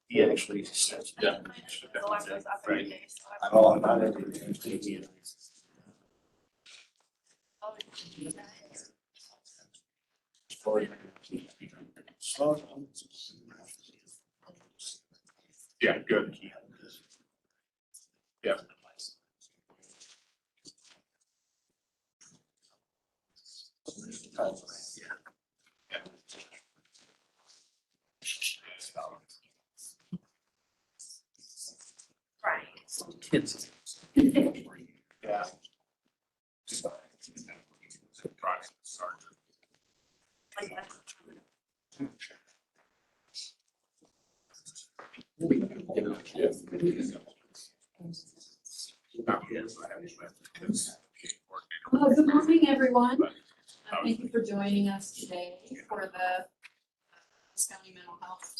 He actually steps down. Right. Not every yeah, good. Yeah. Right. Kids. Yeah. Well, good morning, everyone. Thank you for joining us today for the Douglas County Mental Health,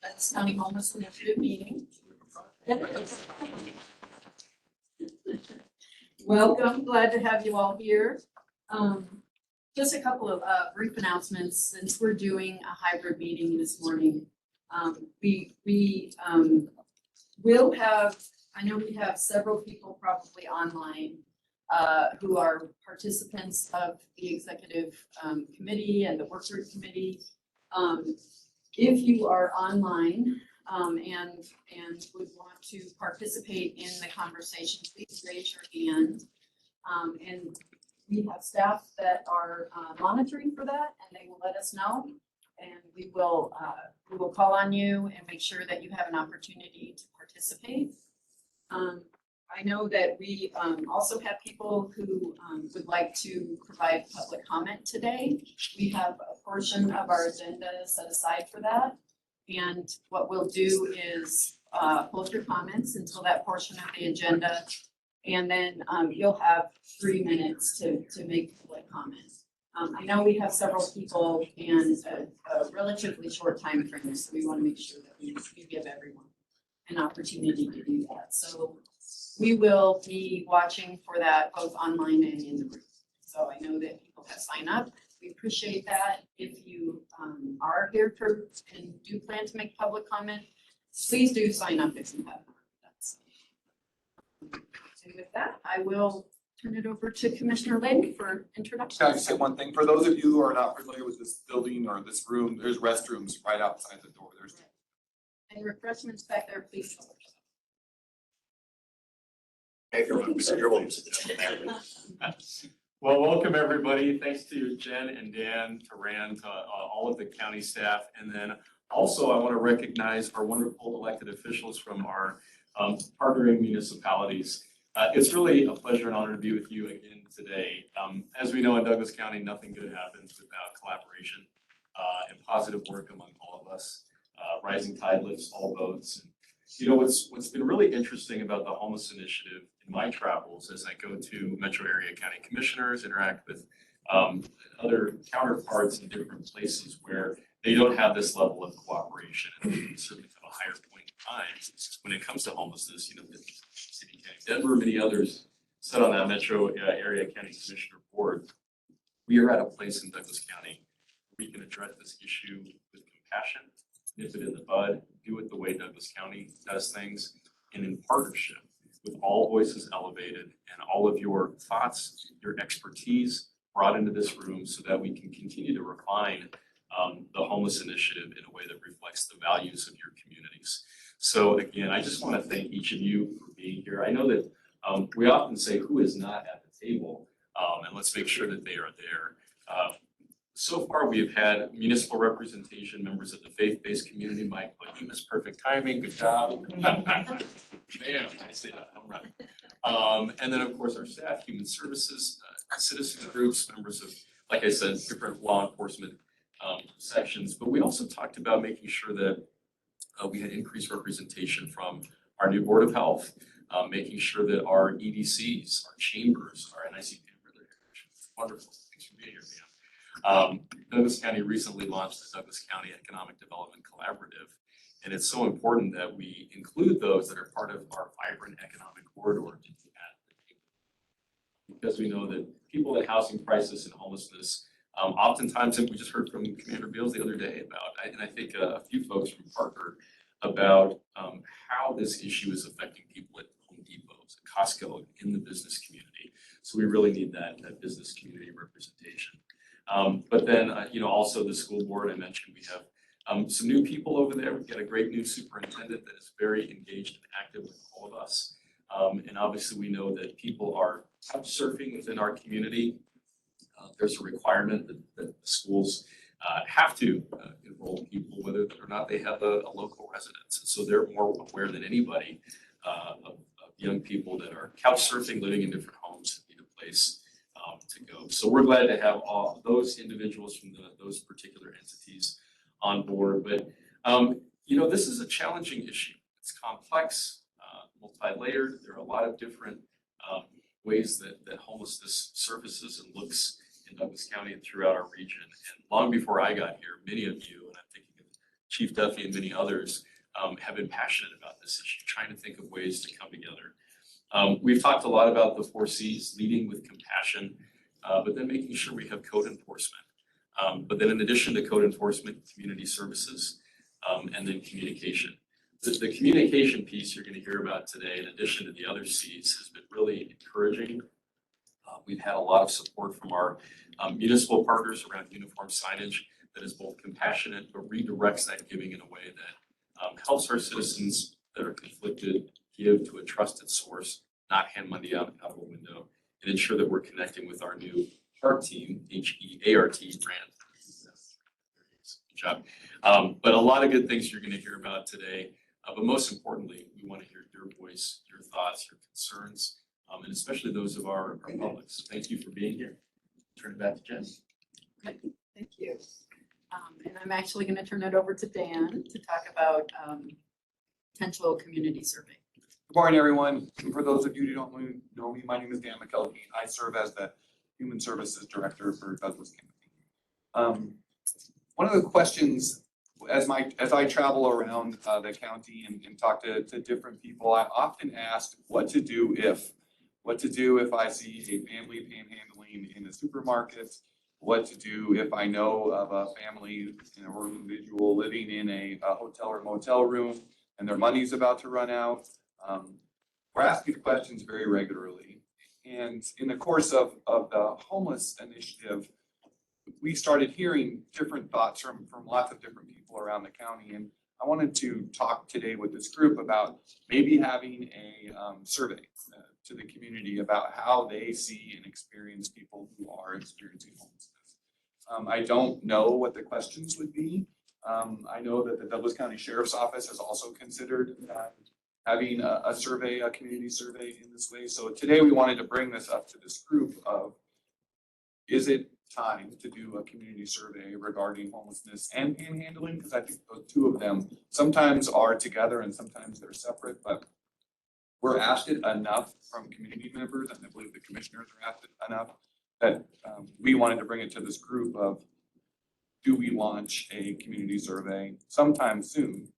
Douglas County Homeless Initiative meeting. Welcome, glad to have you all here. Just a couple of brief announcements since we're doing a hybrid meeting this morning. We will have, I know we have several people probably online who are participants of the executive committee and the work group committee. If you are online and would want to participate in the conversation, please raise your hand. And we have staff that are monitoring for that, and they will let us know. And we will call on you and make sure that you have an opportunity to participate. I know that we also have people who would like to provide public comment today. We have a portion of our agenda set aside for that. And what we'll do is hold your comments until that portion of the agenda. And then you'll have 3 minutes to make public comments. I know we have several people and a relatively short time frame, so we want to make sure that we give everyone an opportunity to do that. So we will be watching for that both online and in the room. So I know that people have signed up. We appreciate that. If you are here for and do plan to make public comment, please do sign up if you have not. And with that, I will turn it over to Commissioner Lake for introduction. Can I just say one thing? For those of you who are not familiar with this building or this room, there's restrooms right outside the door. There's and refreshments back there, please. Well, welcome everybody. Thanks to Jen and Dan, to Rand, to all of the county staff. And then also I want to recognize our wonderful elected officials from our partnering municipalities. It's really a pleasure and honor to be with you again today. As we know in Douglas County, nothing good happens without collaboration and positive work among all of us. Rising tide lifts all boats. And, you know, what's been really interesting about the homeless initiative in my travels as I go to metro area county commissioners, interact with other counterparts in different places where they don't have this level of cooperation, and certainly have a higher point in time when it comes to homelessness. You know, the city, county, Denver, many others sit on that metro area county commissioner board. We are at a place in Douglas County where we can address this issue with compassion, nip it in the bud, do it the way Douglas County does things, and in partnership with all voices elevated and all of your thoughts, your expertise brought into this room so that we can continue to refine the homeless initiative in a way that reflects the values of your communities. So again, I just want to thank each of you for being here. I know that we often say who is not at the table, and let's make sure that they are there. So far, we have had municipal representation, members of the faith-based community. Mike, you missed perfect timing. Good job. Man, I say that. I'm right. And then, of course, our staff, human services, citizen groups, members of, like I said, different law enforcement sections. But we also talked about making sure that we had increased representation from our new Board of Health, making sure that our EDCs, our chambers, our NIC, wonderful. Thanks for being here, Dan. Douglas County recently launched the Douglas County Economic Development Collaborative. And it's so important that we include those that are part of our vibrant economic corridor to do that. Because we know that people with housing crisis and homelessness, oftentimes, and we just heard from Commander Beals the other day about, and I think a few folks from Parker, about how this issue is affecting people at Home Depots, at Costco, in the business community. So we really need that business community representation. But then, also the school board, I mentioned we have some new people over there. We've got a great new superintendent that is very engaged and active with all of us. And obviously we know that people are couch surfing within our community. There's a requirement that the schools have to enroll people, whether or not they have a local residence. And so they're more aware than anybody of young people that are couch surfing, living in different homes, need a place to go. So we're glad to have all those individuals from those particular entities on board. But this is a challenging issue. It's complex, multi-layered. There are a lot of different ways that homelessness surfaces and looks in Douglas County and throughout our region. And long before I got here, many of you, and I'm thinking of Chief Duffy and many others, have been passionate about this issue, trying to think of ways to come together. We've talked a lot about the 4 C's, leading with compassion, but then making sure we have code enforcement. But then in addition to code enforcement, community services, and then communication. The communication piece you're going to hear about today, in addition to the other C's, has been really encouraging. We've had a lot of support from our municipal partners around uniform signage that is both compassionate but redirects that giving in a way that helps our citizens that are conflicted give to a trusted source, not hand money out of a window, and ensure that we're connecting with our new HEART team, HEART brand. Good job. But a lot of good things you're going to hear about today. But most importantly, we want to hear your voice, your thoughts, your concerns, and especially those of our public. So thank you for being here. Turn it back to Jen. Okay, thank you. And I'm actually going to turn it over to Dan to talk about potential community survey. Good morning, everyone. For those of you who don't know me, my name is Dan McKelvey. I serve as the Human Services Director for Douglas County. One of the questions as I travel around the county and talk to different people, I often ask what to do if I see a family panhandling in a supermarket, what to do if I know of a family or individual living in a hotel or motel room and their money's about to run out. We're asking questions very regularly. And in the course of the homeless initiative, we started hearing different thoughts from lots of different people around the county. And I wanted to talk today with this group about maybe having a survey to the community about how they see and experience people who are experiencing homelessness. I don't know what the questions would be. I know that the Douglas County Sheriff's Office has also considered having a survey, a community survey in this way. So today we wanted to bring this up to this group of, is it time to do a community survey regarding homelessness and panhandling? Because I think those two of them sometimes are together and sometimes they're separate, but we're asked it enough from community members, and I believe the commissioners are asked it enough, that we wanted to bring it to this group of, do we launch a community survey sometime soon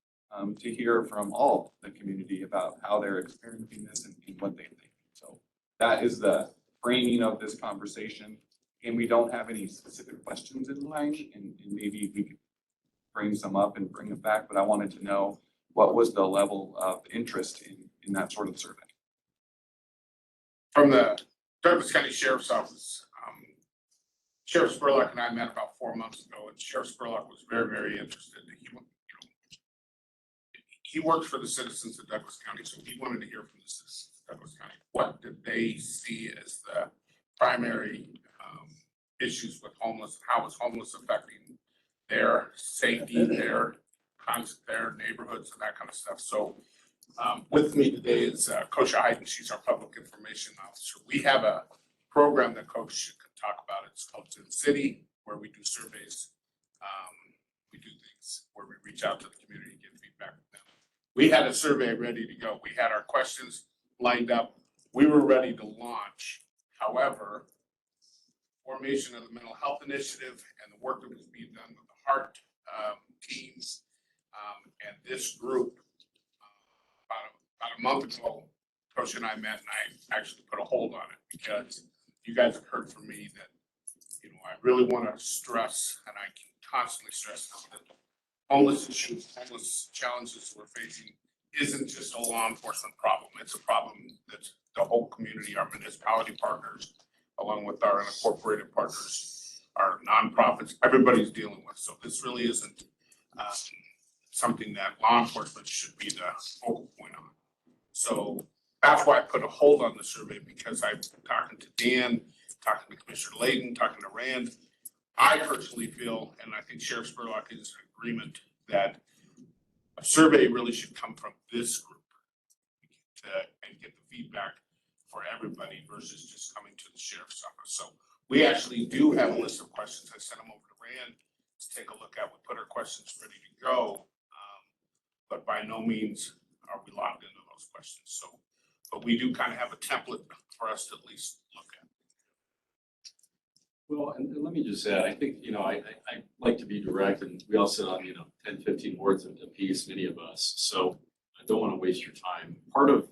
to hear from all the community about how they're experiencing this and what they think. So that is the framing of this conversation. And we don't have any specific questions in mind, and maybe we could bring some up and bring it back, but I wanted to know what was the level of interest in that sort of survey. From the Douglas County Sheriff's Office, Sheriff Spurlock and I met about 4 months ago, and Sheriff Spurlock was very, very interested. He works for the citizens of Douglas County, so he wanted to hear from the citizens of Douglas County. What did they see as the primary issues with homeless? How is homeless affecting their safety, their neighborhoods, and that kind of stuff? So with me today is Coach Hayden. She's our public information officer. We have a program that Coach can talk about. It's called To the City, where we do surveys. We do things where we reach out to the community and get feedback from them. We had a survey ready to go. We had our questions lined up. We were ready to launch. However, formation of the mental health initiative the work that was being done with the heart teams. And this group, about a month ago, Coach and I met, and I actually put a hold on it because you guys have heard from me that, you know, I really want to stress, and I can constantly stress that homeless issues, homeless challenges we're facing isn't just a law enforcement problem. It's a problem that the whole community, our municipality partners, along with our unincorporated partners, our nonprofits, everybody's dealing with. So this really isn't something that law enforcement should be the focal point on. So that's why I put a hold on the survey, because I'm talking to Dan, talking to Commissioner Layton, talking to Rand. I personally feel, and I think Sheriff Spurlock is in agreement, that a survey really should come from this group and get the feedback for everybody versus just coming to the sheriff's office. So we actually do have a list of questions. I sent them over to Rand to take a look at. We put our questions ready to go, but by no means are we locked into those questions. So, but we do kind of have a template for us to at least look at. Well, and let me just add, I think, I like to be direct, and we all sit on, 10, 15 words a piece, many of us. So I don't want to waste your time. Part of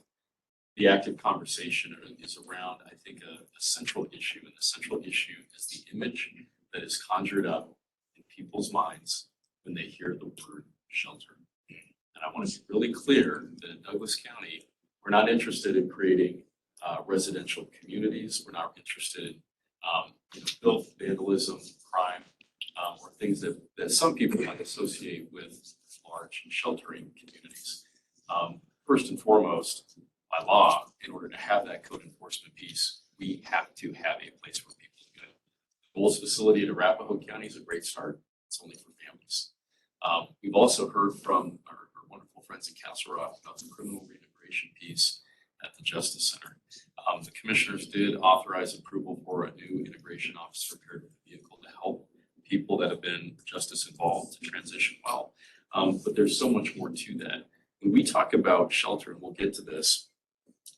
the active conversation is around, I think, a central issue. And the central issue is the image that is conjured up in people's minds when they hear the word shelter. And I want to be really clear that in Douglas County, we're not interested in creating residential communities. We're not interested in filth, vandalism, crime, or things that some people might associate with large sheltering communities. First and foremost, by law, in order to have that code enforcement piece, we have to have a place where people can go. The Bullis facility in Arapahoe County is a great start. It's only for families. We've also heard from our wonderful friends in Castle Rock about the criminal reintegration piece at the Justice Center. The commissioners did authorize approval for a new integration officer paired with a vehicle to help people that have been justice involved to transition well. But there's so much more to that. When we talk about shelter, and we'll get to this,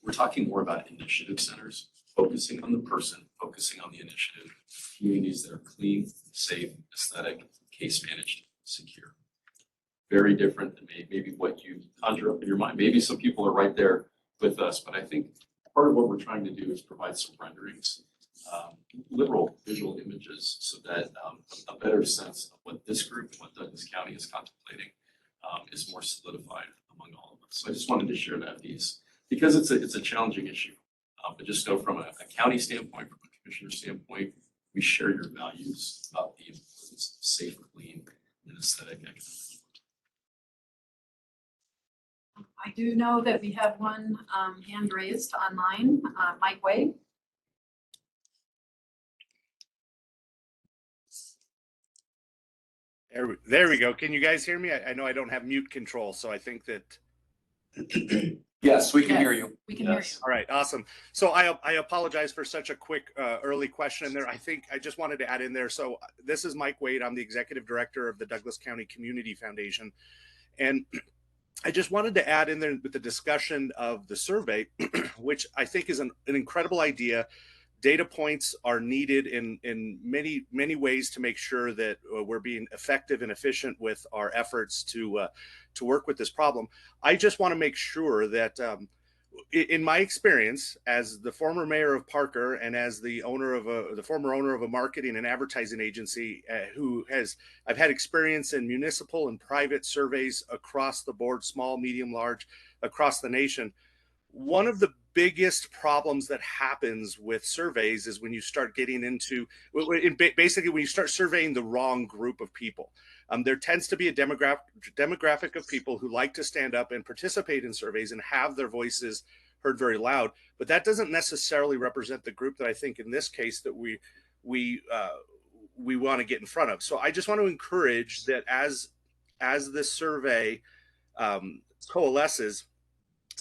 we're talking more about initiative centers, focusing on the person, focusing on the initiative, communities that are clean, safe, aesthetic, case managed, secure. Very different than maybe what you conjure up in your mind. Maybe some people are right there with us, but I think part of what we're trying to do is provide some renderings, literal visual images, so that a better sense of what this group, what Douglas County is contemplating, is more solidified among all of us. So I just wanted to share that piece because it's a challenging issue. But just know from a county standpoint, from a commissioner standpoint, we share your values about the importance of safe, clean, and aesthetic economic. I do know that we have one hand raised online, Mike Way. There we go. Can you guys hear me? I know I don't have mute control, so I think that. Yes, we can Yes, hear you. We can hear you. All right, awesome. So I apologize for such a quick early question in there. I think I just wanted to add in there. So this is Mike Wade. I'm the executive director of the Douglas County Community Foundation. And I just wanted to add in there with the discussion of the survey, which I think is an incredible idea. Data points are needed in many ways to make sure that we're being effective and efficient with our efforts to work with this problem. I just want to make sure that in my experience as the former mayor of Parker and as the former owner of a marketing and advertising agency I've had experience in municipal and private surveys across the board, small, medium, large, across the nation. One of the biggest problems that happens with surveys is when you start getting into, basically when you start surveying the wrong group of people. There tends to be a demographic of people who like to stand up and participate in surveys and have their voices heard very loud, but that doesn't necessarily represent the group that I think in this case that we want to get in front of. So I just want to encourage that as this survey coalesces,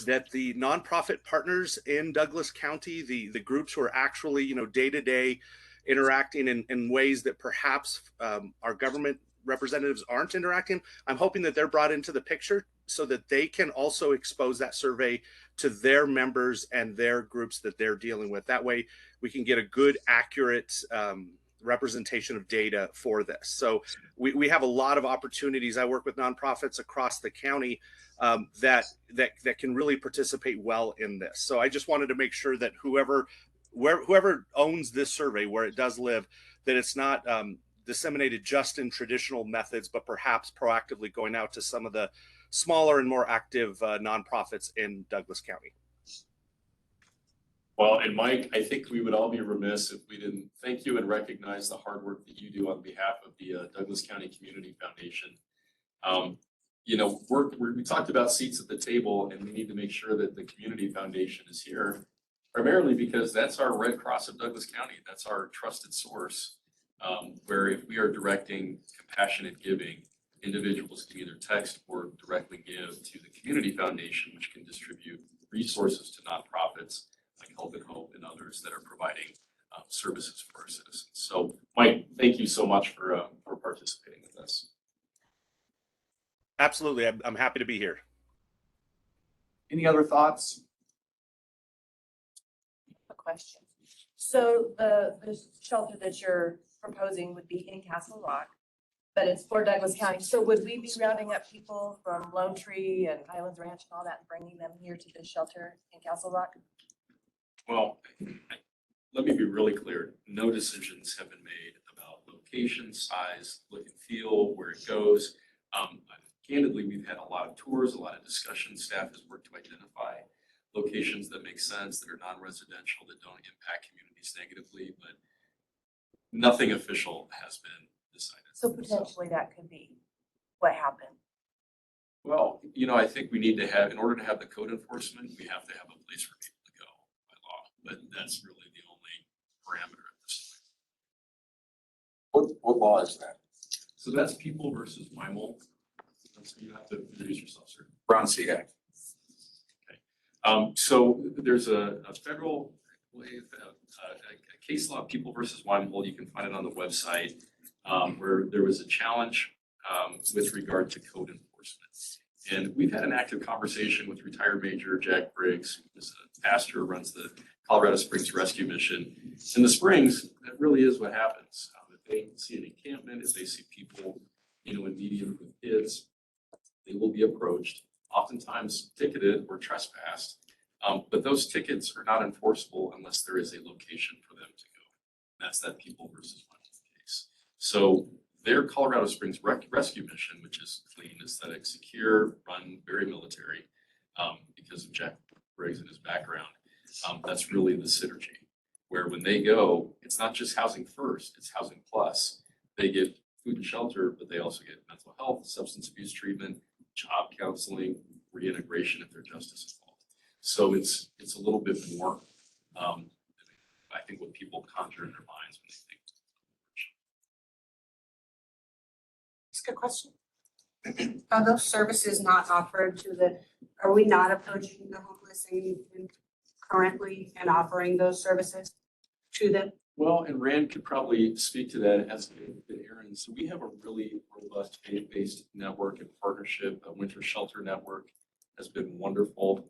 that the nonprofit partners in Douglas County, the groups who are actually, day-to-day interacting in ways that perhaps our government representatives aren't interacting, I'm hoping that they're brought into the picture so that they can also expose that survey to their members and their groups that they're dealing with. That way we can get a good, accurate representation of data for this. So we have a lot of opportunities. I work with nonprofits across the county that can really participate well in this. So I just wanted to make sure that whoever owns this survey, where it does live, that it's not disseminated just in traditional methods, but perhaps proactively going out to some of the smaller and more active nonprofits in Douglas County. Well, and Mike, I think we would all be remiss if we didn't thank you and recognize the hard work that you do on behalf of the Douglas County Community Foundation. You know, we talked about seats at the table, and we need to make sure that the Community Foundation is here, primarily because that's our Red Cross of Douglas County. That's our trusted source, where if we are directing compassionate giving, individuals can either text or directly give to the Community Foundation, which can distribute resources to nonprofits like Help and Hope and others that are providing services for our citizens. So, Mike, thank you so much for participating with us. Absolutely, I'm happy to be here. Any other thoughts? A question. So the shelter that you're proposing would be in Castle Rock, but it's for Douglas County. So would we be rounding up people from Lone Tree and Highlands Ranch and all that and bringing them here to this shelter in Castle Rock? Well, let me be really clear. No decisions have been made about location, size, look and feel, where it goes. Candidly, we've had a lot of tours, a lot of discussions. Staff has worked to identify locations that make sense, that are non-residential, that don't impact communities negatively, but nothing official has been decided. So potentially that could be what happened. Well, you know, I think we need to have, in order to have the code enforcement, we have to have a place for people to go by law, but that's really the only parameter at this point. What law is that? So that's People versus Weimel. So you have to introduce yourself, sir. Brown CA. So there's a federal a case law, People versus Weimel. You can find it on the website, where there was a challenge with regard to code enforcement. And we've had an active conversation with retired Major Jack Briggs, who's a pastor, runs the Colorado Springs Rescue Mission. In the Springs, that really is what happens. If they see an encampment, if they see people, you know, in medium with kids, they will be approached, oftentimes ticketed or trespassed. But those tickets are not enforceable unless there is a location for them to go. That's that People versus Weimel case. So their Colorado Springs Rescue Mission, which is clean, aesthetic, secure, run very military, because of Jack Briggs and his background, that's really the synergy. Where when they go, it's not just housing first, it's housing plus. They get food and shelter, but they also get mental health, substance abuse treatment, job counseling, reintegration if they're justice involved. So it's a little bit more, I think, what people conjure in their minds when they think. That's a good question. Are those services not offered are we not approaching the homeless currently and offering those services to them? Well, and Rand could probably speak to that as did Aaron. So we have a really robust faith-based network and partnership. A winter shelter network has been wonderful.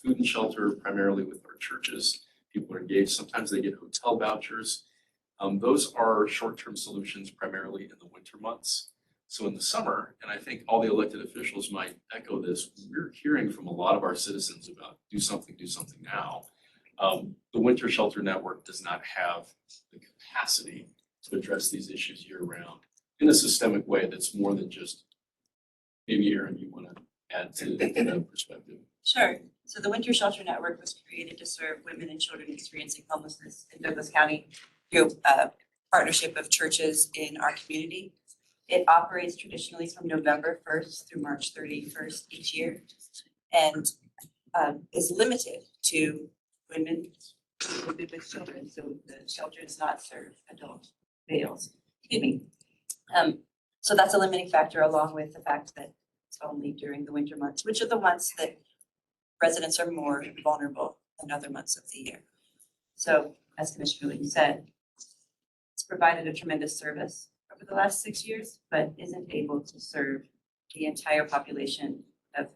Food and shelter primarily with our churches. People are engaged. Sometimes they get hotel vouchers. Those are short-term solutions primarily in the winter months. So in the summer, and I think all the elected officials might echo this, we're hearing from a lot of our citizens about do something now. The winter shelter network does not have the capacity to address these issues year round in a systemic way that's more than just, maybe Aaron, you want to add to that perspective? Sure. So the Winter Shelter Network was created to serve women and children experiencing homelessness in Douglas County through a partnership of churches in our community. It operates traditionally from November 1st through March 31st each year, and is limited to women with children. So the shelter does not serve adult males. Excuse me. So that's a limiting factor, along with the fact that it's only during the winter months, which are the months that residents are more vulnerable than other months of the year. So as Commissioner Lee said, it's provided a tremendous service over the last 6 years, but isn't able to serve the entire population of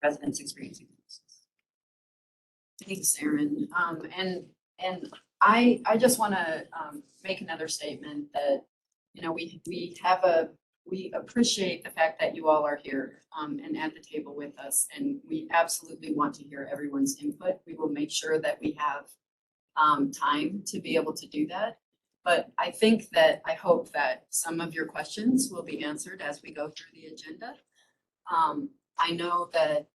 residents experiencing homelessness. Thanks, Aaron. And And I just want to make another statement that, you know, we appreciate the fact that you all are here and at the table with us, and we absolutely want to hear everyone's input. We will make sure that we have time to be able to do that. But I hope that some of your questions will be answered as we go through the agenda. I know that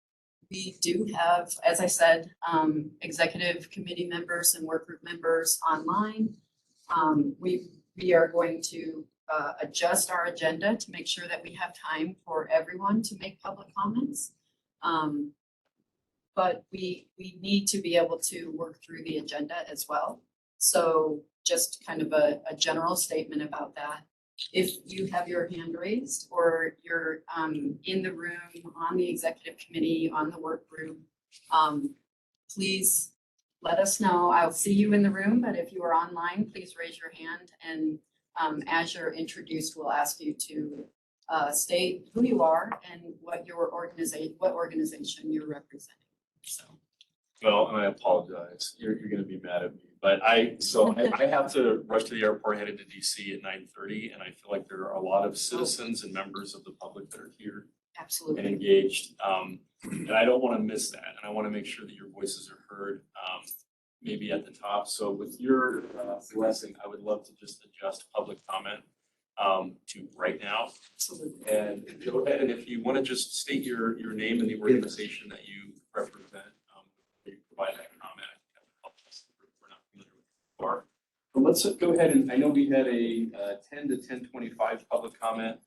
we do have, as I said, executive committee members and work group members online. We are going to adjust our agenda to make sure that we have time for everyone to make public comments. But we need to be able to work through the agenda as well. So just kind of a general statement about that. If you have your hand raised or you're in the room, on the executive committee, on the work group, please let us know. I'll see you in the room, but if you are online, please raise your hand. And as you're introduced, we'll ask you to state who you are and what organization you're representing. So. Well, and I apologize. You're gonna be mad at me, but I have to rush to the airport headed to DC at 9:30, and I feel like there are a lot of citizens and members of the public that are here and Absolutely. engaged. And I don't want to miss that, and I want to make sure that your voices are heard, maybe at the top. So with your blessing, I would love to just adjust public comment to right now. Absolutely. And go ahead, and if you want to just state your name and the organization that you represent, you provide that comment. I think that would help us if we're not familiar with who you are. But let's go ahead, and I know we had a 10 to 10:25 public comment.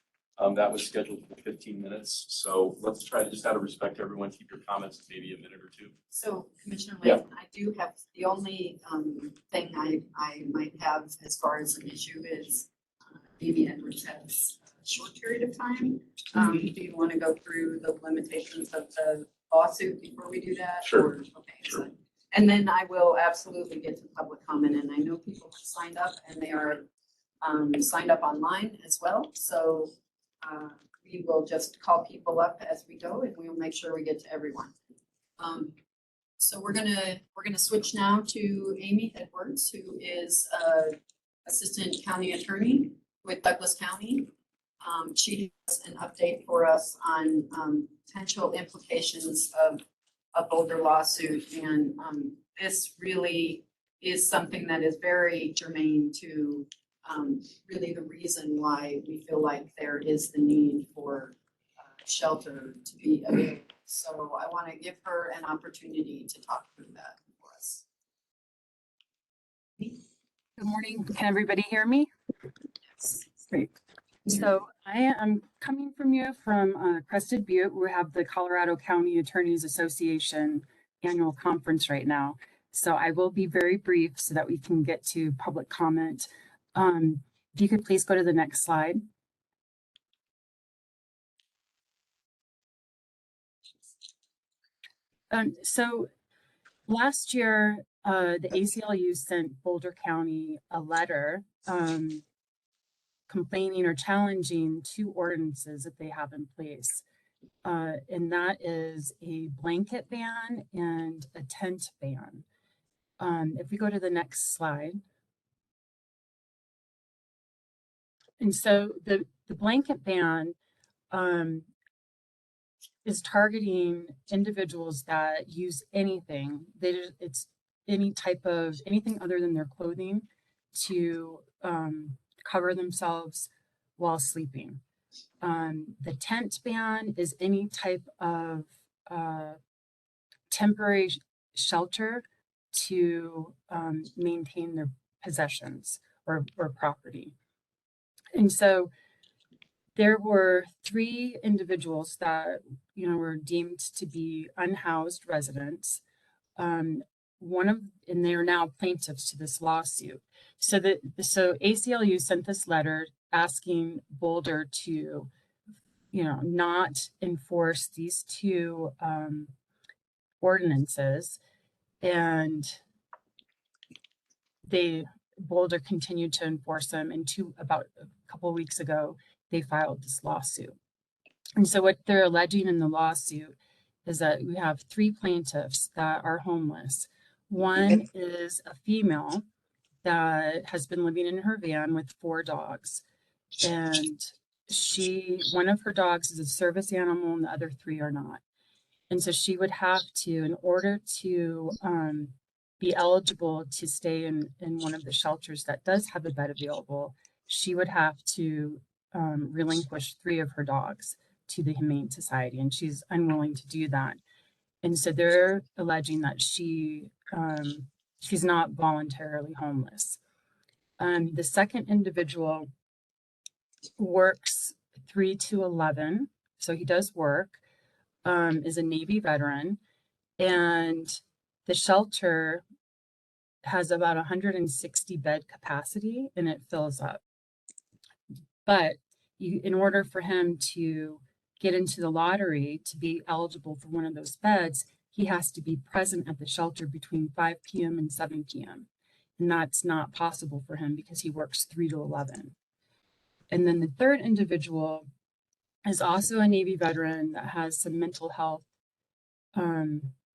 That was scheduled for 15 minutes. So let's try to, just out of respect to everyone, keep your comments to maybe a minute or two. So Commissioner Yeah. Layton, I do have, the only thing I might have as far as an issue is maybe Edwards has a short period of time. Do you want to go through the limitations of the lawsuit before we do that? Sure. Or- Okay. Sure. So- And then I will absolutely get to public comment, and I know people have signed up and they are signed up online as well. So we will just call people up as we go, and we will make sure we get to everyone. So we're gonna switch now to Amy Edwards, who is Assistant County Attorney with Douglas County. She has an update for us on potential implications of a Boulder lawsuit, and this really is something that is very germane to really the reason why we feel like there is the need for shelter to be available. So I want to give her an opportunity to talk through that for us. Good morning. Can everybody hear me? Yes. Great. So I am coming from you from Crested Butte. We have the Colorado County Attorneys Association annual conference right now. So I will be very brief so that we can get to public comment. If you could please go to the next slide. So last year, the ACLU sent Boulder County a letter complaining or challenging two ordinances that they have in place. And that is a blanket ban and a tent ban. If we go to the next slide. And so the blanket ban is targeting individuals that use anything. It's anything other than their clothing to cover themselves while sleeping. The tent ban is any type of temporary shelter to maintain their possessions or property. And so there were 3 individuals that, were deemed to be unhoused residents. And they are now plaintiffs to this lawsuit. So ACLU sent this letter asking Boulder to, not enforce these 2 ordinances, and Boulder continued to enforce them. And about a couple of weeks ago, they filed this lawsuit. And so what they're alleging in the lawsuit is that we have 3 plaintiffs that are homeless. One is a female that has been living in her van with 4 dogs. And one of her dogs is a service animal and the other 3 are not. And so she would have to, in order to be eligible to stay in one of the shelters that does have a bed available, she would have to relinquish 3 of her dogs to the Humane Society, and she's unwilling to do that. And so they're alleging that she's not voluntarily homeless. The second individual works 3 to 11, so he does work, is a Navy veteran, and the shelter has about 160 bed capacity and it fills up. But in order for him to get into the lottery to be eligible for one of those beds, he has to be present at the shelter between 5 p.m. and 7 p.m. And that's not possible for him because he works 3 to 11. And then the third individual is also a Navy veteran that has some mental health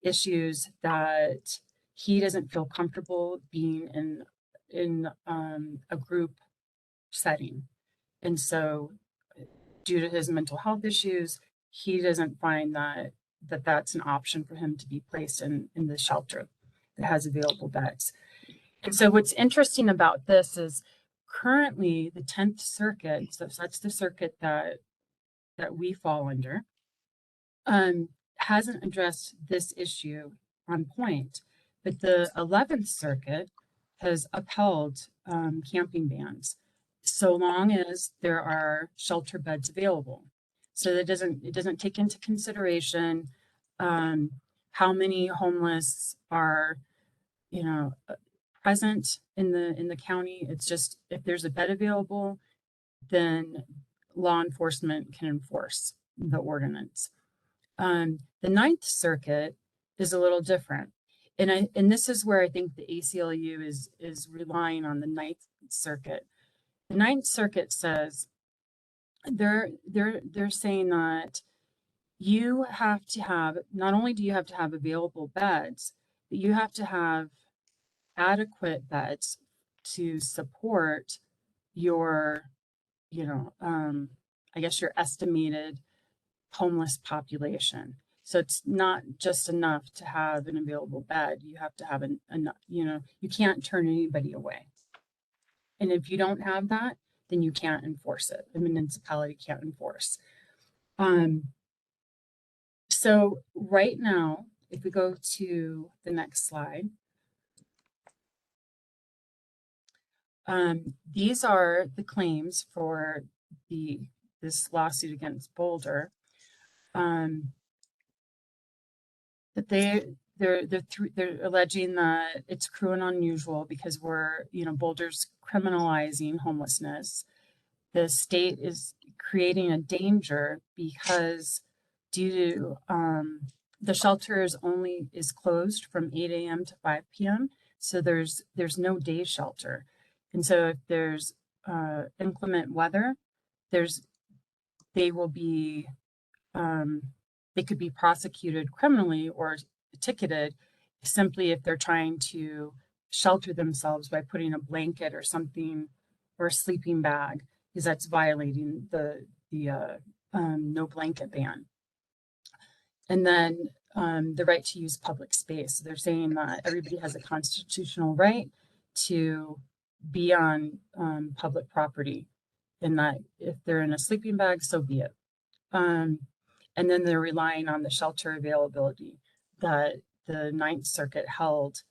issues, that he doesn't feel comfortable being in a group setting. And so due to his mental health issues, he doesn't find that that's an option for him to be placed in the shelter that has available beds. And so what's interesting about this is currently the 10th Circuit, so that's the circuit that we fall under, hasn't addressed this issue on point, but the 11th Circuit has upheld camping bans so long as there are shelter beds available. So it doesn't take into consideration how many homeless are, present in the county. It's just if there's a bed available, then law enforcement can enforce the ordinance. The 9th Circuit is a little different. And this is where I think the ACLU is relying on the 9th Circuit. The 9th Circuit says they're saying that you have to have, not only do you have to have available beds, but you have to have adequate beds to support your, I guess your estimated homeless population. So it's not just enough to have an available bed. You have to have enough, you can't turn anybody away. And if you don't have that, then you can't enforce it. The municipality can't enforce. So right now, if we go to the next slide, these are the claims for this lawsuit against Boulder. That they're alleging that it's cruel and unusual because Boulder's criminalizing homelessness. The state is creating a danger because due to the shelter is closed from 8 a.m. to 5 p.m. So there's no day shelter. And so if there's inclement weather, they will be they could be prosecuted criminally or ticketed simply if they're trying to shelter themselves by putting a blanket or something or a sleeping bag, because that's violating the no blanket ban. And then the right to use public space. They're saying that everybody has a constitutional right to be on public property, and that if they're in a sleeping bag, so be it. And then they're relying on the shelter availability that the 9th Circuit held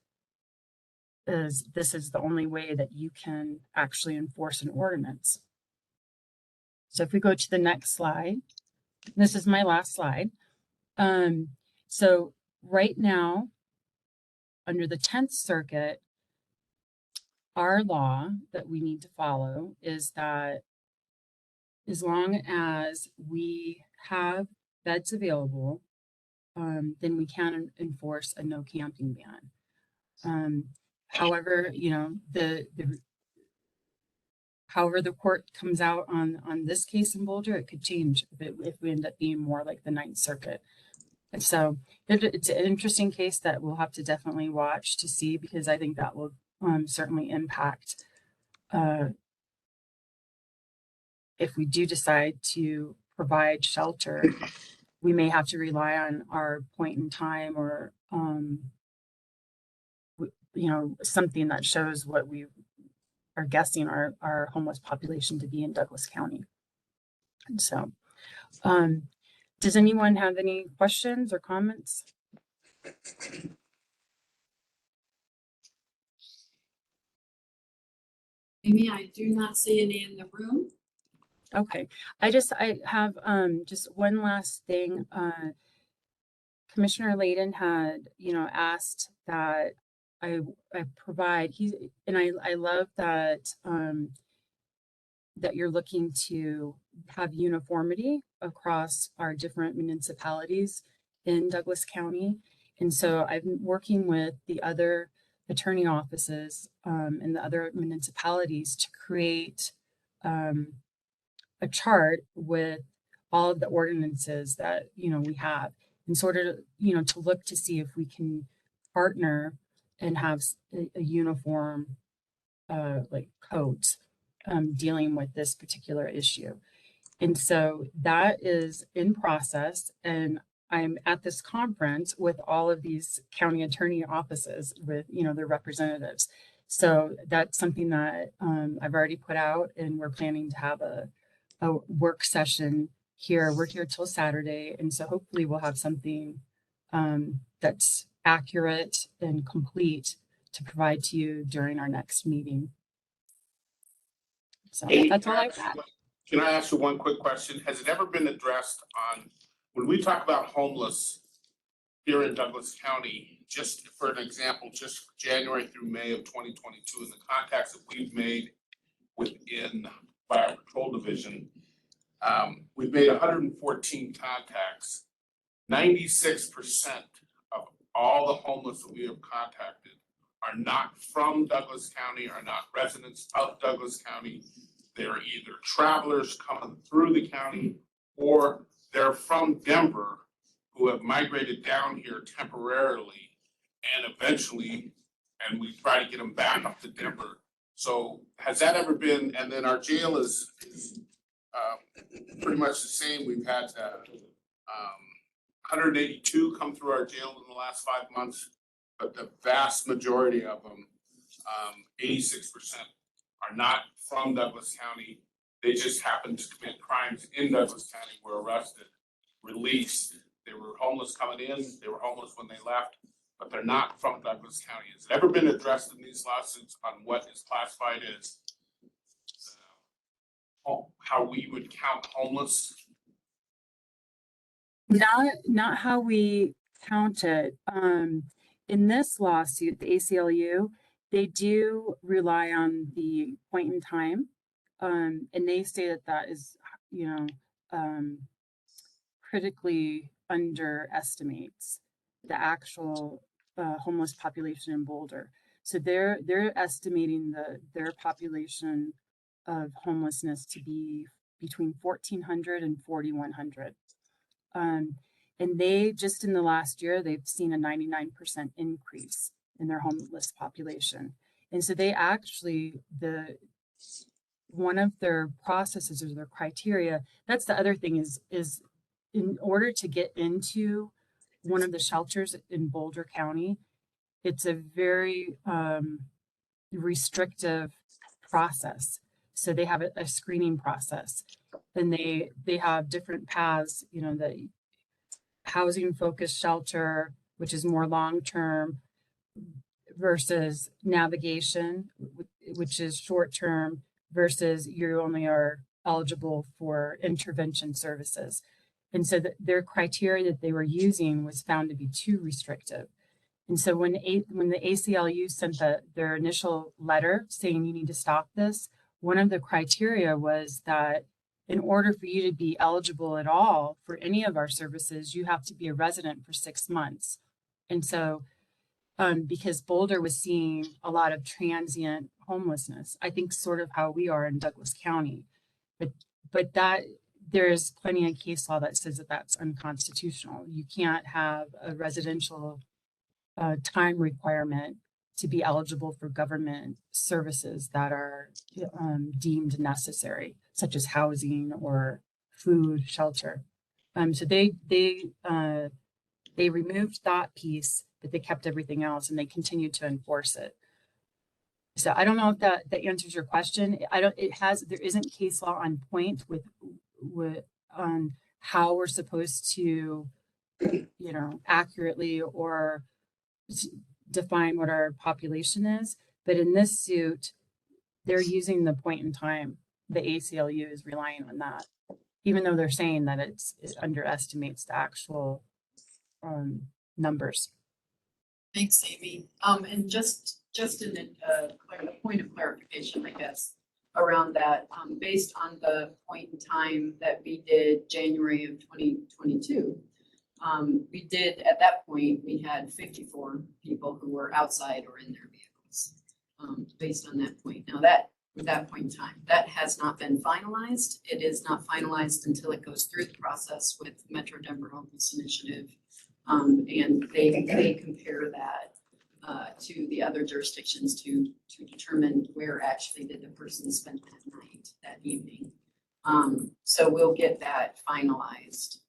this is the only way that you can actually enforce an ordinance. So if we go to the next slide, this is my last slide. So right now, under the 10th Circuit, our law that we need to follow is that as long as we have beds available, then we can enforce a no camping ban. However, however the court comes out on this case in Boulder, it could change if we end up being more like the 9th Circuit. So it's an interesting case that we'll have to definitely watch to see, because I think that will certainly impact if we do decide to provide shelter. We may have to rely on our point in time, or something that shows what we are guessing our homeless population to be in Douglas County. And so, does anyone have any questions or comments? Amy, I do not see any in the room. Okay, I have just one last thing. Commissioner Layden had, asked that I provide, I love that that you're looking to have uniformity across our different municipalities in Douglas County. And so I've been working with the other attorney offices and the other municipalities to create a chart with all of the ordinances that we have, in sort of to look to see if we can partner and have a uniform like codes dealing with this particular issue. And so that is in process, and I'm at this conference with all of these county attorney offices with their representatives. So that's something that I've already put out, and we're planning to have a work session here. We're here till Saturday, and so hopefully we'll have something that's accurate and complete to provide to you during our next meeting. So Amy, that's all I've got. Can I ask you one quick question? Has it ever been addressed on, when we talk about homeless here in Douglas County, just for an example, just January through May of 2022, in the contacts that we've made within by our patrol division, we've made 114 contacts. 96% of all the homeless that we have contacted are not from Douglas County, are not residents of Douglas County. They're either travelers coming through the county, or they're from Denver who have migrated down here temporarily and eventually, and we try to get them back up to Denver. So has that ever been, and then our jail is pretty much the same. We've had 182 come through our jail in the last 5 months, but the vast majority of them, 86%, are not from Douglas County. They just happened to commit crimes in Douglas County, were arrested, released. They were homeless coming in, they were homeless when they left, but they're not from Douglas County. Has it ever been addressed in these lawsuits on what is classified as how we would count homeless? Not how we count it. In this lawsuit, the ACLU, they do rely on the point in time. And they say that that is, critically underestimates the actual homeless population in Boulder. So they're estimating their population of homelessness to be between 1,400 and 4,100. And they just in the last year, they've seen a 99% increase in their homeless population. And so they actually, one of their processes or their criteria, that's the other thing is in order to get into one of the shelters in Boulder County, it's a very restrictive process. So they have a screening process, and they have different paths, the housing focused shelter, which is more long-term, versus navigation, which is short-term, versus you only are eligible for intervention services. And so their criteria that they were using was found to be too restrictive. And so when the ACLU sent their initial letter saying you need to stop this, one of the criteria was that in order for you to be eligible at all for any of our services, you have to be a resident for 6 months. And so because Boulder was seeing a lot of transient homelessness, I think sort of how we are in Douglas County, but that there's plenty of case law that says that that's unconstitutional. You can't have a residential time requirement to be eligible for government services that are deemed necessary, such as housing or food, shelter. So they removed that piece, but they kept everything else and they continued to enforce it. So I don't know if that answers your question. There isn't case law on point with on how we're supposed to, accurately or define what our population is. But in this suit, they're using the point in time. The ACLU is relying on that, even though they're saying that it underestimates the actual numbers. Thanks, Amy. And just in a point of clarification, I guess, around that, based on the point in time that we did January of 2022, we did, at that point, we had 54 people who were outside or in their vehicles, based on that point. Now that point in time, that has not been finalized. It is not finalized until it goes through the process with Metro Denver Homeless Initiative. And they compare that to the other jurisdictions to determine where actually did the person spend that night, that evening. So we'll get that finalized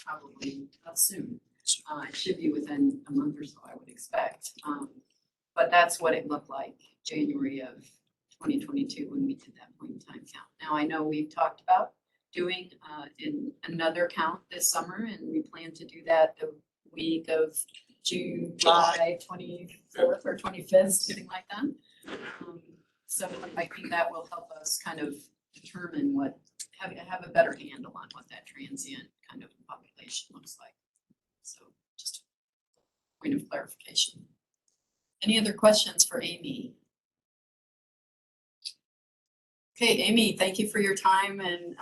probably soon. It should be within a month or so, I would expect. But that's what it looked like January of 2022 when we did that point in time count. Now, I know we've talked about doing in another count this summer, and we plan to do that the week of July 24th or 25th, something like that. So I think that will help us kind of determine have a better handle on what that transient kind of population looks like. So just a point of clarification. Any other questions for Amy? Okay, Amy, thank you for your time, and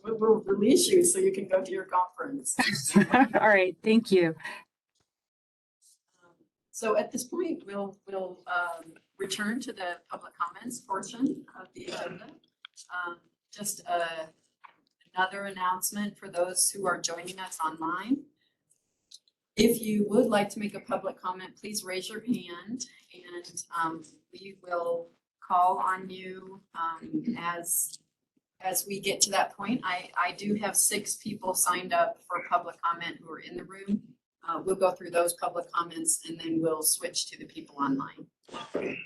we'll release you so you can go to your conference. All right, thank you. So at this point, we'll return to the public comments portion of the agenda. Just another announcement for those who are joining us online. If you would like to make a public comment, please raise your hand, and we will call on you as we get to that point. I do have 6 people signed up for public comment who are in the room. We'll go through those public comments and then we'll switch to the people online.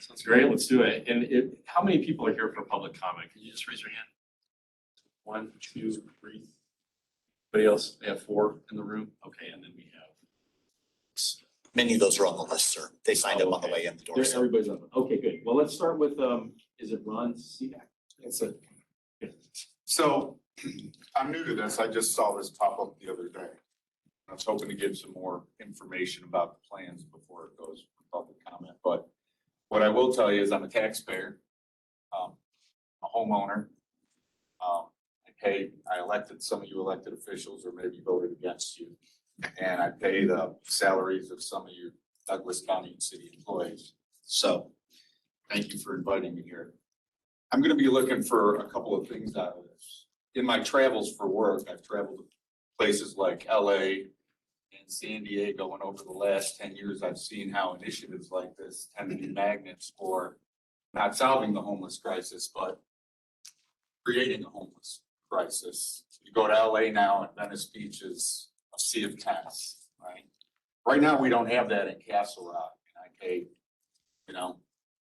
Sounds great. Let's do it. And how many people are here for public comment? Could you just raise your hand? 1, 2, 3. Anybody else? They have 4 in the room. Okay, and then we have. Many of those are on the list, sir. They signed up on the way in the door. So. Everybody's on. Okay, good. Well, let's start with is it Ron Seaback? That's it. So I'm new to this. I just saw this pop up the other day. I was hoping to get some more information about the plans before it goes for public comment. But what I will tell you is I'm a taxpayer, a homeowner. I elected some of you elected officials, or maybe voted against you. And I pay the salaries of some of you Douglas County and city employees. So thank you for inviting me here. I'm going to be looking for a couple of things out of this. In my travels for work, I've traveled to places like LA and San Diego, and over the last 10 years, I've seen how initiatives like this tend to be magnets for not solving the homeless crisis, but creating a homeless crisis. You go to LA now, and Venice Beach is a sea of tents, right? Right now, we don't have that in Castle Rock, and I pay,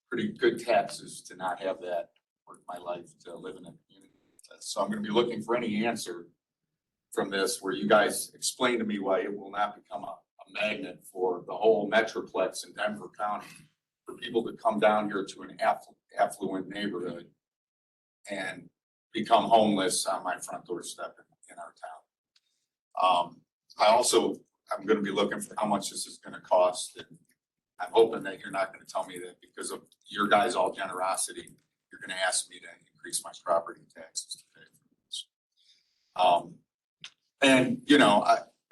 pretty good taxes to not have that work my life to live in a community. So I'm going to be looking for any answer from this where you guys explain to me why it will not become a magnet for the whole metroplex in Denver County for people to come down here to an affluent neighborhood and become homeless on my front doorstep in our town. I'm going to be looking for how much this is going to cost, and I'm hoping that you're not going to tell me that because of your guys' all generosity, you're going to ask me to increase my property taxes to pay for this.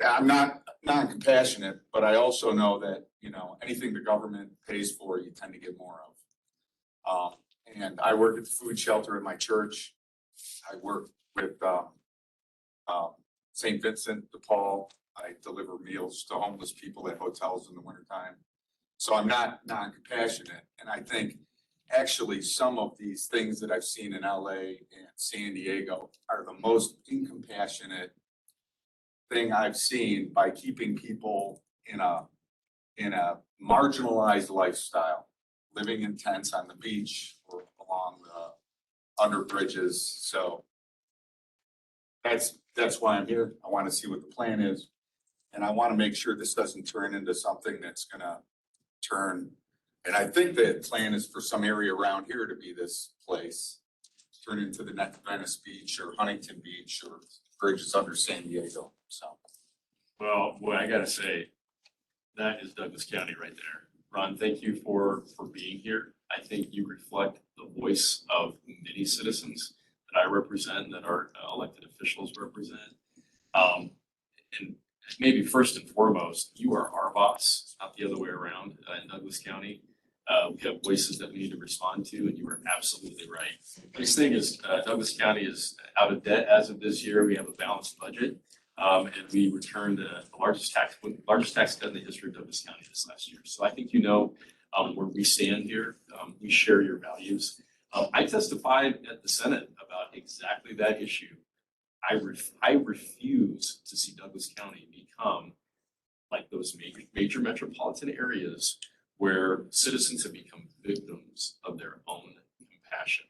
I'm not non-compassionate, but I also know that, anything the government pays for, you tend to get more of. And I work at the food shelter in my church. I work with, St. Vincent de Paul. I deliver meals to homeless people at hotels in the wintertime. So I'm not non-compassionate. And I think actually some of these things that I've seen in LA and San Diego are the most incompassionate thing I've seen by keeping people in a marginalized lifestyle, living in tents on the beach or along the under bridges. So that's why I'm here. I want to see what the plan is. And I want to make sure this doesn't turn into something that's gonna turn. And I think the plan is for some area around here to be this place, turn into the next Venice Beach or Huntington Beach or bridges under San Diego. So. Well, boy, I gotta say, that is Douglas County right there. Ron, thank you for being here. I think you reflect the voice of many citizens that I represent, that our elected officials represent. And maybe first and foremost, you are our boss, not the other way around in Douglas County. We have voices that we need to respond to, and you are absolutely right. This thing is, Douglas County is out of debt as of this year. We have a balanced budget. And we returned the largest tax cut in the history of Douglas County this last year. So I think you know where we stand here. We share your values. I testified at the Senate about exactly that issue. I refuse to see Douglas County become like those major metropolitan areas where citizens have become victims of their own compassion.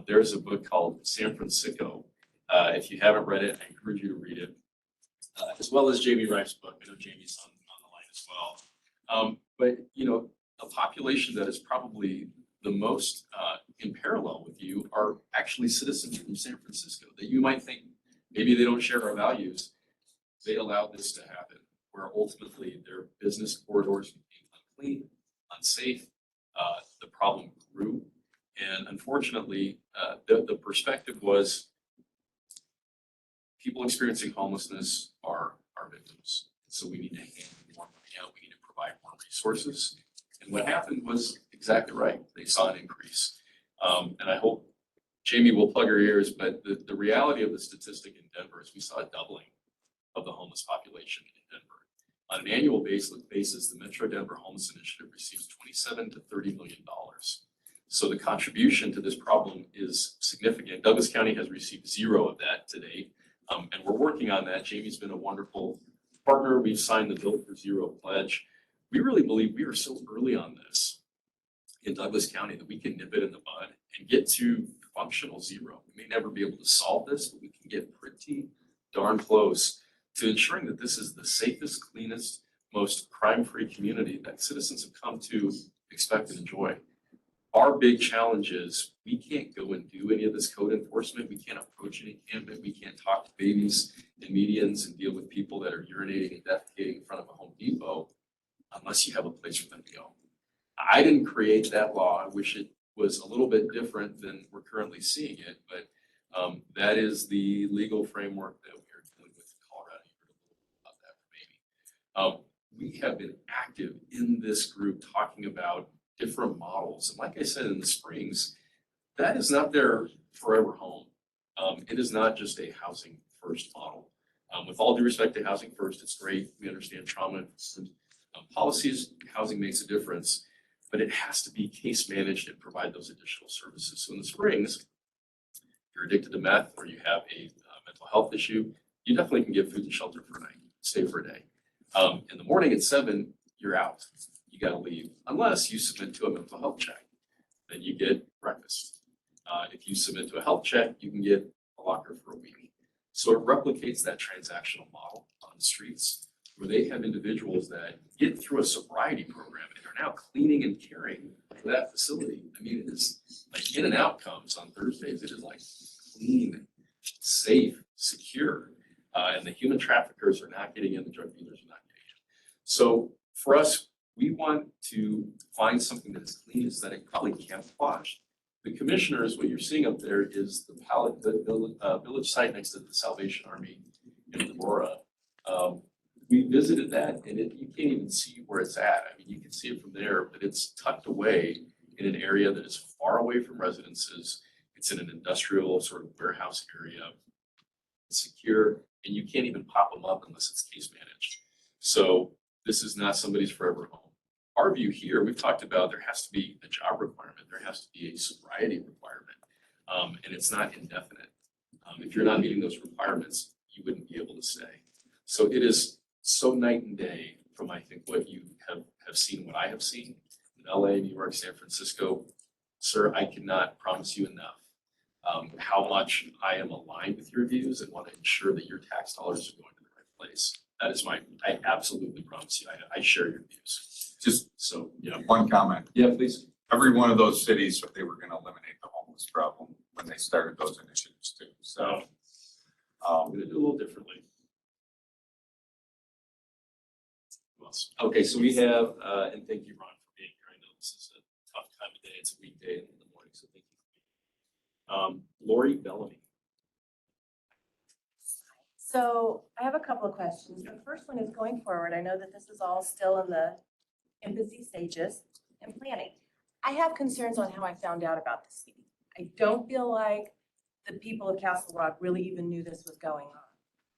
There's a book called San Francisco. If you haven't read it, I encourage you to read it, as well as Jamie Wright's book. I know Jamie's on the line as well. But, you know, a population that is probably the most in parallel with you are actually citizens from San Francisco that you might think maybe they don't share our values. They allowed this to happen, where ultimately their business corridors became unclean, unsafe. The problem grew. And unfortunately, the perspective was people experiencing homelessness are victims. So we need to hand more money out. We need to provide more resources. And what happened was exactly right. They saw an increase. And I hope Jamie will plug her ears, but the reality of the statistic in Denver is we saw a doubling of the homeless population in Denver. On an annual basis, the Metro Denver Homeless Initiative receives $27 to $30 million. So the contribution to this problem is significant. Douglas County has received zero of that to date. And we're working on that. Jamie's been a wonderful partner. We've signed the Built for Zero pledge. We really believe we are so early on this in Douglas County that we can nip it in the bud and get to functional zero. We may never be able to solve this, but we can get pretty darn close to ensuring that this is the safest, cleanest, most crime-free community that citizens have come to expect and enjoy. Our big challenge is we can't go and do any of this code enforcement. We can't approach any campus. We can't talk to babies and medians and deal with people that are urinating and defecating in front of a Home Depot unless you have a place for them to go. I didn't create that law. I wish it was a little bit different than we're currently seeing it, but that is the legal framework that we are dealing with in Colorado. You heard a little bit about that from Amy. We have been active in this group talking about different models. And like I said, in the Springs, that is not their forever home. It is not just a housing first model. With all due respect to housing first, it's great. We understand trauma policies, housing makes a difference, but it has to be case managed and provide those additional services. So in the Springs, if you're addicted to meth or you have a mental health issue, you definitely can get food and shelter for a night, stay for a day. In the morning at 7, you're out. You got to leave unless you submit to a mental health check. Then you get breakfast. If you submit to a health check, you can get a locker for a week. So it replicates that transactional model on the streets where they have individuals that get through a sobriety program and are now cleaning and caring for that facility. I mean, it's like in and out comes on Thursdays. It is like clean, safe, secure. And the human traffickers are not getting in, the drug dealers are not getting in. So for us, we want to find something that is clean, aesthetic, probably camouflaged. The commissioners, what you're seeing up there is the village site next to the Salvation Army in Deborah. We visited that and you can't even see where it's at. I mean, you can see it from there, but it's tucked away in an area that is far away from residences. It's in an industrial sort of warehouse area. It's secure, and you can't even pop them up unless it's case managed. So this is not somebody's forever home. Our view here, we've talked about there has to be a job requirement, there has to be a sobriety requirement, and it's not indefinite. If you're not meeting those requirements, you wouldn't be able to stay. So it is so night and day from, I think, what you have seen, what I have seen in LA, New York, San Francisco. Sir, I cannot promise you enough how much I am aligned with your views and want to ensure that your tax dollars are going to the right place. That is I absolutely promise you, I share your views. Just So, yeah. one comment. Yeah, please. Every one of those cities, they were gonna eliminate the homeless problem when they started those initiatives too. So, I'm gonna do a little differently. Who else? Okay, so we have, and thank you, Ron, for being here. I know this is a tough time of day. It's a weekday in the morning, so thank you. Lori Bellamy. So I have a couple of questions. The first one is going forward. I know that this is all still in the infancy stages and planning. I have concerns on how I found out about this meeting. I don't feel like the people of Castle Rock really even knew this was going on.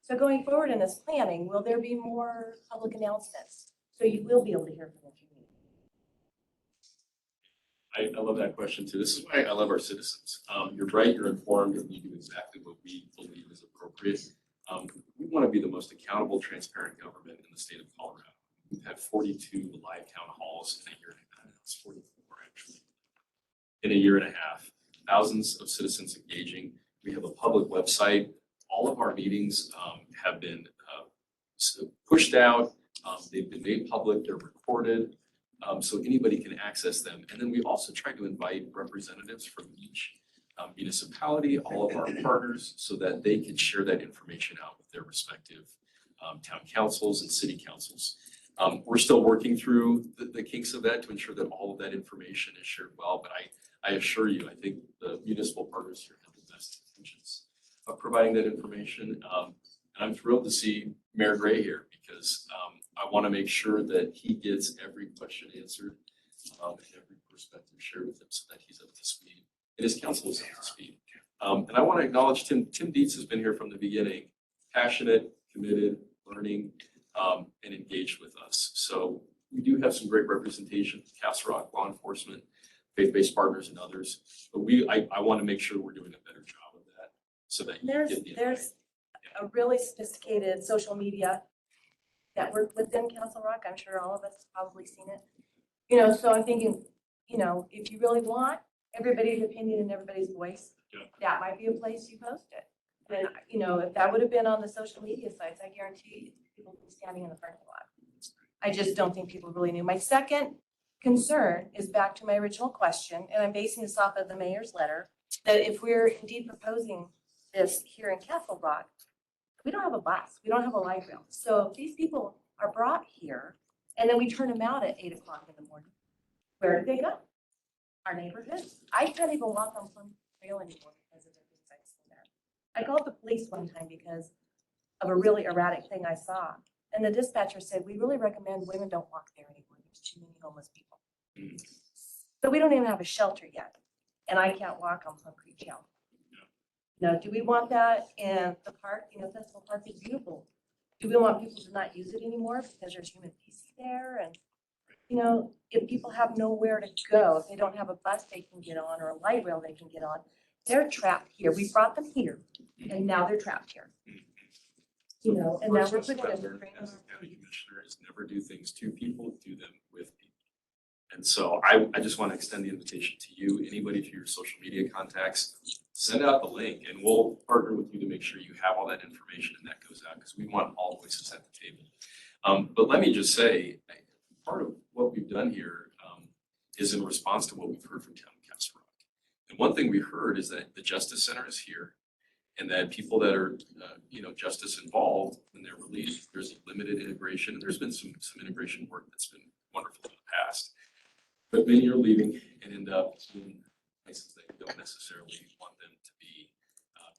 So going forward in this planning, will there be more public announcements? So you will be able to hear from the community. I love that question too. This is why I love our citizens. You're right, you're informed, and you do exactly what we believe is appropriate. We want to be the most accountable, transparent government in the state of Colorado. We've had 42 live town halls in a year and a half. It's 44 actually. In a year and a half, thousands of citizens engaging. We have a public website. All of our meetings have been pushed out. They've been made public. They're recorded. So anybody can access them. And then we also try to invite representatives from each municipality, all of our partners, so that they can share that information out with their respective town councils and city councils. We're still working through the kinks of that to ensure that all of that information is shared well, but I assure you, I think the municipal partners here have the best intentions of providing that information. And I'm thrilled to see Mayor Gray here because I want to make sure that he gets every question answered and every perspective shared with him so that he's up to speed and his council is up to speed. And I want to acknowledge Tim Dietz has been here from the beginning, passionate, committed, learning, and engaged with us. So we do have some great representation, Castle Rock law enforcement, faith-based partners and others. But I want to make sure we're doing a better job of that so that you get the There's a really sophisticated social media network within Castle Rock. I'm sure all of us have probably seen it. You know, so I'm thinking, you know, if you really want everybody's opinion and everybody's voice, that might be a place you post it. And, you know, if that would have been on the social media sites, I guarantee you people would be standing in the parking lot. I just don't think people really knew. My second concern is back to my original question, and I'm basing this off of the mayor's letter, that if we're indeed proposing this here in Castle Rock, we don't have a bus, we don't have a light rail. So if these people are brought here and then we turn them out at 8 o'clock in the morning, where do they go? Our neighborhoods? I can't even walk on Plum Trail anymore because of the things I've seen there. I called the police one time because of a really erratic thing I saw. And the dispatcher said, we really recommend women don't walk there anymore. There's too many homeless people. So we don't even have a shelter yet. And I can't walk on Plum Creek Trail. Now, do we want that in the park? You know, Festival Park is beautiful. Do we want people to not use it anymore because there's human feces there? And, you know, if people have nowhere to go, if they don't have a bus they can get on or a light rail they can get on, they're trapped here. We brought them here and now they're trapped here. You know, and now we're First putting lesson as a county commissioner is never do things to people, do them with people. And so I just want to extend the invitation to you, anybody through your social media contacts, send out the link and we'll partner with you to make sure you have all that information and that goes out because we want all voices at the table. But let me just say, part of what we've done here is in response to what we've heard from Town Castle Rock. And one thing we heard is that the Justice Center is here and that people that are, justice involved when they're released, there's a limited integration. And there's been some integration work that's been wonderful in the past. But many are leaving and end up in places that don't necessarily want them to be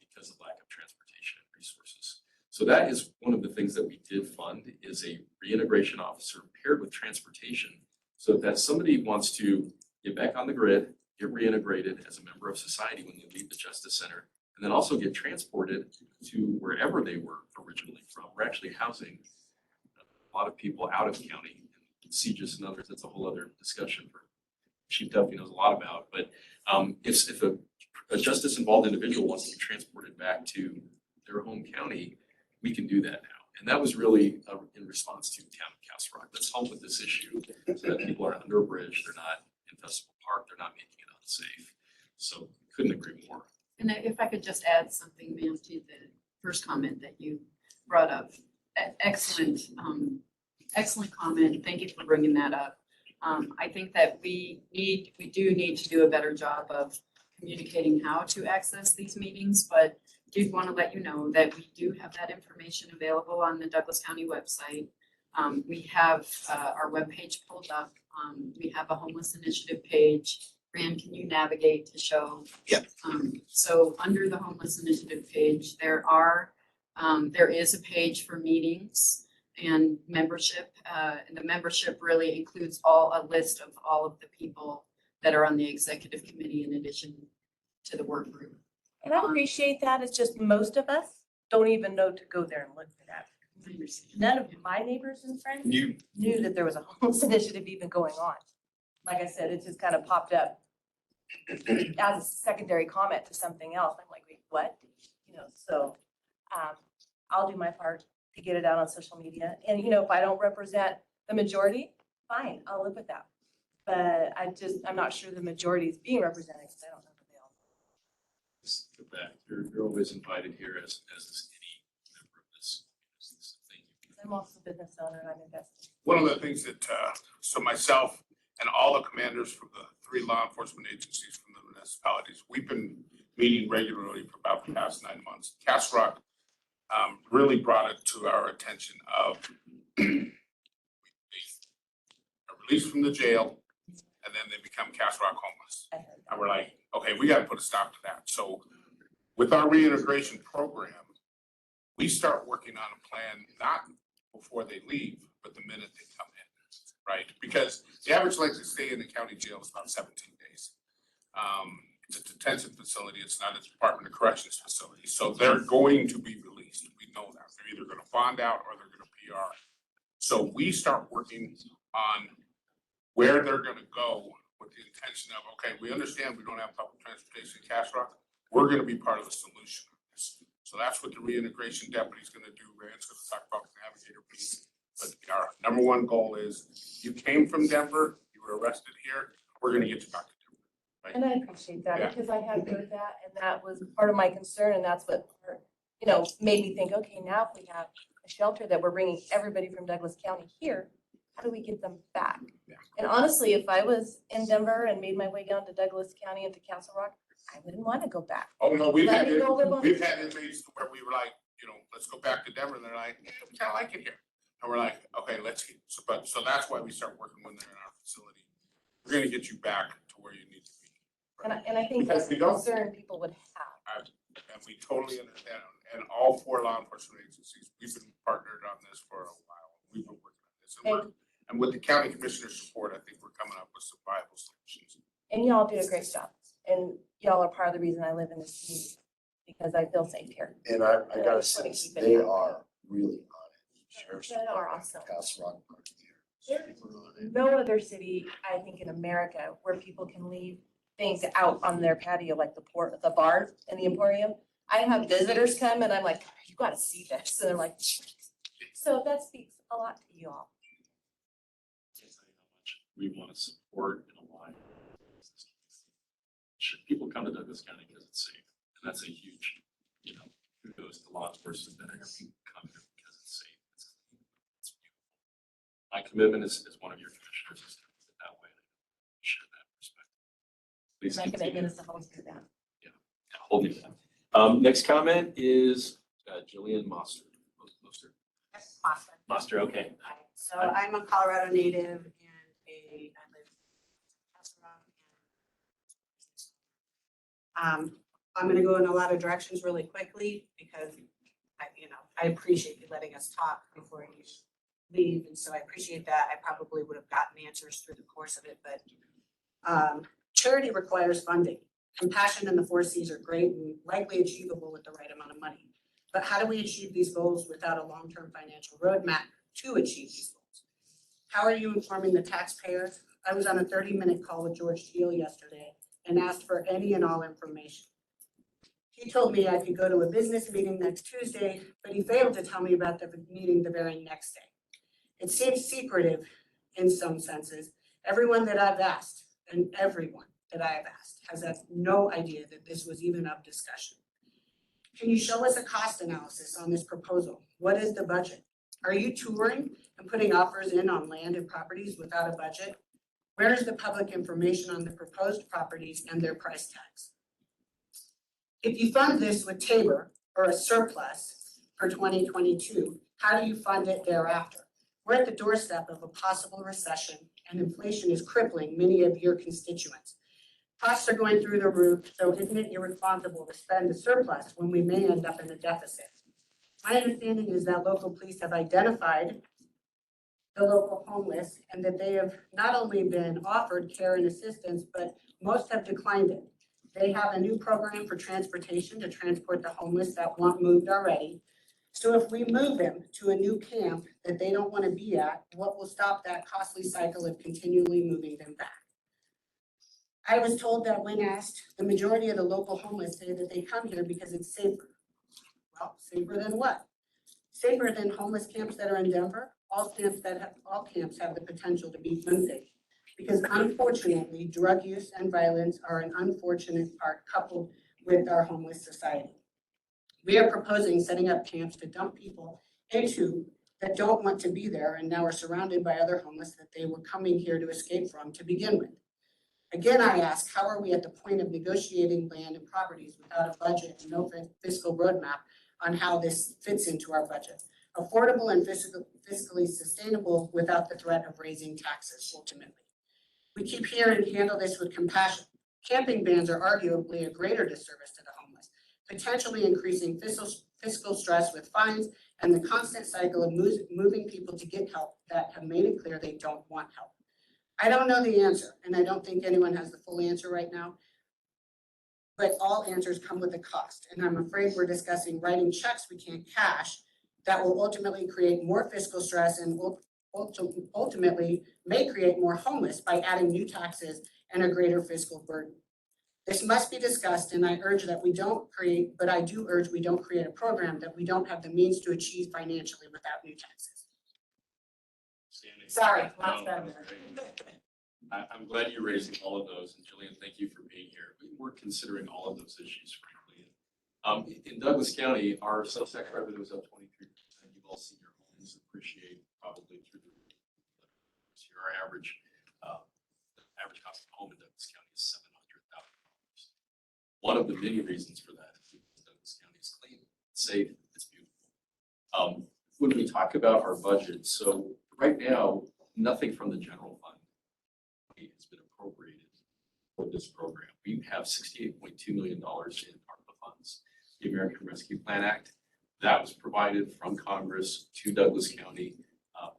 because of lack of transportation and resources. So that is one of the things that we did fund is a reintegration officer paired with transportation. So that somebody wants to get back on the grid, get reintegrated as a member of society when they leave the Justice Center, and then also get transported to wherever they were originally from. We're actually housing a lot of people out of county, CJIS and others. That's a whole other discussion for Chief Duffy knows a lot about. But if a justice involved individual wants to be transported back to their home county, we can do that now. And that was really in response to the town of Castle Rock. Let's help with this issue so that people are under a bridge, they're not in Festival Park, they're not making it unsafe. So couldn't agree more. And if I could just add something, ma'am, to the first comment that you brought up. Excellent, excellent comment. Thank you for bringing that up. I think that we do need to do a better job of communicating how to access these meetings, but did want to let you know that we do have that information available on the Douglas County website. We have our webpage pulled up. We have a homeless initiative page. Fran, can you navigate to show? Yep. So under the homeless initiative page, there is a page for meetings and membership. And the membership really includes a list of all of the people that are on the executive committee in addition to the work group. And I appreciate that. It's just most of us don't even know to go there and look for that. I understand. None of my neighbors and friends knew that there was a homeless initiative even going on. Like I said, it just kind of popped up as a secondary comment to something else. I'm like, wait, what? So I'll do my part to get it out on social media. And, if I don't represent the majority, fine, I'll live with that. But I'm not sure the majority is being represented because I don't know that they all. Just go back. You're always invited here as any member of this thing. I'm also a business owner and I'm invested. One of the things that, so myself and all the commanders from the 3 law enforcement agencies from the municipalities, we've been meeting regularly for about the past 9 months. Castle Rock really brought it to our attention of they are released from the jail and then they become Castle Rock homeless. And we're like, okay, we got to put a stop to that. So with our reintegration program, we start working on a plan, not before they leave, but the minute they come in, right? Because the average length of stay in the county jail is about 17 days. It's a detention facility. It's not a Department of Corrections facility. So they're going to be released. We know that. They're either going to bond out or they're going to PR. So we start working on where they're going to go with the intention of, okay, we understand we don't have public transportation in Castle Rock. We're going to be part of the solution of this. So that's what the reintegration deputy is going to do. Rand's going to talk about the navigator piece. But our number one goal is you came from Denver, you were arrested here, we're going to get you back to Denver. Right? And I appreciate that Yeah. because I have heard that and that was part of my concern and that's what, made me think, okay, now if we have a shelter that we're bringing everybody from Douglas County here, how do we get them back? Yeah. And honestly, if I was in Denver and made my way down to Douglas County and to Castle Rock, I wouldn't want to go back. Oh, no, we've Let had me go live on- inmates where we were like, let's go back to Denver. And they're like, we kind of like it here. And we're like, okay, let's get, so that's why we start working when they're in our facility. We're going to get you back to where you need to be. And I think that's Because we the don't- concern people would have. And we totally understand, and all 4 law enforcement agencies, we've been partnered on this for a while. We've been working on this. And with the county commissioner's support, I think we're coming up with some viable solutions. And y'all do a great job. And y'all are part of the reason I live in this community because I feel safe here. And I gotta say, they are really on it. Sheriff's They are awesome. Castle Rock Park There here. Super on it. No other city, I think, in America where people can leave things out on their patio, like the bar and the Emporium. I have visitors come and I'm like, you gotta see this. And they're like, so that speaks a lot to you all. Can't tell you how much we want to support and align. People come to Douglas County because it's safe, and that's a huge, kudos to law enforcement that are come here because it's safe. It's clean, it's beautiful. My commitment is one of your commissioners is to do it that way. Share that perspective. Please My continue. commitment is to hold you to that. Hold me to that. Next comment is Jillian Moster. Moster, okay. So I'm a Colorado native and I live in Castle Rock. I'm gonna go in a lot of directions really quickly because I appreciate you letting us talk before you leave. And so I appreciate that. I probably would have gotten answers through the course of it, but Charity requires funding. Compassion and the 4Cs are great and likely achievable with the right amount of money. But how do we achieve these goals without a long-term financial roadmap to achieve these goals? How are you informing the taxpayers? I was on a 30-minute call with George Teal yesterday and asked for any and all information. He told me I could go to a business meeting next Tuesday, but he failed to tell me about the meeting the very next day. It seems secretive in some senses. Everyone that I've asked, and everyone that I have asked, has had no idea that this was even up discussion. Can you show us a cost analysis on this proposal? What is the budget? Are you touring and putting offers in on land and properties without a budget? Where is the public information on the proposed properties and their price tags? If you fund this with Tabor or a surplus for 2022, how do you fund it thereafter? We're at the doorstep of a possible recession and inflation is crippling many of your constituents. Costs are going through the roof, so isn't it irresponsible to spend a surplus when we may end up in a deficit? My understanding is that local police have identified the local homeless and that they have not only been offered care and assistance, but most have declined it. They have a new program for transportation to transport the homeless that want moved already. So if we move them to a new camp that they don't want to be at, what will stop that costly cycle of continually moving them back? I was told that when asked, the majority of the local homeless say that they come here because it's safer. Well, safer than what? Safer than homeless camps that are in Denver? All camps have the potential to be unsafe. Because unfortunately, drug use and violence are an unfortunate part coupled with our homeless society. We are proposing setting up camps to dump people into that don't want to be there and now are surrounded by other homeless that they were coming here to escape from to begin with. Again, I ask, how are we at the point of negotiating land and properties without a budget and no fiscal roadmap on how this fits into our budget? Affordable and fiscally sustainable without the threat of raising taxes ultimately. We keep hearing handle this with compassion. Camping bans are arguably a greater disservice to the homeless, potentially increasing fiscal stress with fines and the constant cycle of moving people to get help that have made it clear they don't want help. I don't know the answer, and I don't think anyone has the full answer right now, but all answers come with a cost, and I'm afraid we're discussing writing checks we can't cash that will ultimately create more fiscal stress and ultimately may create more homeless by adding new taxes and a greater fiscal burden. This must be discussed, and I urge that we don't create, but I do urge we don't create a program that we don't have the means to achieve financially without new taxes. Sorry, lots better. I'm glad you're raising all of those, and Jillian, thank you for being here. We're considering all of those issues, frankly. In Douglas County, our sales tax revenue is up 23%. You've all seen your homes appreciate probably through the roof. Our average cost of home in Douglas County is $700,000. One of the many reasons for that is because Douglas County is clean, safe, it's beautiful. When we talk about our budget, so right now, nothing from the general fund has been appropriated for this program. We have $68.2 million in ARPA funds. The American Rescue Plan Act, that was provided from Congress to Douglas County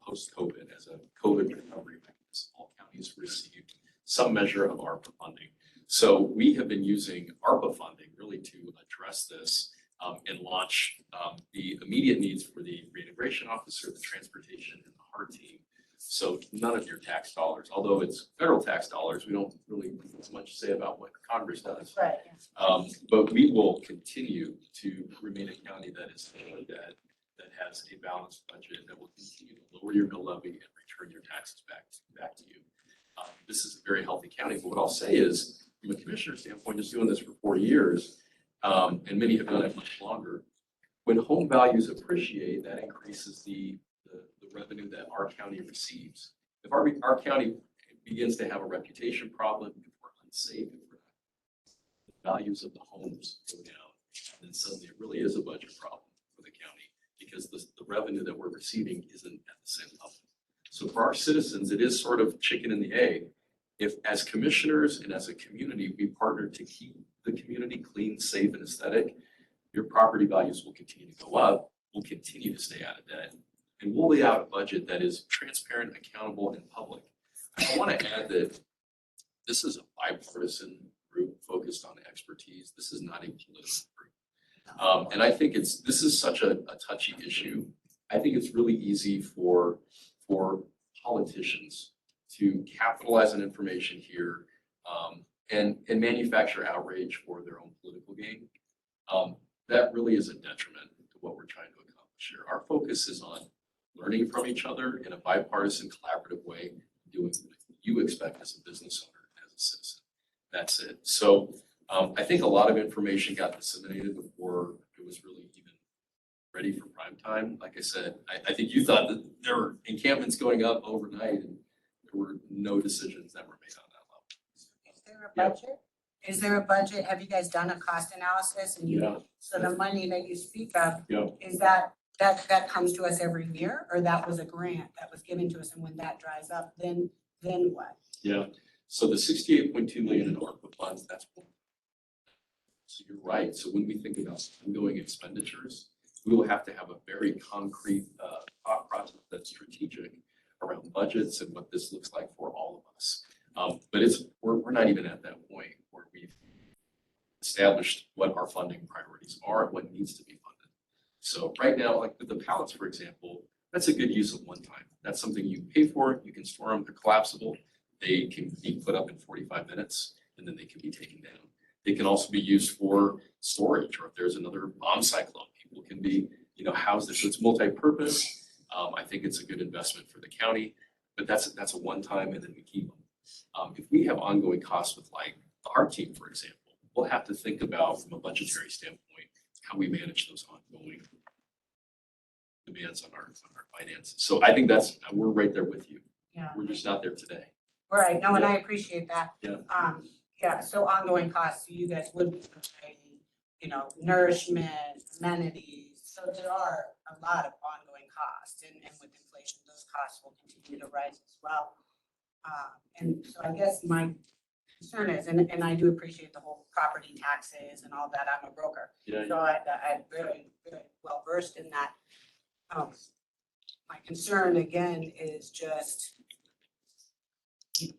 post-COVID as a COVID recovery mechanism. All counties received some measure of ARPA funding. So we have been using ARPA funding really to address this and launch the immediate needs for the reintegration officer, the transportation, and the HART team. So none of your tax dollars, although it's federal tax dollars, we don't really have as much to say about what Congress does. Right. But we will continue to remain a county that is that has a balanced budget that will continue to lower your mill levy and return your taxes back to you. This is a very healthy county. But what I'll say is, from a commissioner standpoint, just doing this for 4 years, and many have done it much longer. When home values appreciate, that increases the revenue that our county receives. If our county begins to have a reputation problem, if we're unsafe, if the values of the homes go down, then suddenly it really is a budget problem for the county because the revenue that we're receiving isn't at the same level. So for our citizens, it is sort of chicken and the egg. If as commissioners and as a community, we partner to keep the community clean, safe, and aesthetic, your property values will continue to go up, we'll continue to stay out of debt, and we'll lay out a budget that is transparent, accountable, and public. I want to add that this is a bipartisan group focused on expertise. This is not a political group. And I think this is such a touchy issue. I think it's really easy for politicians to capitalize on information here, and manufacture outrage for their own political gain. That really is a detriment to what we're trying to accomplish here. Our focus is on learning from each other in a bipartisan, collaborative way, doing what you expect as a business owner, as a citizen. That's it. So I think a lot of information got disseminated before it was really even ready for prime time. Like I said, I think you thought that there were encampments going up overnight, and there were no decisions that were made on that level. Is there a budget? Is there a budget? Have you guys done a cost analysis? And Yeah. so the money that you speak of, Yeah. is that comes to us every year, or that was a grant that was given to us, and when that dries up, then what? Yeah, so the 68.2 million in ARPA funds, that's one. So you're right. So when we think about ongoing expenditures, we will have to have a very concrete thought process that's strategic around budgets and what this looks like for all of us. But we're not even at that point where we've established what our funding priorities are and what needs to be funded. So right now, like with the pallets, for example, that's a good use of one time. That's something you pay for, you can store them, they're collapsible. They can be put up in 45 minutes and then they can be taken down. They can also be used for storage, or if there's another bomb cyclone, people can be, housed there. So it's multi-purpose. I think it's a good investment for the county, but that's a one-time and then we keep them. If we have ongoing costs with like the art team, for example, we'll have to think about from a budgetary standpoint, how we manage those ongoing demands on our finances. So I think we're right there with you. Yeah. We're just not there today. Right, no, and I appreciate that. Yeah. So ongoing costs, so you guys would be providing, nourishment, amenities. So there are a lot of ongoing costs, and with inflation, those costs will continue to rise as well. And so I guess my concern is, and I do appreciate the whole property taxes and all that. I'm a broker. Yeah. So I'm very, very well versed in that. My concern again is just,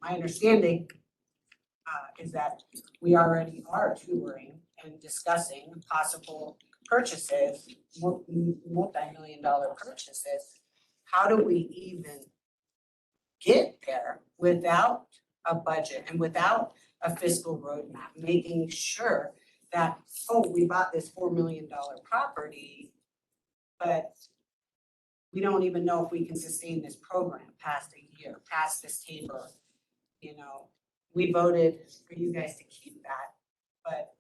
my understanding is that we already are touring and discussing possible purchases, multi-million-dollar purchases. How do we even get there without a budget and without a fiscal roadmap, making sure that, we bought this $4 million property, but we don't even know if we can sustain this program past a year, past this table. We voted for you guys to keep that, but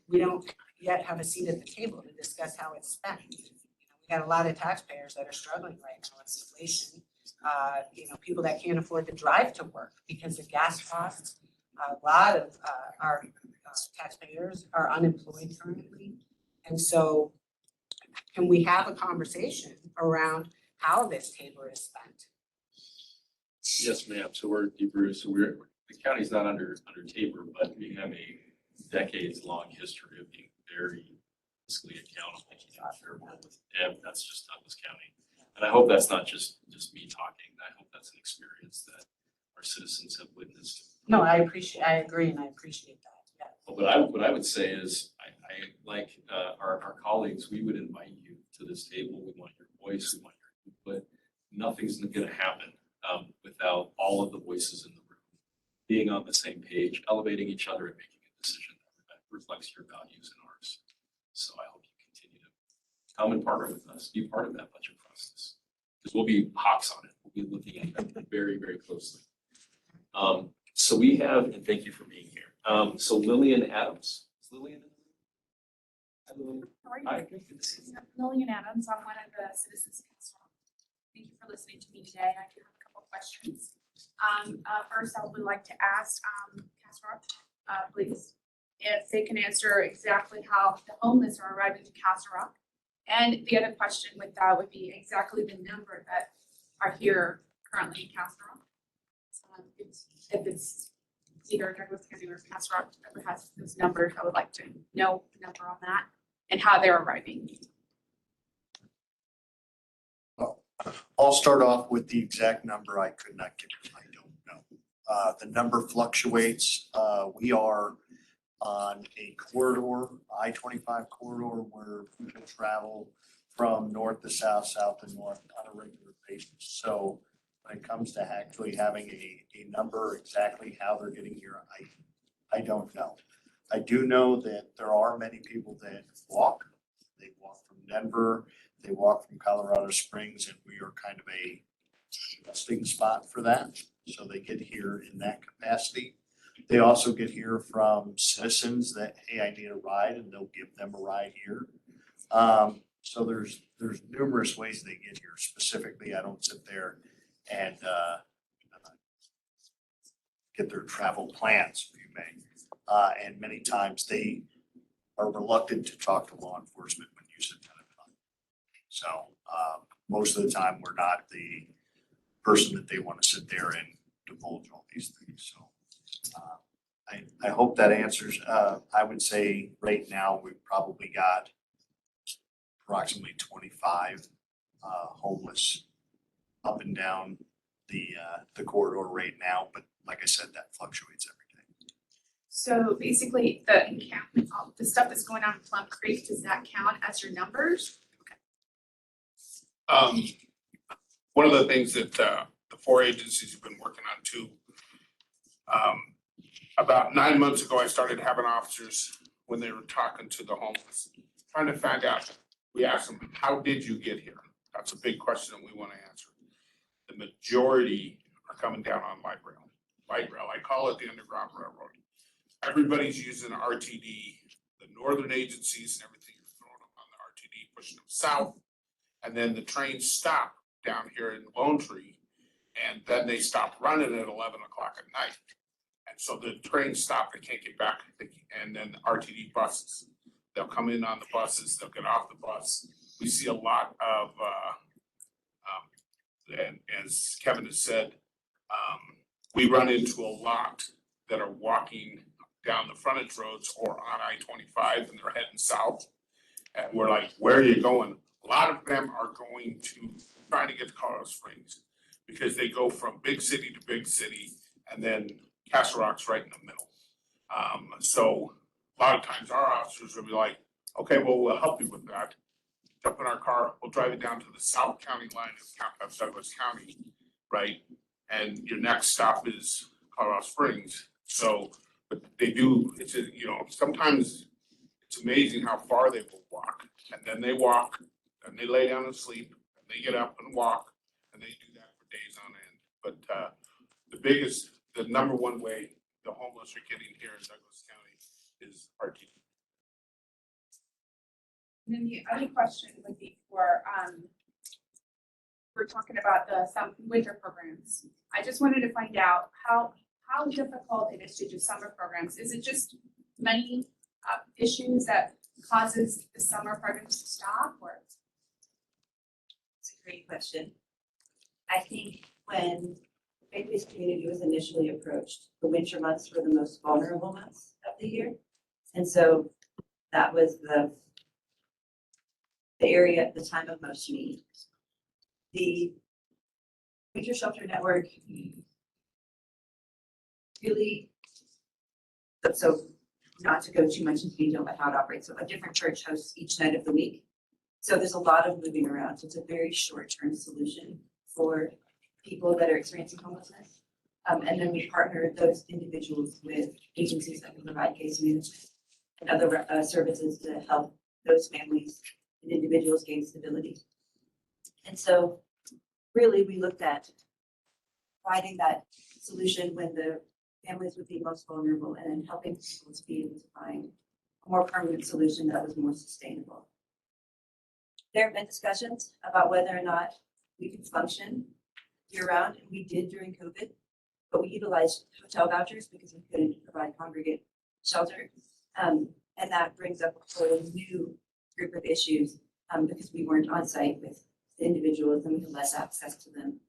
we don't yet have a seat at the table to discuss how it's spent. We got a lot of taxpayers that are struggling right now with inflation. People that can't afford to drive to work because of gas costs. A lot of our taxpayers are unemployed currently. And so can we have a conversation around how this table is spent? Yes, ma'am. So the county's not under Tabor, but we have a decades-long history of being very fiscally accountable. That's just Douglas County. And I hope that's not just me talking. I hope that's an experience that our citizens have witnessed. No, I agree, and I appreciate that. Yeah. But what I would say is, I like our colleagues, we would invite you to this table. We want your voice, we want your input. Nothing's gonna happen without all of the voices in the room being on the same page, elevating each other and making a decision that reflects your values and ours. So I hope you continue to come and partner with us, be part of that budget process. Because we'll be hawks on it. We'll be looking at that very, very closely. So we have, and thank you for being here. So Lillian Adams. Is Lillian in the room? Hi, Lillian. How are you? Hi, good to see you. Lillian Adams, I'm one of the citizens council. Thank you for listening to me today. I do have a couple of questions. First, I would like to ask Castle Rock, please, if they can answer exactly how the homeless are arriving to Castle Rock. And the other question with that would be exactly the number that are here currently in Castle Rock. If it's either Douglas County or Castle Rock that has those numbers, I would like to know the number on that and how they're arriving. I'll start off with the exact number I could not give you. I don't know. The number fluctuates. We are on a corridor, I-25 corridor, where people travel from north to south, south to north on a regular basis. So when it comes to actually having a number, exactly how they're getting here, I don't know. I do know that there are many people that walk. They walk from Denver, they walk from Colorado Springs, and we are kind of a resting spot for that. So they get here in that capacity. They also get here from citizens that, hey, I need a ride, and they'll give them a ride here. So there's numerous ways they get here. Specifically, I don't sit there and get their travel plans, if you may. And many times they are reluctant to talk to law enforcement when you sit down and talk. So most of the time, we're not the person that they want to sit there and divulge all these things. So I hope that answers. I would say right now, we've probably got approximately 25 homeless up and down the corridor right now. But like I said, that fluctuates every day. So basically, the encampment, the stuff that's going on in Plum Creek, does that count as your numbers? One of the things that the four agencies have been working on too. About 9 months ago, I started having officers, when they were talking to the homeless, trying to find out. We asked them, how did you get here? That's a big question that we want to answer. The majority are coming down on light rail. Light rail, I call it the Underground Railroad. Everybody's using RTD, the northern agencies and everything are throwing them on the RTD, pushing them south. And then the trains stop down here in Lone Tree, and then they stop running at 11 o'clock at night. And so the trains stop, they can't get back, and then RTD buses. They'll come in on the buses, they'll get off the bus. We see a lot of, and as Kevin has said, we run into a lot that are walking down the frontage roads or on I-25 and they're heading south. And we're like, where are you going? A lot of them are going to try to get to Colorado Springs because they go from big city to big city, and then Castle Rock's right in the middle. So a lot of times our officers will be like, okay, well, we'll help you with that. Jump in our car, we'll drive you down to the South County line of Douglas County, right? And your next stop is Colorado Springs. So, but they do, sometimes it's amazing how far they will walk. And then they walk, and they lay down and sleep, and they get up and walk, and they do that for days on end. But the number one way the homeless are getting here in Douglas County is RTD. And then the other question would be for, we're talking about some winter programs. I just wanted to find out how difficult it is to do summer programs. Is it just money issues that causes the summer programs to stop, or? It's a great question. I think when the faith-based community was initially approached, the winter months were the most vulnerable months of the year. And so that was the area at the time of most need. The Winter Shelter Network really, so not to go too much into detail about how it operates, so a different church hosts each night of the week. So there's a lot of moving around. So it's a very short-term solution for people that are experiencing homelessness. And then we partner those individuals with agencies that can provide case management and other services to help those families and individuals gain stability. And so really we looked at providing that solution when the families would be most vulnerable and then helping people to be able to find a more permanent solution that was more sustainable. There have been discussions about whether or not we could function year-round, and we did during COVID, but we utilized hotel vouchers because we couldn't provide congregate shelter. And that brings up a whole new group of issues because we weren't on site with the individuals and we had less access to them.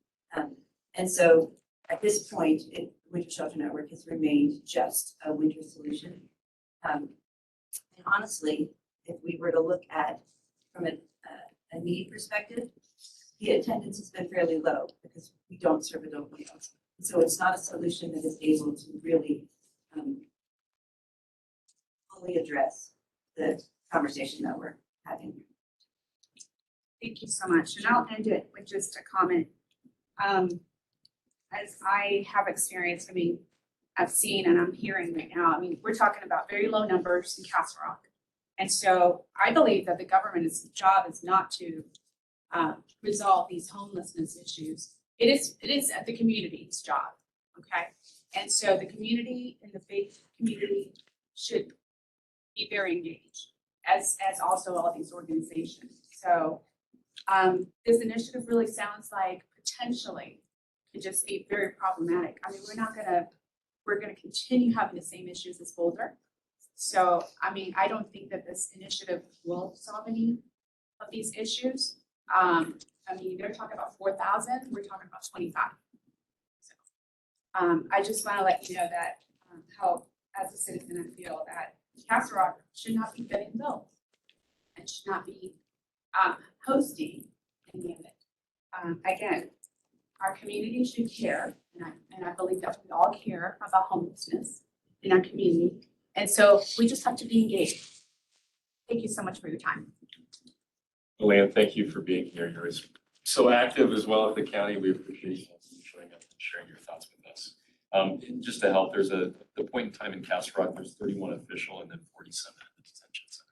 And so at this point, the Winter Shelter Network has remained just a winter solution. And honestly, if we were to look at from a need perspective, the attendance has been fairly low because we don't serve adult males. So it's not a solution that is able to really fully address the conversation that we're having. Thank you so much. And I'll end it with just a comment. As I have experience, I mean, I've seen and I'm hearing right now, I mean, we're talking about very low numbers in Castle Rock. And so I believe that the government's job is not to resolve these homelessness issues. It is at the community's job, okay? And so the community and the faith community should be very engaged, as also all these organizations. So this initiative really sounds like potentially could just be very problematic. I mean, we're gonna continue having the same issues as Boulder. So, I mean, I don't think that this initiative will solve any of these issues. I mean, they're talking about 4,000, we're talking about 25. So, I just wanna let you know that, how, as a citizen, I feel that Castle Rock should not be fitting bills and should not be, hosting any of it. Again, our community should care, and I believe that we all care about homelessness in our community. And so we just have to be engaged. Thank you so much for your time. Luann, thank you for being here. You're so active as well at the county. We appreciate you showing up and sharing your thoughts with us. Just to help, there's the point in time in Castle Rock, there's 31 official and then 47 at the detention center.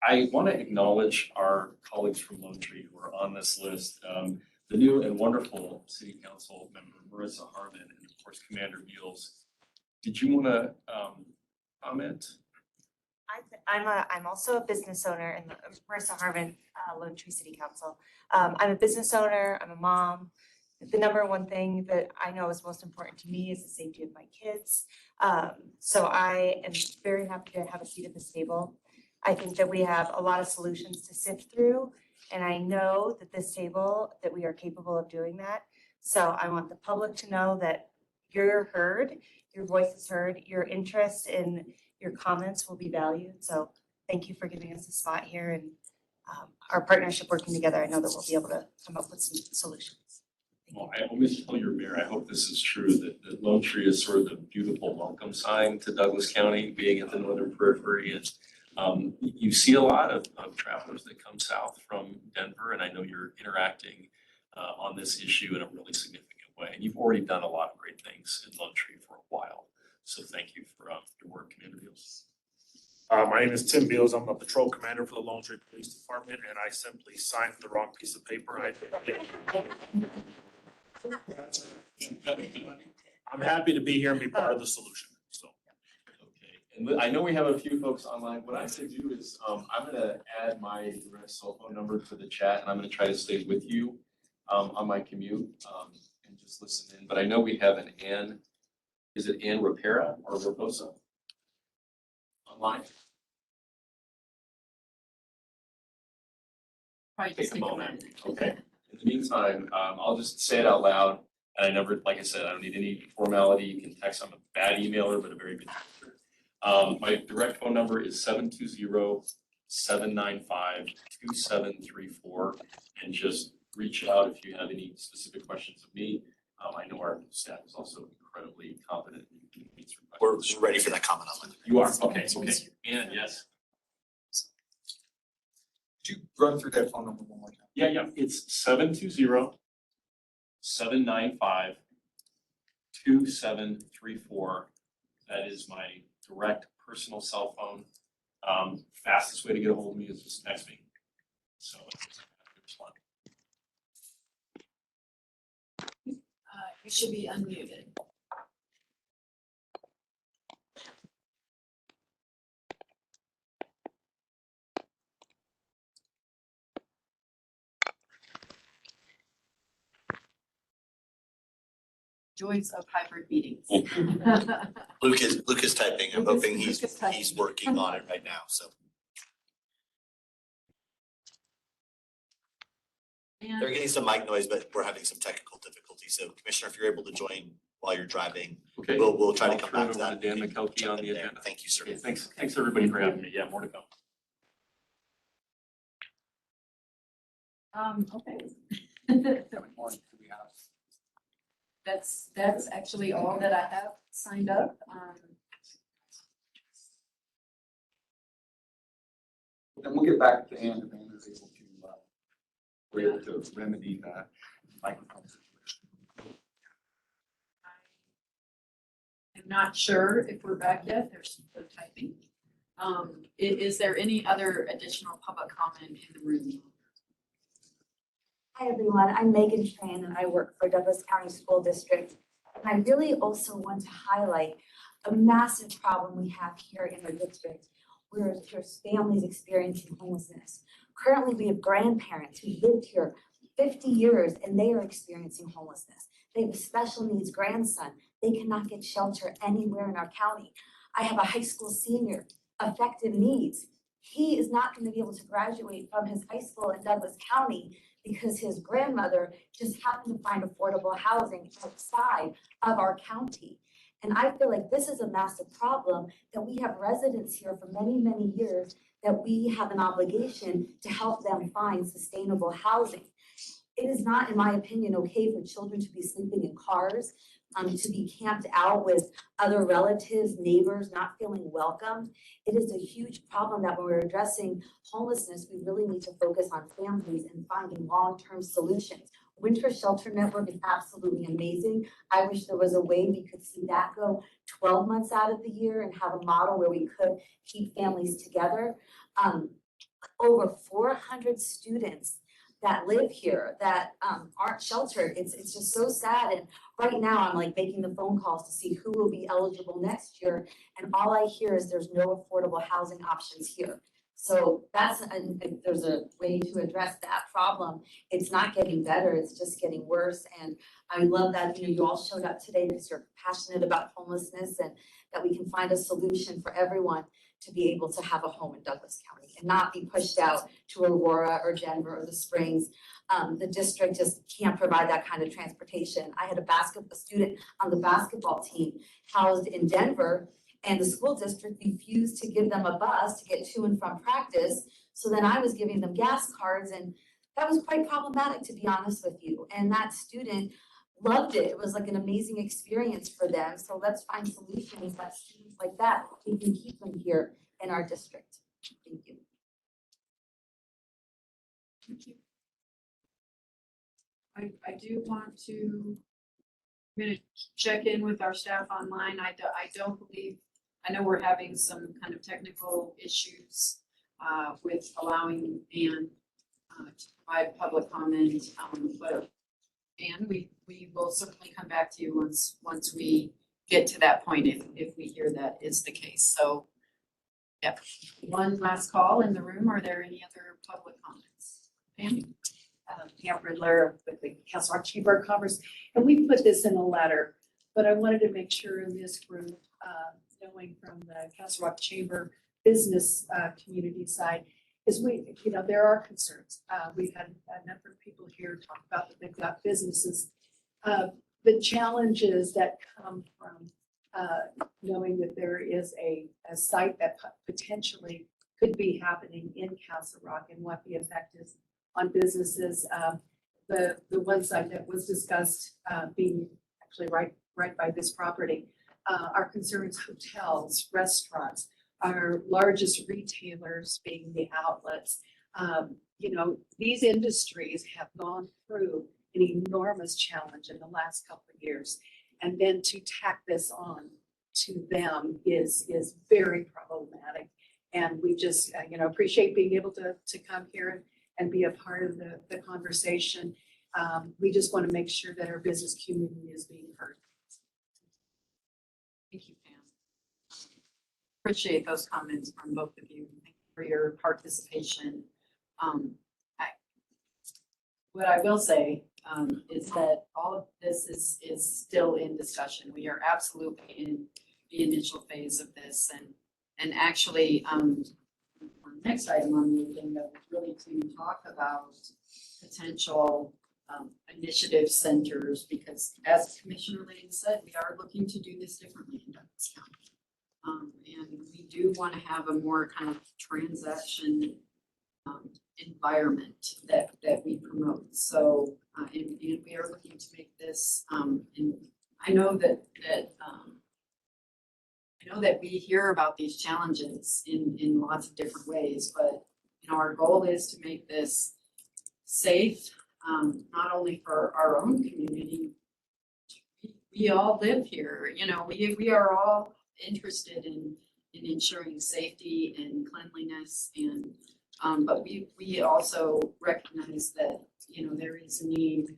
I want to acknowledge our colleagues from Lone Tree who are on this list. The new and wonderful city council member, Marissa Harmon, and of course, Commander Beals. Did you want to comment? I'm also a business owner in the Marissa Harmon, Lone Tree City Council. I'm a business owner, I'm a mom. The number one thing that I know is most important to me is the safety of my kids. So I am very happy to have a seat at this table. I think that we have a lot of solutions to sift through, and I know that this table, that we are capable of doing that. So I want the public to know that you're heard, your voice is heard, your interest in your comments will be valued. So thank you for giving us a spot here, and our partnership working together, I know that we'll be able to come up with some solutions. Well, I always tell your mayor, I hope this is true, that Lone Tree is sort of the beautiful welcome sign to Douglas County, being at the northern periphery. And you see a lot of travelers that come south from Denver, and I know you're interacting on this issue in a really significant way. And you've already done a lot of great things in Lone Tree for a while. So thank you for your work, Commander Beals. My name is Tim Beals. I'm a patrol commander for the Lone Tree Police Department, and I simply signed the wrong piece of paper. I'm happy to be here and be part of the solution, so. Okay, and I know we have a few folks online. What I should do is, I'm gonna add my direct cell phone number to the chat, and I'm gonna try to stay with you on my commute and just listen in. But I know we have an Ann, is it Ann Rapera or Raposa? Online? Probably just take a moment. Okay, in the meantime, I'll just say it out loud. And I never, like I said, I don't need any formality. You can text. I'm a bad emailer, but a very good texter. My direct phone number is 720-795-2734. And just reach out if you have any specific questions of me. I know our staff is also incredibly competent. We're ready for that comment on. You are, okay, okay. And yes. Could you run through that phone number one more time? Yeah, it's 720-795-2734. That is my direct personal cell phone. Fastest way to get a hold of me is just text me. So respond. You should be unmuted. Joys of hybrid meetings. Luke is typing. I'm hoping Luke is typing. he's working on it right now, so. And They're getting some mic noise, but we're having some technical difficulties. So Commissioner, if you're able to join while you're driving, Okay. we'll try to I'll come turn back to over that. Dan Okay, McKelkey jump on in the there. agenda. Thank you, sir. Okay, thanks everybody for having me. Yeah, more to come. okay. That's actually all that I have signed up. And we'll get back to Ann if Ann is able to, we're able to remedy that microphone situation. I'm not sure if we're back yet. There's the typing. Is there any other additional public comment in the room? Hi, everyone. I'm Megan Tran, and I work for Douglas County School District. And I really also want to highlight a massive problem we have here in our district, where there's families experiencing homelessness. Currently, we have grandparents who lived here 50 years, and they are experiencing homelessness. They have a special needs grandson. They cannot get shelter anywhere in our county. I have a high school senior, affected needs. He is not going to be able to graduate from his high school in Douglas County because his grandmother just happened to find affordable housing outside of our county. And I feel like this is a massive problem, that we have residents here for many, many years, that we have an obligation to help them find sustainable housing. It is not, in my opinion, okay for children to be sleeping in cars, to be camped out with other relatives, neighbors, not feeling welcome. It is a huge problem that when we're addressing homelessness, we really need to focus on families and finding long-term solutions. Winter Shelter Network is absolutely amazing. I wish there was a way we could see that go 12 months out of the year and have a model where we could keep families together. Over 400 students that live here that aren't sheltered. It's just so sad. And right now I'm like making the phone calls to see who will be eligible next year. And all I hear is there's no affordable housing options here. So there's a way to address that problem. It's not getting better, it's just getting worse. And I love that, you all showed up today because you're passionate about homelessness and that we can find a solution for everyone to be able to have a home in Douglas County and not be pushed out to Aurora or Denver or the Springs. The district just can't provide that kind of transportation. I had a student on the basketball team housed in Denver, and the school district refused to give them a bus to get to and from practice. So then I was giving them gas cards, and that was quite problematic, to be honest with you. And that student loved it. It was like an amazing experience for them. So let's find solutions that students like that, we can keep them here in our district. Thank you. Thank you. I do want to, I'm going to check in with our staff online. I don't believe, I know we're having some kind of technical issues with allowing Ann to provide public comment, but Ann, we will certainly come back to you once we get to that point if we hear that is the case. So, yeah, one last call in the room. Are there any other public comments? Pam? Pam Riddler with the Castle Rock Chamber of Commerce, and we put this in a letter, but I wanted to make sure in this group, knowing from the Castle Rock Chamber business community side, is there are concerns. We've had a number of people here talk about that they've got businesses. The challenges that come from knowing that there is a site that potentially could be happening in Castle Rock and what the effect is on businesses. The one site that was discussed being actually right by this property. Our concerns, hotels, restaurants, our largest retailers being the outlets. These industries have gone through an enormous challenge in the last couple of years. And then to tack this on to them is very problematic. And we just, appreciate being able to come here and be a part of the conversation. We just want to make sure that our business community is being heard. Thank you, Pam. Appreciate those comments from both of you. Thank you for your participation. What I will say is that all of this is still in discussion. We are absolutely in the initial phase of this, and actually, the next item on the agenda was really to talk about potential initiative centers, because as Commissioner Lane said, we are looking to do this differently in Douglas County. And we do want to have a more kind of transaction environment that we promote. So, and we are looking to make this, and I know that, I know that we hear about these challenges in lots of different ways, but, you know, our goal is to make this safe, not only for our own community. We all live here, you know, we are all interested in ensuring safety and cleanliness and, but we also recognize that, you know, there is a need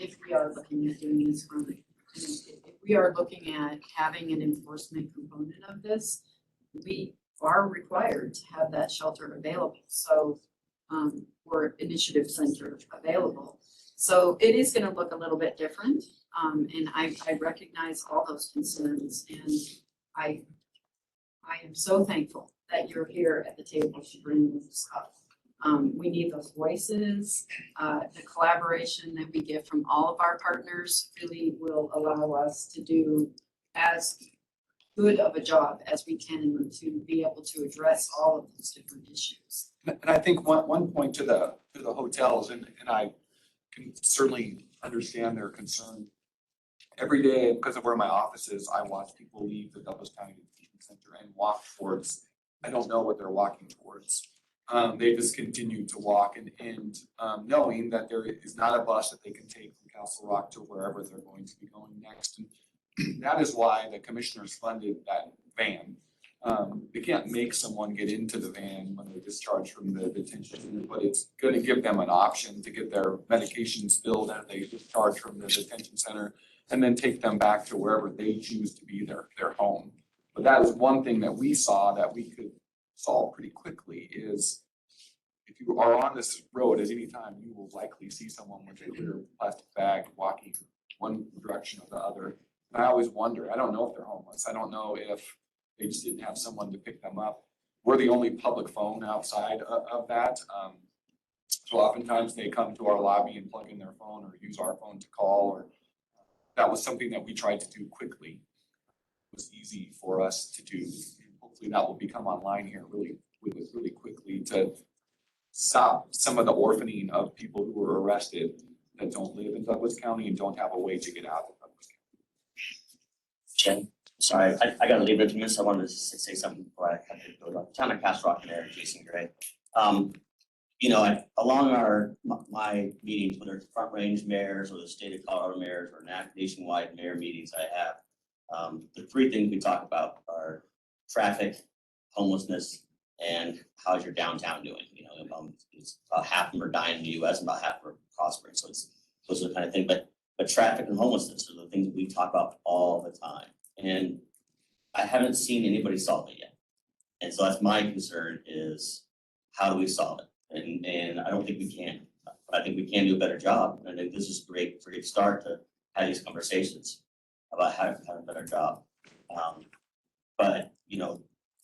if we are looking at doing this from, if we are looking at having an enforcement component of this, we are required to have that shelter available. So, or initiative center available. So it is gonna look a little bit different. And I recognize all those concerns and I am so thankful that you're here at the table to bring this up. We need those voices. The collaboration that we get from all of our partners really will allow us to do as good of a job as we can to be able to address all of those different issues. And I think one point to the hotels, and I can certainly understand their concern. Every day, because of where my office is, I watch people leave the Douglas County Detention Center and walk towards, I don't know what they're walking towards. They just continue to walk and knowing that there is not a bus that they can take from Castle Rock to wherever they're going to be going next. And that is why the commissioners funded that van. They can't make someone get into the van when they're discharged from the detention center, but it's gonna give them an option to get their medications filled as they discharge from the detention center and then take them back to wherever they choose to be their home. But that is one thing that we saw that we could solve pretty quickly is if you are on this road at any time, you will likely see someone with a clear plastic bag walking one direction or the other. And I always wonder, I don't know if they're homeless. I don't know if they just didn't have someone to pick them up. We're the only public phone outside of that. So oftentimes they come to our lobby and plug in their phone or use our phone to call, or that was something that we tried to do quickly. It was easy for us to do. Hopefully that will become online here really quickly to stop some of the orphaning of people who were arrested that don't live in Douglas County and don't have a way to get out of Douglas County. Jen, sorry, I gotta leave it to miss. I wanted to say something before I have to go to town of Castle Rock Mayor Jason Gray. You know, along my meetings, whether it's Front Range mayors or the state of Colorado mayors or nationwide mayor meetings I have, the three things we talk about are traffic, homelessness, and how's your downtown doing? You know, it's about half of them are dying in the US and about half are prospering. So it's those are the kind of thing, but traffic and homelessness are the things we talk about all the time. And I haven't seen anybody solve it yet. And so that's my concern is how do we solve it? And I don't think we can, but I think we can do a better job. And I think this is a great start to have these conversations about how to have a better job. But you know,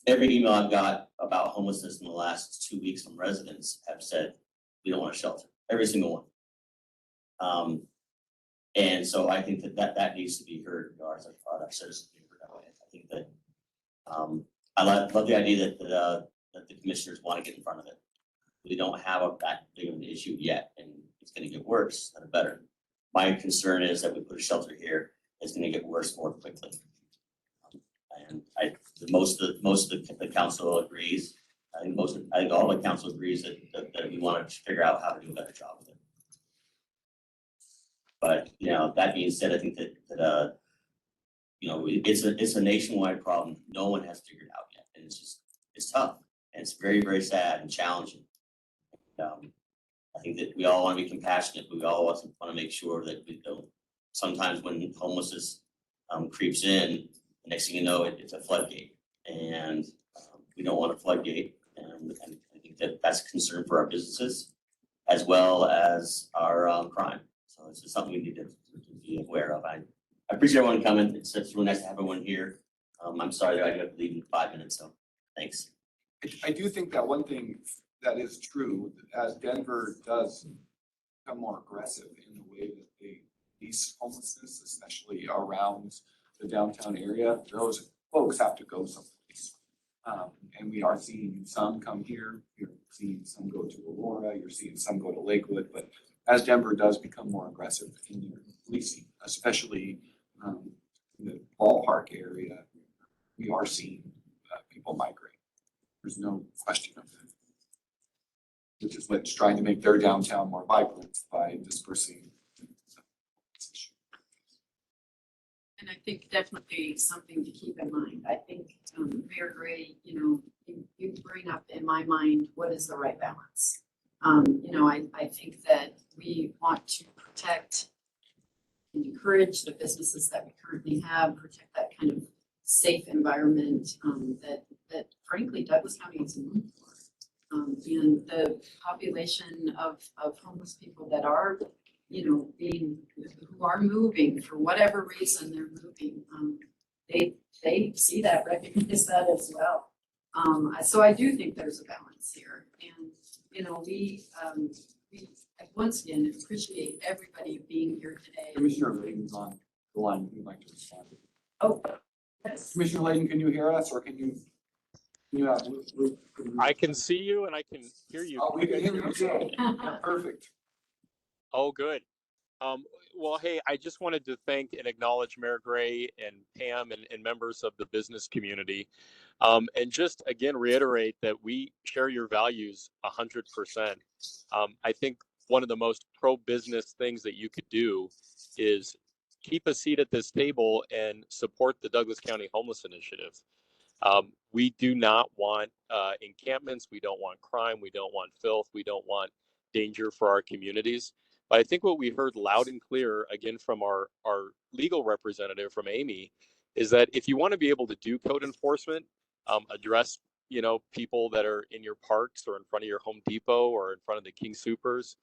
every email I've got about homelessness in the last 2 weeks from residents have said, we don't want a shelter, every single one. And so I think that needs to be heard, our citizens be heard that way. I think that I love the idea that the commissioners want to get in front of it. We don't have that big of an issue yet, and it's going to get worse, not better. My concern is that we put a shelter here, it's going to get worse more quickly. And most of the council agrees. I think all the council agrees that we want to figure out how to do a better job with it. But you know, that being said, I think that you know, it's a nationwide problem. No one has figured it out yet, and it's tough, and it's very, very sad and challenging. I think that we all want to be compassionate, but we all want to make sure that we don't. Sometimes when homelessness creeps in, the next thing you know, it's a floodgate, and we don't want a floodgate. And I think that that's a concern for our businesses as well as our crime. So it's just something we need to be aware of. I appreciate everyone coming. It's really nice to have everyone here. I'm sorry that I have to leave in 5 minutes, so thanks. I do think that one thing that is true, as Denver does become more aggressive in the way that they police homelessness, especially around the downtown area, those folks have to go someplace. And we are seeing some come here, seeing some go to Aurora, you're seeing some go to Lakewood, but as Denver does become more aggressive in their policing, especially in the ballpark area, we are seeing people migrate. There's no question of that. Which is what's trying to make their downtown more vibrant by dispersing. And I think definitely something to keep in mind. I think Mayor Gray, you bring up in my mind, what is the right balance? I think that we want to protect and encourage the businesses that we currently have, protect that kind of safe environment that frankly Douglas County is known for. And the population of homeless people that are, who are moving for whatever reason they're moving, they see that, recognize that as well. So I do think there's a balance here, and we once again appreciate everybody being here today. Commissioner Layton's on the line, who'd like to respond. Oh, yes. Commissioner Layton, can you hear us or can you? I can see you and I can hear you. Oh, we can hear you too. Yeah, perfect. Oh, good. Well, hey, I just wanted to thank and acknowledge Mayor Gray and Pam and members of the business community. And just again, reiterate that we share your values 100%. I think one of the most pro-business things that you could do is keep a seat at this table and support the Douglas County Homeless Initiative. We do not want encampments. We don't want crime. We don't want filth. We don't want danger for our communities. But I think what we heard loud and clear, again, from our legal representative, from Amy, is that if you want to be able to do code enforcement, address, people that are in your parks or in front of your Home Depot or in front of the King Soopers,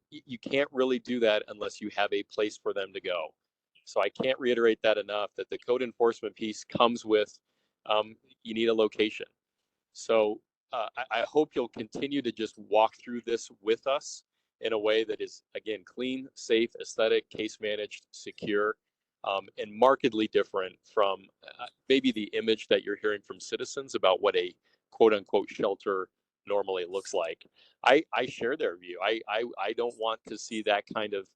you can't really do that unless you have a place for them to go. So I can't reiterate that enough, that the code enforcement piece comes with, you need a location. So I hope you'll continue to just walk through this with us in a way that is, again, clean, safe, aesthetic, case managed, secure, and markedly different from maybe the image that you're hearing from citizens about what a quote unquote shelter normally looks like. I share their view. I don't want to see that kind of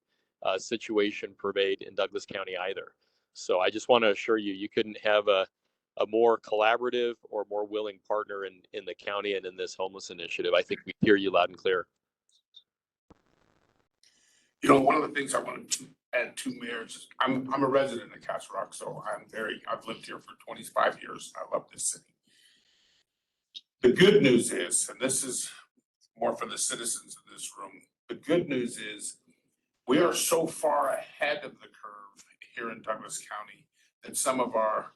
situation pervade in Douglas County either. So I just want to assure you, you couldn't have a more collaborative or more willing partner in the county and in this homeless initiative. I think we hear you loud and clear. One of the things I wanted to add to mayors, I'm a resident of Castle Rock, so I've lived here for 25 years. I love this city. The good news is, and this is more for the citizens of this room, the good news is we are so far ahead of the curve here in Douglas County than some of our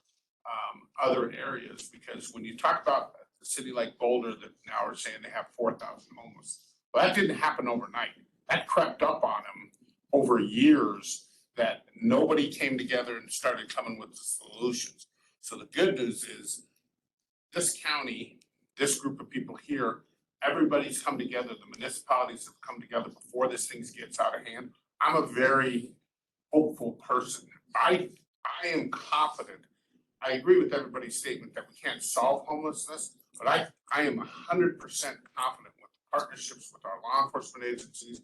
other areas, because when you talk about a city like Boulder that now are saying they have 4,000 homeless, well, that didn't happen overnight. That crept up on them over years, that nobody came together and started coming with the solutions. So the good news is this county, this group of people here, everybody's come together. The municipalities have come together before this thing gets out of hand. I'm a very hopeful person. I am confident. I agree with everybody's statement that we can't solve homelessness, but I am 100% confident with the partnerships with our law enforcement agencies,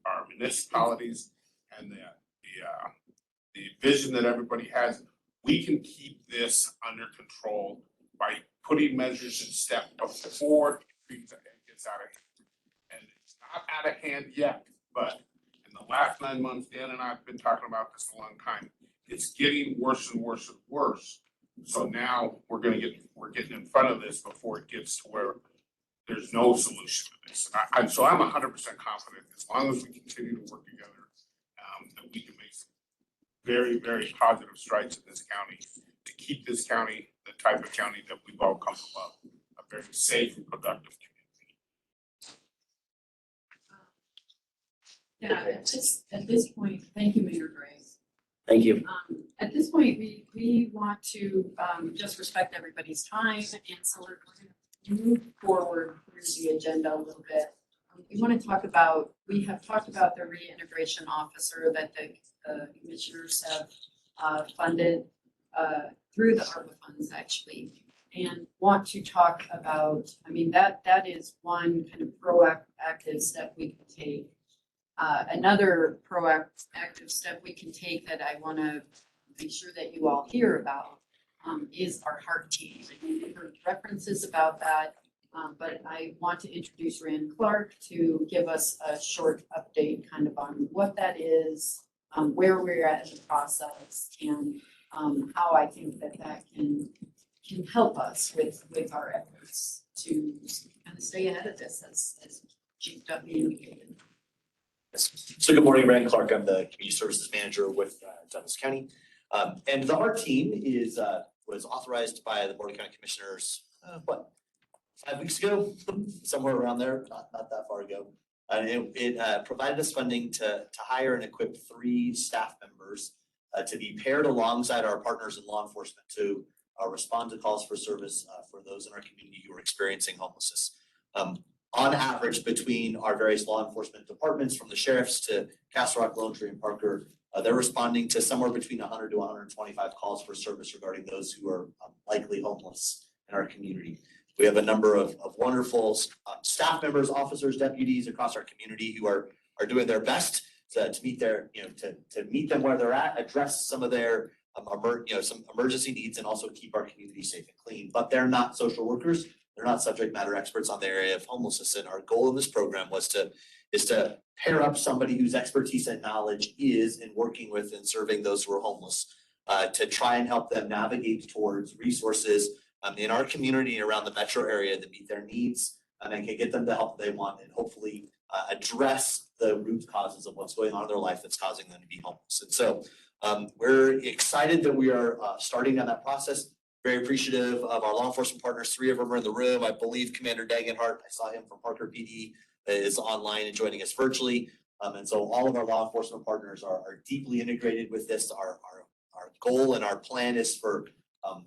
our municipalities, and the vision that everybody has. We can keep this under control by putting measures in step before it gets out of hand. And it's not out of hand yet, but in the last 9 months, Dan and I have been talking about this a long time. It's getting worse and worse and worse. So now we're getting in front of this before it gets to where there's no solution to this. And so I'm 100% confident, as long as we continue to work together, that we can make some very, very positive strides in this county to keep this county the type of county that we've all come to love, a very safe and productive community. Yeah, at this point, thank you, Mayor Gray. Thank you. At this point, we want to just respect everybody's time, and so we're going to move forward through the agenda a little bit. We want to talk about, we have talked about the reintegration officer that the commissioners have funded through the ARPA funds, actually. and want to talk about, I mean, that is one kind of proactive step we can take. Another proactive step we can take that I want to make sure that you all hear about is our heart team. I've heard references about that, but I want to introduce Rand Clark to give us a short update kind of on what that is, where we're at in the process, and how I think that can help us with our efforts to kind of stay ahead of this as Chief Duffy indicated. So good morning, Rand Clark. I'm the Community Services Manager with Douglas County. And the HART team was authorized by the Board of County Commissioners, 5 weeks ago, somewhere around there, not that far ago. And it provided us funding to hire and equip 3 staff members to be paired alongside our partners in law enforcement to respond to calls for service for those in our community who are experiencing homelessness. On average, between our various law enforcement departments, from the sheriffs to Castle Rock, Lone Tree, and Parker, they're responding to somewhere between 100 to 125 calls for service regarding those who are likely homeless in our community. We have a number of wonderful staff members, officers, deputies across our community who are doing their best to meet their, to meet them where they're at, address some of their some emergency needs, and also keep our community safe and clean. But they're not social workers. They're not subject matter experts on the area of homelessness. And our goal in this program is to pair up somebody whose expertise and knowledge is in working with and serving those who are homeless, to try and help them navigate towards resources in our community and around the metro area that meet their needs and can get them the help they want, and hopefully address the root causes of what's going on in their life that's causing them to be homeless. And so we're excited that we are starting on that process. Very appreciative of our law enforcement partners. 3 of them are in the room. I believe Commander Dagenhart, I saw him from Parker PD, is online and joining us virtually. And so all of our law enforcement partners are deeply integrated with this. Our goal and our plan is for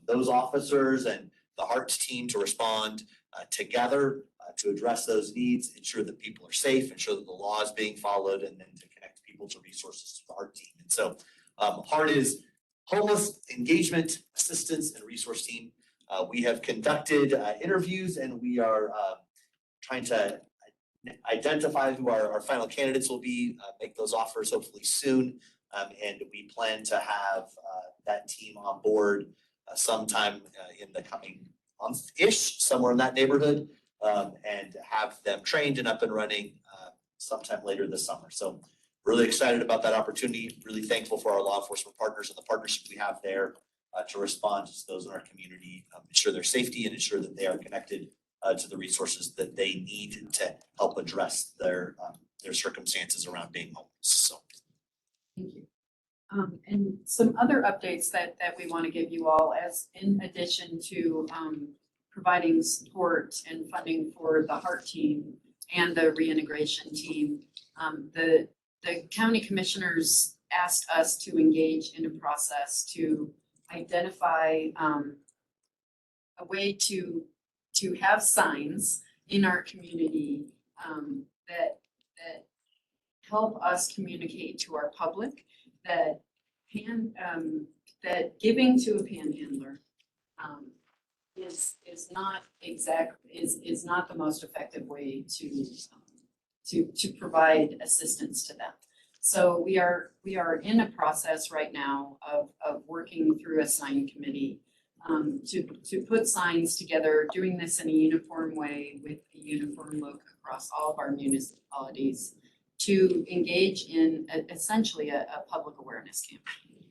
those officers and the HART team to respond together to address those needs, ensure that people are safe, ensure that the law is being followed, and then to connect people to resources to the HART team. And so HART is Homeless Engagement Assistance and Resource Team. We have conducted interviews, and we are trying to identify who our final candidates will be, make those offers hopefully soon. And we plan to have that team on board sometime in the coming month-ish, somewhere in that neighborhood, and have them trained and up and running sometime later this summer. So really excited about that opportunity, really thankful for our law enforcement partners and the partnership we have there to respond to those in our community, ensure their safety, and ensure that they are connected to the resources that they need to help address their circumstances around being homeless. So. Thank you. And some other updates that we want to give you all, as in addition to providing support and funding for the HART team and the reintegration team, the county commissioners asked us to engage in a process to identify a way to have signs in our community that help us communicate to our public that that giving to a panhandler is not the most effective way to provide assistance to them. So we are in a process right now of working through a sign committee to put signs together, doing this in a uniform way with a uniform look across all of our municipalities to engage in essentially a public awareness campaign.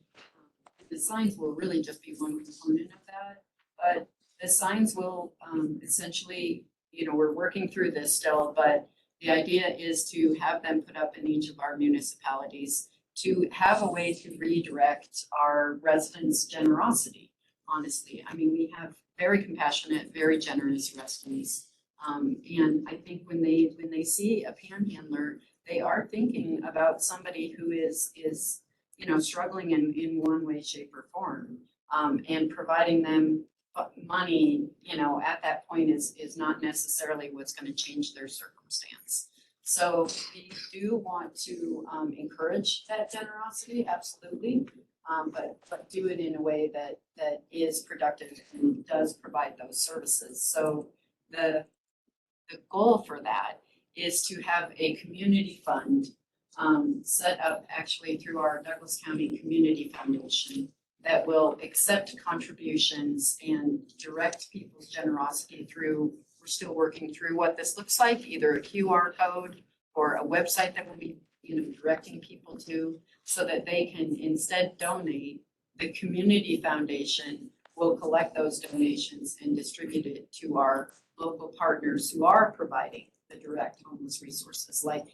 The signs will really just be one component of that, but the signs will essentially, we're working through this still, but the idea is to have them put up in each of our municipalities to have a way to redirect our residents' generosity, honestly. I mean, we have very compassionate, very generous residents. And I think when they see a panhandler, they are thinking about somebody who is struggling in one way, shape, or form. And providing them money, at that point is not necessarily what's going to change their circumstance. So we do want to encourage that generosity, absolutely. but do it in a way that is productive and does provide those services. So the goal for that is to have a community fund set up actually through our Douglas County Community Foundation that will accept contributions and direct people's generosity through, we're still working through what this looks like, either a QR code or a website that will be, directing people to, so that they can instead donate. The community foundation will collect those donations and distribute it to our local partners who are providing the direct homeless resources like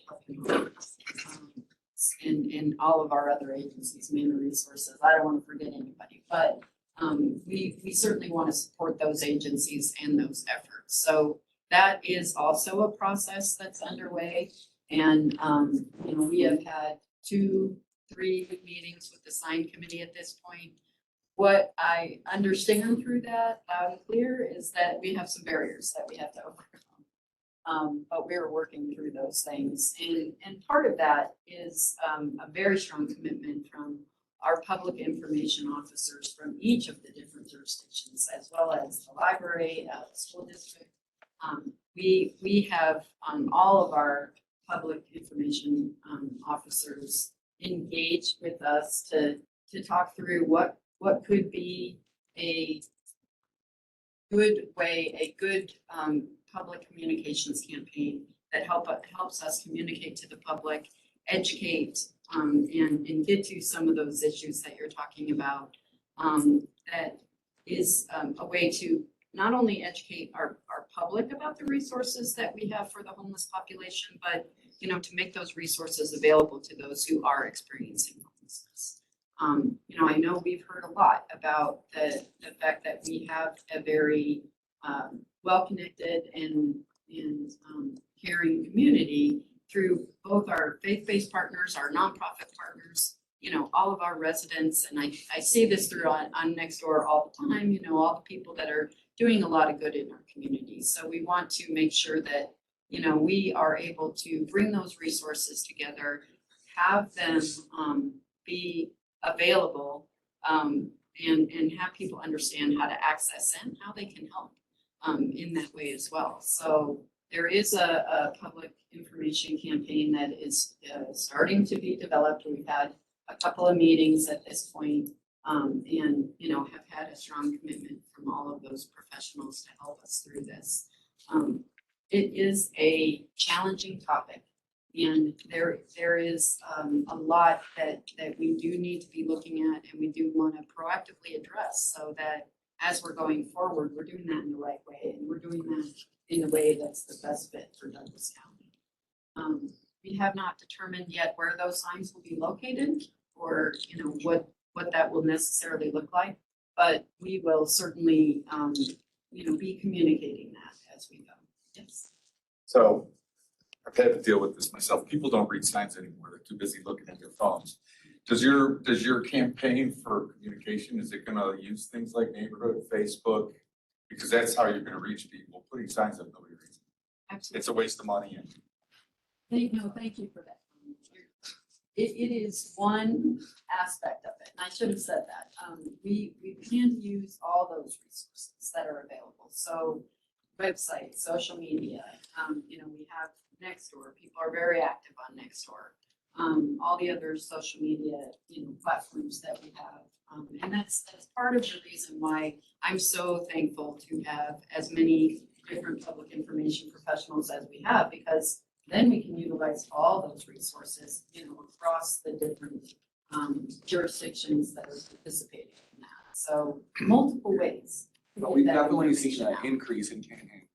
and all of our other agencies, Manor Resources. I don't want to forget anybody, but we certainly want to support those agencies and those efforts. So that is also a process that's underway. And we have had 2-3 meetings with the sign committee at this point. What I understand through that loud and clear is that we have some barriers that we have to overcome. But we're working through those things. And part of that is a very strong commitment from our public information officers from each of the different jurisdictions, as well as the library, the school district. We have all of our public information officers engaged with us to talk through what could be a good way, a good public communications campaign that helps us communicate to the public, educate, and get to some of those issues that you're talking about. That is a way to not only educate our public about the resources that we have for the homeless population, but to make those resources available to those who are experiencing homelessness. I know we've heard a lot about the fact that we have a very well-connected and caring community through both our faith-based partners, our nonprofit partners, all of our residents. And I see this through on Nextdoor all the time, all the people that are doing a lot of good in our community. So we want to make sure that, we are able to bring those resources together, have them be available, and have people understand how to access and how they can help in that way as well. So there is a public information campaign that is starting to be developed. We've had a couple of meetings at this point, and have had a strong commitment from all of those professionals to help us through this. It is a challenging topic, and there is a lot that we do need to be looking at, and we do want to proactively address, so that as we're going forward, we're doing that in the right way, and we're doing that in a way that's the best fit for Douglas County. We have not determined yet where those signs will be located, or what that will necessarily look like, but we will certainly be communicating that as we go. Yes. So I've had to deal with this myself. People don't read signs anymore. They're too busy looking at their phones. Does your campaign for communication, is it gonna use things like neighborhood, Facebook? Because that's how you're gonna reach people. Putting signs up, nobody reads them. Absolutely. It's a waste of money. Thank you for that. It is one aspect of it, and I should have said that. We can use all those resources that are available. So websites, social media, we have Nextdoor. People are very active on Nextdoor. All the other social media, platforms that we have. And that's part of the reason why I'm so thankful to have as many different public information professionals as we have, because then we can utilize all those resources, across the different jurisdictions that are participating in that. So multiple ways. But we've definitely seen an increase in campaign.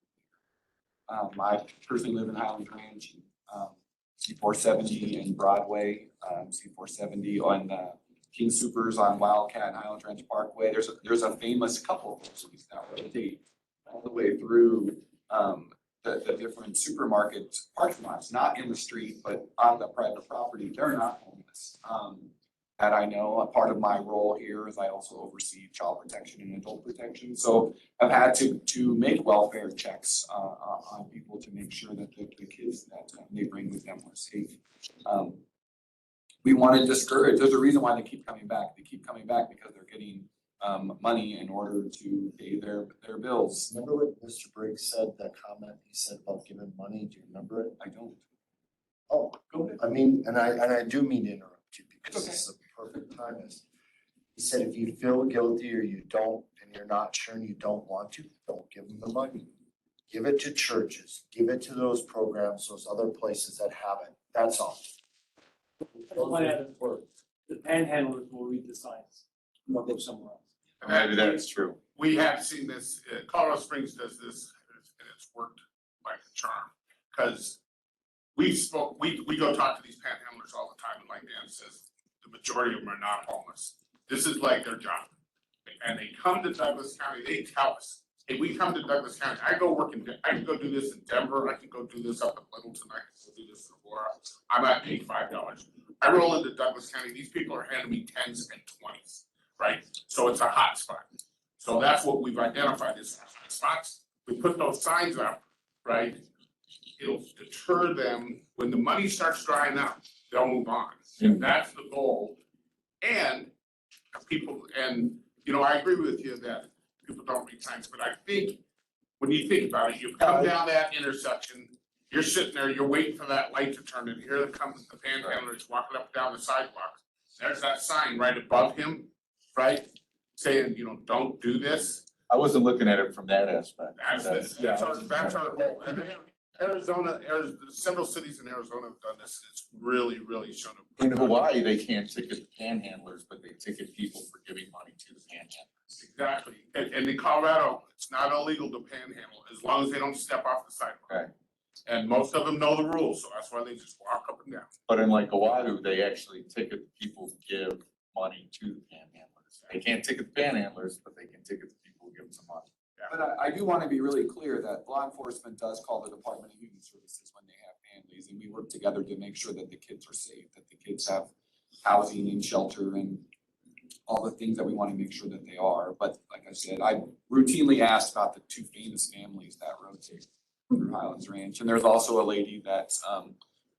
I personally live in Highland Ranch, C470 in Broadway, C470 on King Supers on Wildcat and Highland Ranch Parkway. There's a famous couple of those that rotate all the way through the different supermarket parking lots, not in the street, but on the private property. They're not homeless. That I know. A part of my role here is I also oversee child protection and adult protection. So I've had to make welfare checks on people to make sure that the kids that they bring with them are safe. we want to discourage, there's a reason why they keep coming back. They keep coming back because they're getting money in order to pay their bills. Remember what Mr. Briggs said, that comment he said about giving money? Do you remember it? I don't. Oh, Go ahead. I mean, and I do mean to interrupt you because Okay. this is a perfect time. He said, if you feel guilty or you don't, and you're not sure and you don't want to, don't give them the money. Give it to churches, give it to those programs, those other places that have it. That's all. One other word, the panhandlers will read the signs, and they'll go somewhere else. And That's true. we have seen this, Colorado Springs does this, and it's worked like a charm. Cause we go talk to these panhandlers all the time, and like Dan says, the majority of them are not homeless. This is like their job. And they come to Douglas County, they tell us, hey, we come to Douglas County, I can go do this in Denver, I can go do this up in Littleton, I can go do this in Aurora. I might pay $5. I roll into Douglas County, these people are handing me 10s and 20s, right? So it's a hot spot. So that's what we've identified as hot spots. We put those signs up, right? It'll deter them. When the money starts drying up, they'll move on. And that's the goal. And people, and I agree with you that people don't read signs, but I think when you think about it, you come down that intersection, you're sitting there, you're waiting for that light to turn, and here comes the panhandlers walking up and down the sidewalk. There's that sign right above him, right? Saying, don't do this. I wasn't looking at it from that aspect. That's our Arizona, several cities in Arizona have done this. It's really, really shown up. In Hawaii, they can't ticket panhandlers, but they ticket people for giving money to the panhandlers. Exactly. And in Colorado, it's not illegal to panhandle as long as they don't step off the sidewalk. Right. And most of them know the rules, so that's why they just walk up and down. But in like Oahu, they actually ticket people who give money to the panhandlers. They can't ticket the panhandlers, but they can ticket the people who give them some money. But I do want to be really clear that law enforcement does call the Department of Human Services when they have families, and we work together to make sure that the kids are safe, that the kids have housing and shelter and all the things that we want to make sure that they are. But like I said, I routinely asked about the two famous families that rotate through Highlands Ranch, and there's also a lady that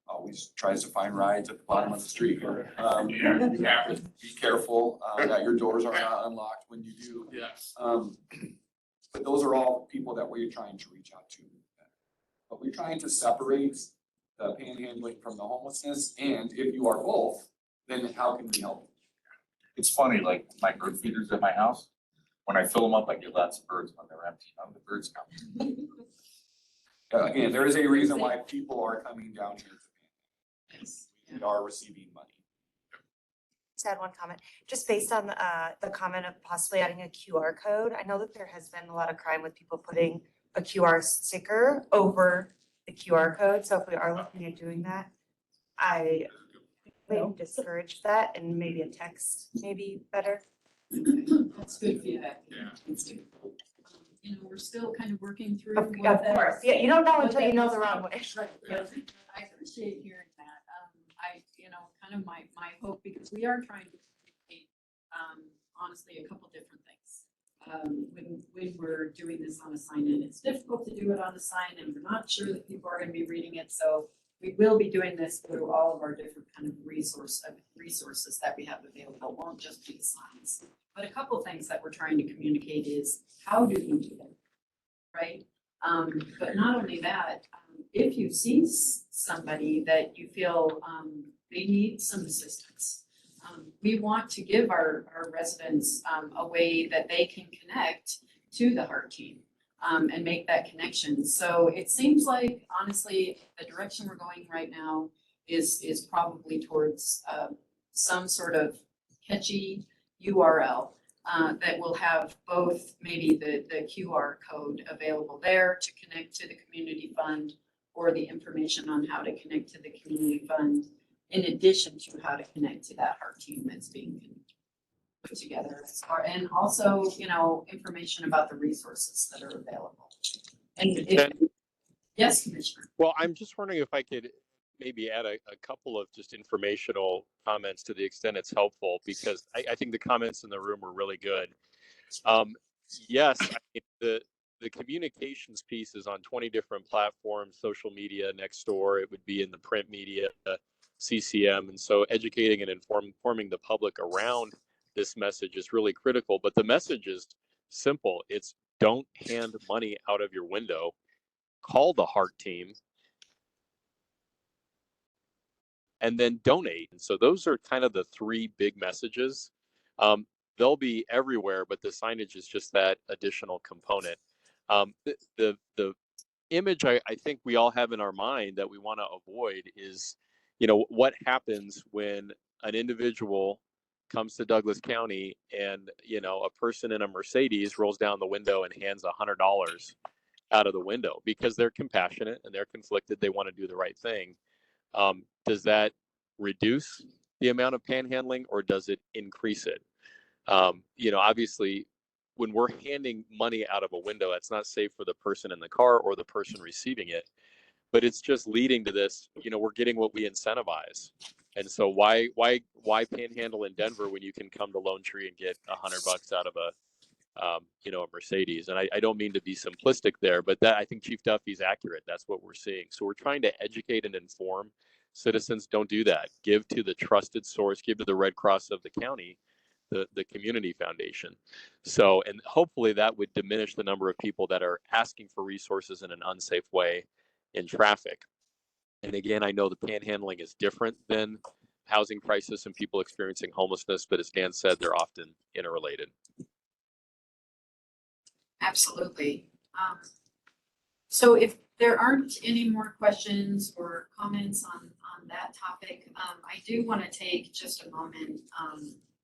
always tries to find rides at the bottom of the street here. You have to be careful that your doors are not unlocked when you do. Yes. But those are all people that we're trying to reach out to. But we're trying to separate the panhandling from the homelessness, and if you are both, then how can we help? It's funny, like my bird feeders at my house, when I fill them up, I get lots of birds. When they're empty, none of the birds come. Again, there is a reason why people are coming down here to panhandle. We are receiving money. Just add one comment, just based on the comment of possibly adding a QR code. I know that there has been a lot of crime with people putting a QR sticker over the QR code. So if we are looking at doing that, I would discourage that, and maybe a text may be better. That's good feedback. Yeah. We're still kind of working through. Of course, yeah, you don't know what until that you know is. the wrong way. I appreciate hearing that. Kind of my hope, because we are trying to communicate, honestly, a couple different things. When we're doing this on a sign, and it's difficult to do it on a sign, and we're not sure that people are gonna be reading it, so we will be doing this through all of our different kind of resources that we have available. It won't just be the signs. But a couple things that we're trying to communicate is, how do you do that, right? But not only that, if you see somebody that you feel they need some assistance, we want to give our residents a way that they can connect to the HEART team and make that connection. So it seems like, honestly, the direction we're going right now is probably towards some sort of catchy URL that will have both maybe the QR code available there to connect to the community fund, or the information on how to connect to the community fund, in addition to how to connect to that HEART team that's being put together, and also, information about the resources that are available. And yes, Commissioner. Well, I'm just wondering if I could maybe add a couple of just informational comments to the extent it's helpful, because I think the comments in the room were really good. Yes, I mean, the communications piece is on 20 different platforms, social media, next door, it would be in the print media. CCM. And so educating and informing the public around this message is really critical. But the message is simple. It's don't hand money out of your window. Call the Heart Team and then donate. And so those are kind of the three big messages. They'll be everywhere, but the signage is just that additional component. The image I think we all have in our mind that we want to avoid is, what happens when an individual comes to Douglas County and, a person in a Mercedes rolls down the window and hands $100 out of the window because they're compassionate and they're conflicted. They want to do the right thing. Does that reduce the amount of panhandling or does it increase it? Obviously, when we're handing money out of a window, that's not safe for the person in the car or the person receiving it, but it's just leading to this, we're getting what we incentivize. And so why panhandle in Denver when you can come to Lone Tree and get $100 out of a Mercedes? And I don't mean to be simplistic there, but that I think Chief Duffy's accurate. That's what we're seeing. So we're trying to educate and inform citizens. Don't do that. Give to the trusted source, give to the Red Cross of the county, the community foundation. So, and hopefully that would diminish the number of people that are asking for resources in an unsafe way in traffic. And again, I know the panhandling is different than housing crisis and people experiencing homelessness, but as Dan said, they're often interrelated. Absolutely. So if there aren't any more questions or comments on that topic, I do want to take just a moment.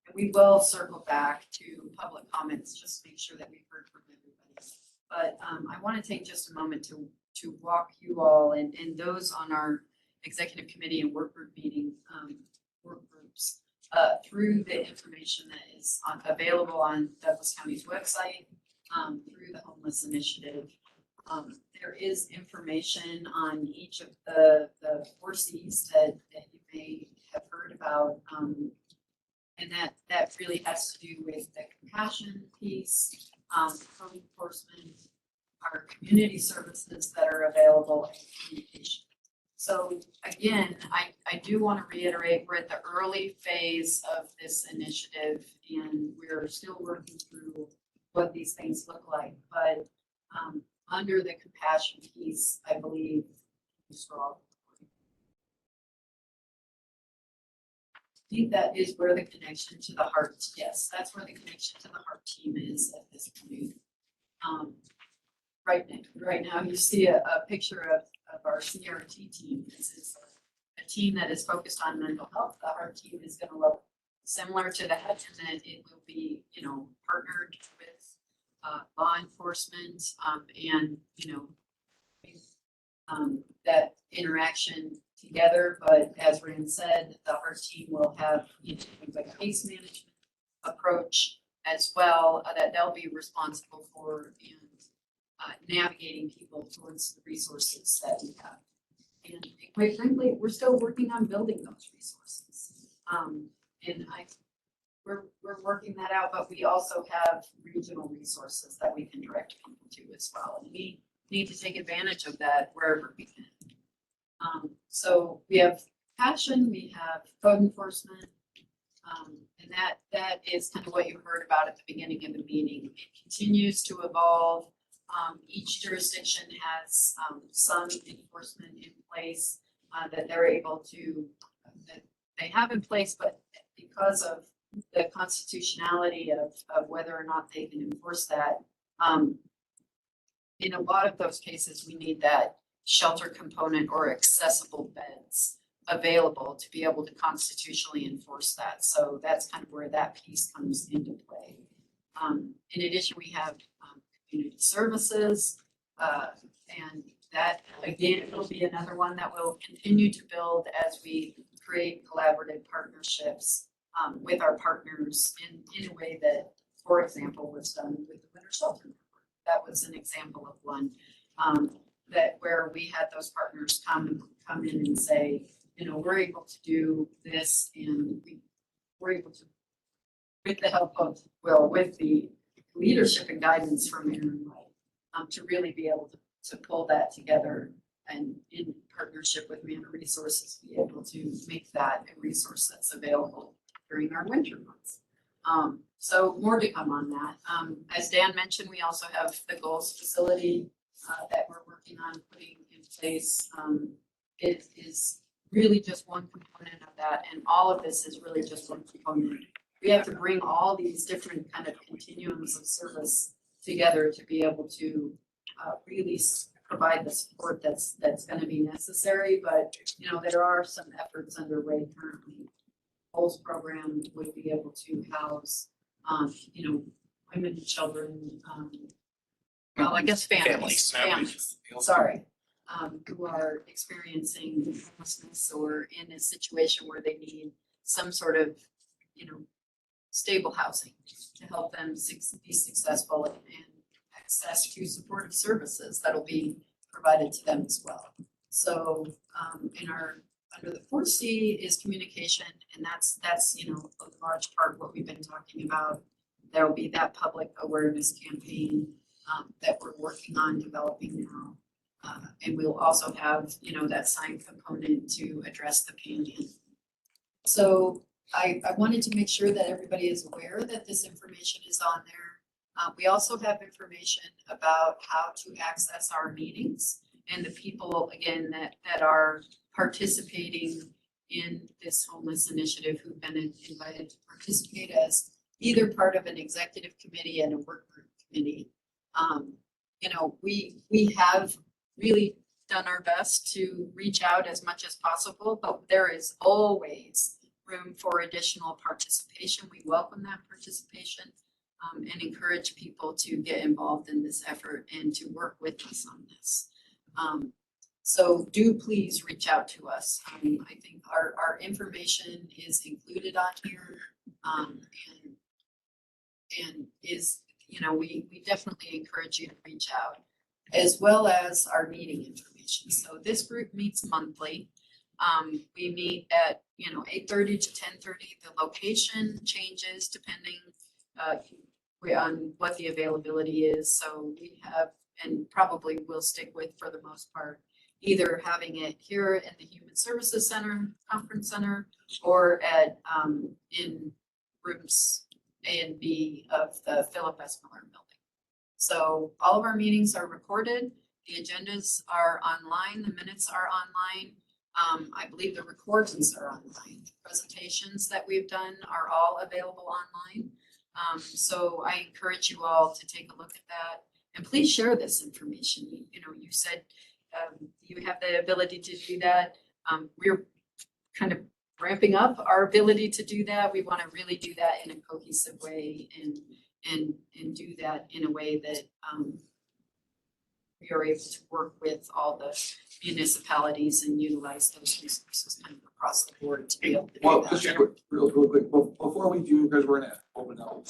And we will circle back to public comments, just to make sure that we've heard from everybody. But I want to take just a moment to walk you all and those on our executive committee and work group meeting, work groups, through the information that is available on Douglas County's website, through the homeless initiative. There is information on each of the 4 C's that you may have heard about. And that really has to do with the compassion piece, code enforcement, our community services that are available, and communication. So again, I do want to reiterate, we're at the early phase of this initiative and we're still working through what these things look like. But under the compassion piece, I believe we're strong. I think that is where the connection to the heart, yes, that's where the connection to the heart team is at this point. Right now you see a picture of our CRT team. This is a team that is focused on mental health. The heart team is going to look similar to that, and then it will be, partnered with law enforcement, and, that interaction together. But as Rand said, the heart team will have things like case management approach as well, that they'll be responsible for and navigating people towards the resources that we have. And quite frankly, we're still working on building those resources. And we're working that out, but we also have regional resources that we can direct people to as well. And we need to take advantage of that wherever we can. So we have passion, we have code enforcement, and that is kind of what you heard about at the beginning of the meeting. It continues to evolve. Each jurisdiction has some enforcement in place that they're able to, that they have in place, but because of the constitutionality of whether or not they can enforce that, in a lot of those cases, we need that shelter component or accessible beds available to be able to constitutionally enforce that. So that's kind of where that piece comes into play. In addition, we have community services, and that again will be another one that we'll continue to build as we create collaborative partnerships with our partners in a way that, for example, was done with the Winter Shelter Network. That was an example of one that where we had those partners come in and say, we're able to do this, and we're able to, with the help of, with the leadership and guidance from Aaron White, to really be able to pull that together and in partnership with Manor Resources, be able to make that a resource that's available during our winter months. So more to come on that. As Dan mentioned, we also have the goals facility that we're working on putting in place. It is really just one component of that, and all of this is really just one component. We have to bring all these different kind of continuums of service together to be able to really provide the support that's going to be necessary. But you know, there are some efforts underway currently. Goals program would be able to house, you know, women and children. Well, I guess families. Sorry, who are experiencing homelessness or in a situation where they need some sort of, you know, stable housing to help them be successful and access to supportive services that'll be provided to them as well. So under the fourth C is communication, and that's you know, a large part of what we've been talking about. There will be that public awareness campaign that we're working on developing now. And we'll also have, you know, that sign component to address the panhandle. So I wanted to make sure that everybody is aware that this information is on there. We also have information about how to access our meetings and the people, again, that are participating in this homeless initiative who've been invited to participate as either part of an executive committee and a work group committee. You know, we have really done our best to reach out as much as possible, but there is always room for additional participation. We welcome that participation and encourage people to get involved in this effort and to work with us on this. So do please reach out to us. I think our information is included on here and is, you know, we definitely encourage you to reach out, as well as our meeting information. So this group meets monthly. We meet at, you know, 8:30 to 10:30. The location changes depending on what the availability is. So we have, and probably will stick with for the most part, either having it here in the Human Services Center, Conference Center, or at in rooms A and B of the Philip S. Miller building. So all of our meetings are recorded. The agendas are online. The minutes are online. I believe the recordings are online. The presentations that we've done are all available online. So I encourage you all to take a look at that, and please share this information. You know, you said you have the ability to do that. We're kind of ramping up our ability to do that. We want to really do that in a cohesive way and do that in a way that we are able to work with all the municipalities and utilize those resources kind of across the board to be able to do Well, that. just real quick, before we do, because we're gonna open up.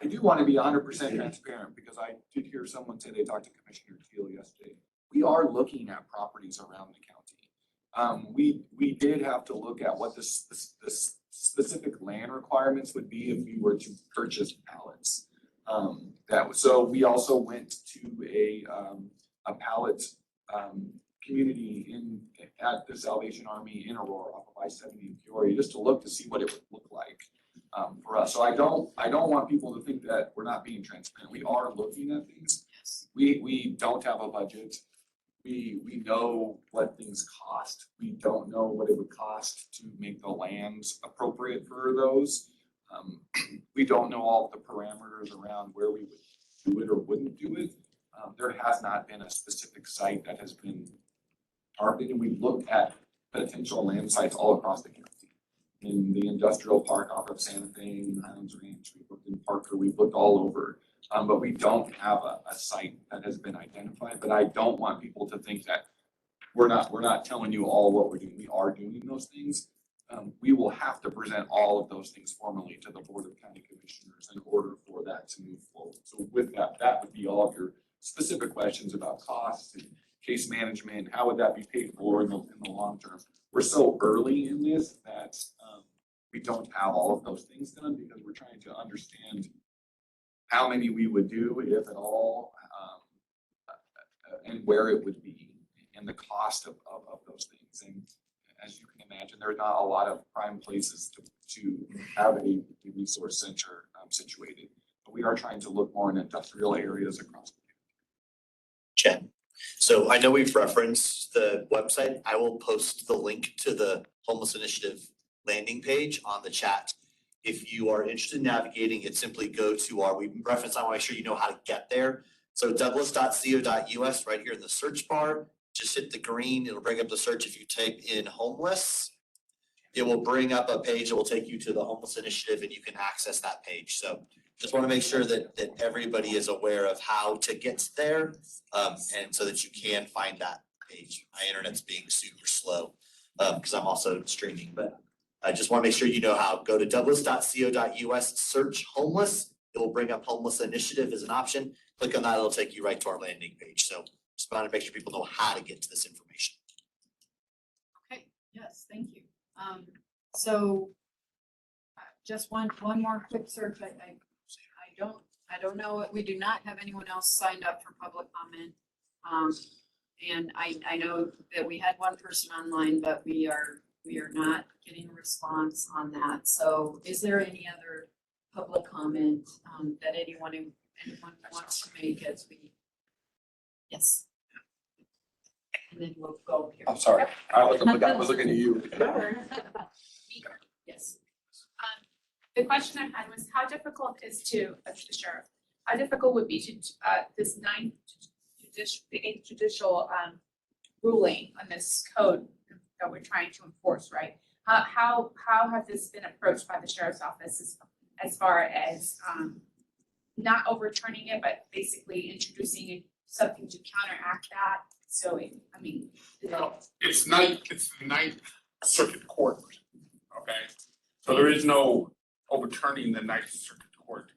I do want to be 100% transparent, because I did hear someone say they talked to Commissioner Teal yesterday. We are looking at properties around the county. We did have to look at what the specific land requirements would be if we were to purchase pallets. So we also went to a pallet community at the Salvation Army in Aurora off of I-70 in Peoria, just to look to see what it would look like for us. So I don't want people to think that we're not being transparent. We are looking at things. We don't have a budget. We know what things cost. We don't know what it would cost to make the lands appropriate for those. We don't know all the parameters around where we would do it or wouldn't do it. There has not been a specific site that has been targeted, and we've looked at potential land sites all across the county. In the industrial park off of Santa Fe, in Highlands Ranch, we've looked in Parker, we've looked all over. But we don't have a site that has been identified. But I don't want people to think that we're not telling you all what we're doing. We are doing those things. We will have to present all of those things formally to the Board of County Commissioners in order for that to move forward. So with that, that would be all of your specific questions about costs and case management. How would that be paid for in the long term? We're so early in this that we don't have all of those things done, because we're trying to understand how many we would do, if at all, and where it would be, and the cost of those things. And as you can imagine, there are not a lot of prime places to have a resource center situated. But we are trying to look more in industrial areas across. Jen. So I know we've referenced the website. I will post the link to the homeless initiative landing page on the chat. If you are interested in navigating it, simply go to we reference, I want to make sure you know how to get there. So douglas.co.us right here in the search bar, just hit the green, it'll bring up the search. If you type in homeless, it will bring up a page that will take you to the homeless initiative and you can access that page. So just want to make sure that everybody is aware of how to get there, and so that you can find that page. My internet's being super slow, because I'm also streaming, but I just want to make sure you know how. Go to douglas.co.us, search homeless. It will bring up homeless initiative as an option. Click on that, it'll take you right to our landing page. So just want to make sure people know how to get to this information. Okay, yes, thank you. So just one more quick search. I don't know, we do not have anyone else signed up for public comment. And I know that we had one person online, but we are not getting a response on that. So is there any other public comment that anyone wants to make as we? Yes. And then we'll go here. I'm sorry, I was looking at you. Yes. The question I had was how difficult is to the sheriff? How difficult would be to this the eighth judicial ruling on this code that we're trying to enforce, right? How has this been approached by the sheriff's office as far as not overturning it, but basically introducing something to counteract that? So it's the Ninth Circuit Court, okay? So there is no overturning the Ninth Circuit Court,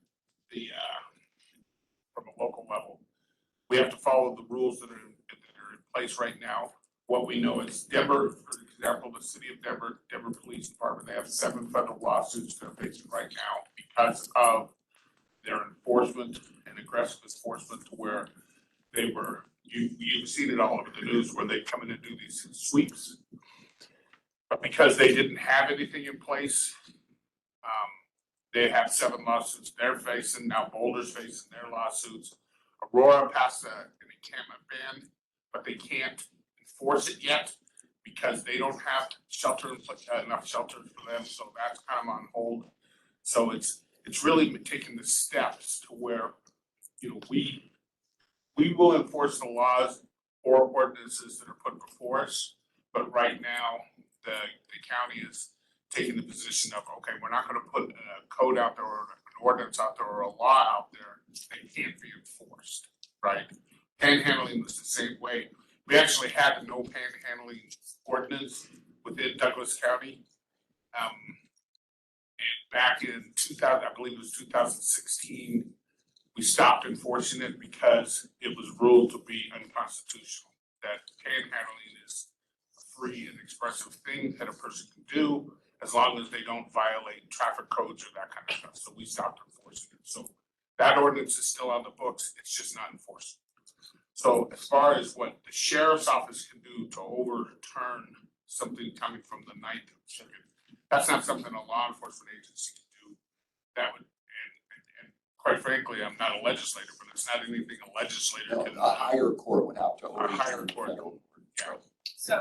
from a local level. We have to follow the rules that are in place right now. What we know is Denver, for example, the city of Denver Police Department, they have 7 federal lawsuits they're facing right now because of their enforcement and aggressive enforcement to where they were, you've seen it all over the news where they come in and do these sweeps. But because they didn't have anything in place, they have 7 lawsuits they're facing, now Boulder's facing their lawsuits. Aurora passed an encampment ban, but they can't enforce it yet because they don't have enough shelters for them, so that's kind of on hold. So it's really taking the steps to where, we will enforce the laws or ordinances that are put before us, but right now, the county is taking the position of, okay, we're not gonna put a code out there or an ordinance out there or a law out there that can't be enforced, right? Panhandling was the same way. We actually had a no panhandling ordinance within Douglas County. And back in 2000, I believe it was 2016, we stopped enforcing it because it was ruled to be unconstitutional. That panhandling is a free and expressive thing that a person can do as long as they don't violate traffic codes or that kind of stuff. So we stopped enforcing it. So that ordinance is still on the books, it's just not enforced. So as far as what the sheriff's office can do to overturn something coming from the Ninth Circuit, that's not something a law enforcement agency can do. That would, and quite frankly, I'm not a legislator, but it's not anything a legislator can do. A higher court would have to A higher overturn court. federal.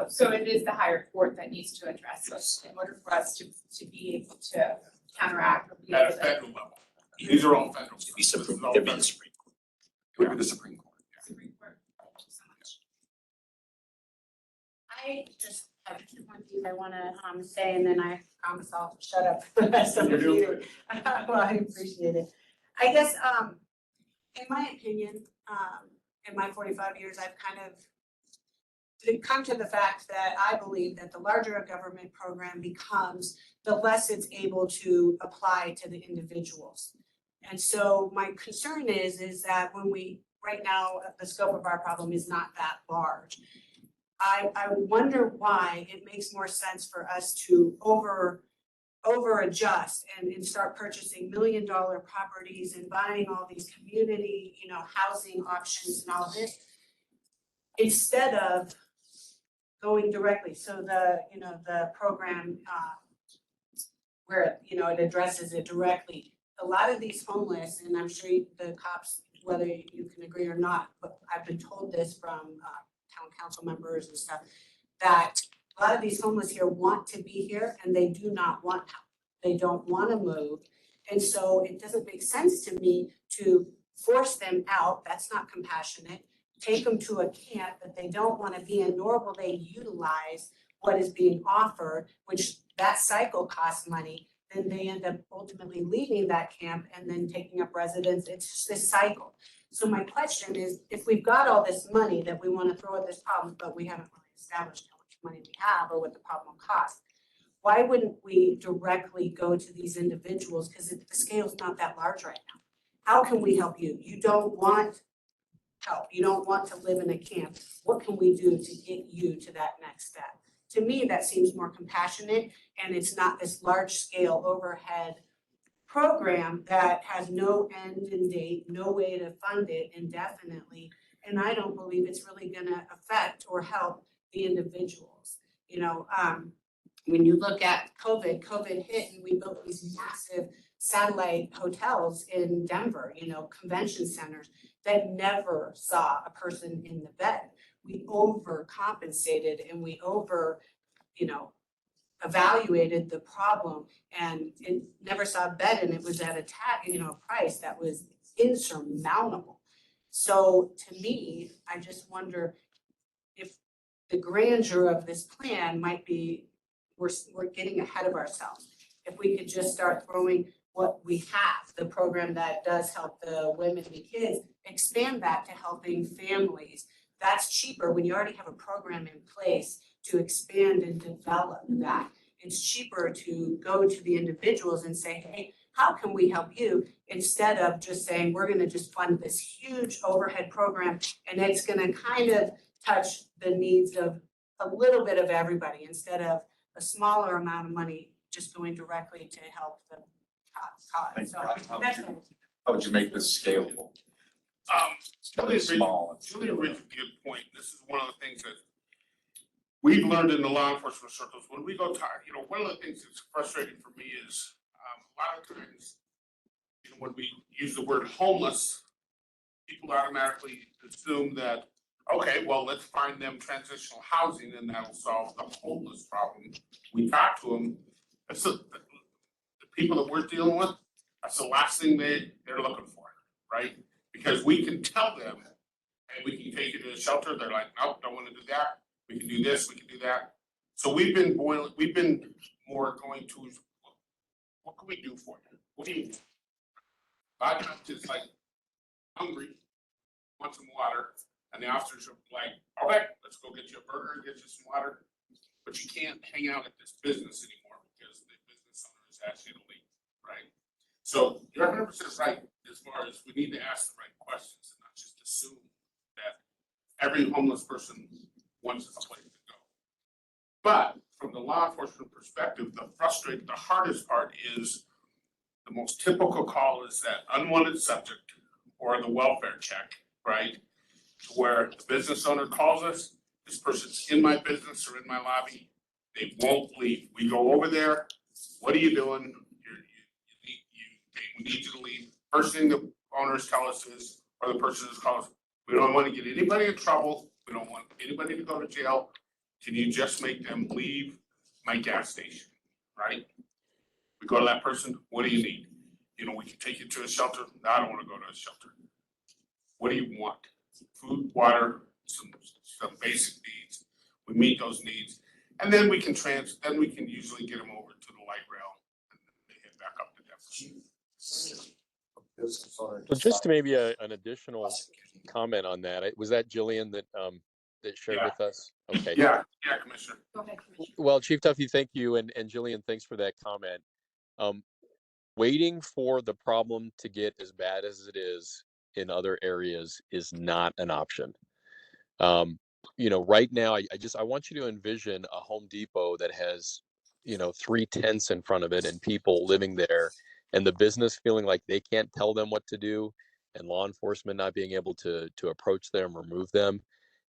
So it is the higher court that needs to address this in order for us to be able to counteract or be At a able to. federal level. These are all federal. It'd be Supreme This is all Court. federal. It would be the Supreme Court. Supreme Court. Thank you so much. I just have 2 points I want to say, and then I promise I'll shut up for the rest of the meeting. Well, I appreciate it. I guess, In my opinion, in my 45 years, I've kind of come to the fact that I believe that the larger a government program becomes, the less it's able to apply to the individuals. And so my concern is that when right now, the scope of our problem is not that large. I wonder why it makes more sense for us to over adjust and start purchasing $1 million properties and buying all these community, housing options and all of this, instead of going directly, so the, you know, the program, where, you know, it addresses it directly. A lot of these homeless, and I'm sure the cops, whether you can agree or not, but I've been told this from, town council members and stuff, that a lot of these homeless here want to be here and they do not want help. They don't want to move. And so it doesn't make sense to me to force them out. That's not compassionate. Take them to a camp that they don't want to be in, nor will they utilize what is being offered, which that cycle costs money. Then they end up ultimately leaving that camp and then taking up residence. It's just this cycle. So my question is, if we've got all this money that we want to throw at this problem, but we haven't really established how much money we have or what the problem costs, why wouldn't we directly go to these individuals? Because the scale's not that large right now. How can we help you? You don't want help. You don't want to live in a camp. What can we do to get you to that next step? To me, that seems more compassionate, and it's not this large scale overhead program that has no end in date, no way to fund it indefinitely. And I don't believe it's really gonna affect or help the individuals. You know, when you look at COVID hit and we built these massive satellite hotels in Denver, you know, convention centers that never saw a person in the bed. We overcompensated and we you know, evaluated the problem, and it never saw a bed, and it was at a price that was insurmountable. So to me, I just wonder if the grandeur of this plan might be, we're getting ahead of ourselves. If we could just start throwing what we have, the program that does help the women and the kids, expand that to helping families. That's cheaper when you already have a program in place to expand and develop that. It's cheaper to go to the individuals and say, hey, how can we help you? Instead of just saying, we're gonna just fund this huge overhead program and it's gonna kind of touch the needs of a little bit of everybody instead of a smaller amount of money just going directly to help the cause. So that's what How would you make this scalable? Julie raised a good point. This is one of the things that we've learned in the law enforcement circles. When we go talk, you know, one of the things that's frustrating for me is a lot of times, you know, when we use the word homeless, people automatically assume that, okay, well, let's find them transitional housing and that'll solve the homeless problem. We talk to them, that's the people that we're dealing with, that's the last thing they're looking for, right? Because we can tell them, hey, we can take you to a shelter. They're like, nope, don't want to do that. We can do this, we can do that. So we've been more going to, what can we do for you? What do you need? A lot of times it's like hungry, want some water, and the officers are like, all right, let's go get you a burger and get you some water. But you can't hang out at this business anymore because the business owner has asked you to leave, right? So you're 100% right as far as we need to ask the right questions and not just assume that every homeless person wants a place to go. But from the law enforcement perspective, the hardest part is the most typical call is that unwanted subject or the welfare check, right? Where the business owner calls us, this person's in my business or in my lobby, they won't leave. We go over there, what are you doing? We need you to leave. First thing the owners tell us is, or the person is calling us, we don't want to get anybody in trouble. We don't want anybody to go to jail. Can you just make them leave my gas station, right? We go to that person, what do you need? You know, we can take you to a shelter. No, I don't want to go to a shelter. What do you want? Food, water, some basic needs. We meet those needs. And then we can usually get them over to the light rail and then they head back up to Jefferson. So just maybe an additional comment on that. Was that Jillian that shared with us? Okay. Yeah, Commissioner. Go ahead, Commissioner. Well, Chief Duffy, thank you, and Jillian, thanks for that comment. Waiting for the problem to get as bad as it is in other areas is not an option. You know, right now, I want you to envision a Home Depot that has, you know, 3 tents in front of it and people living there, and the business feeling like they can't tell them what to do, and law enforcement not being able to approach them or move them.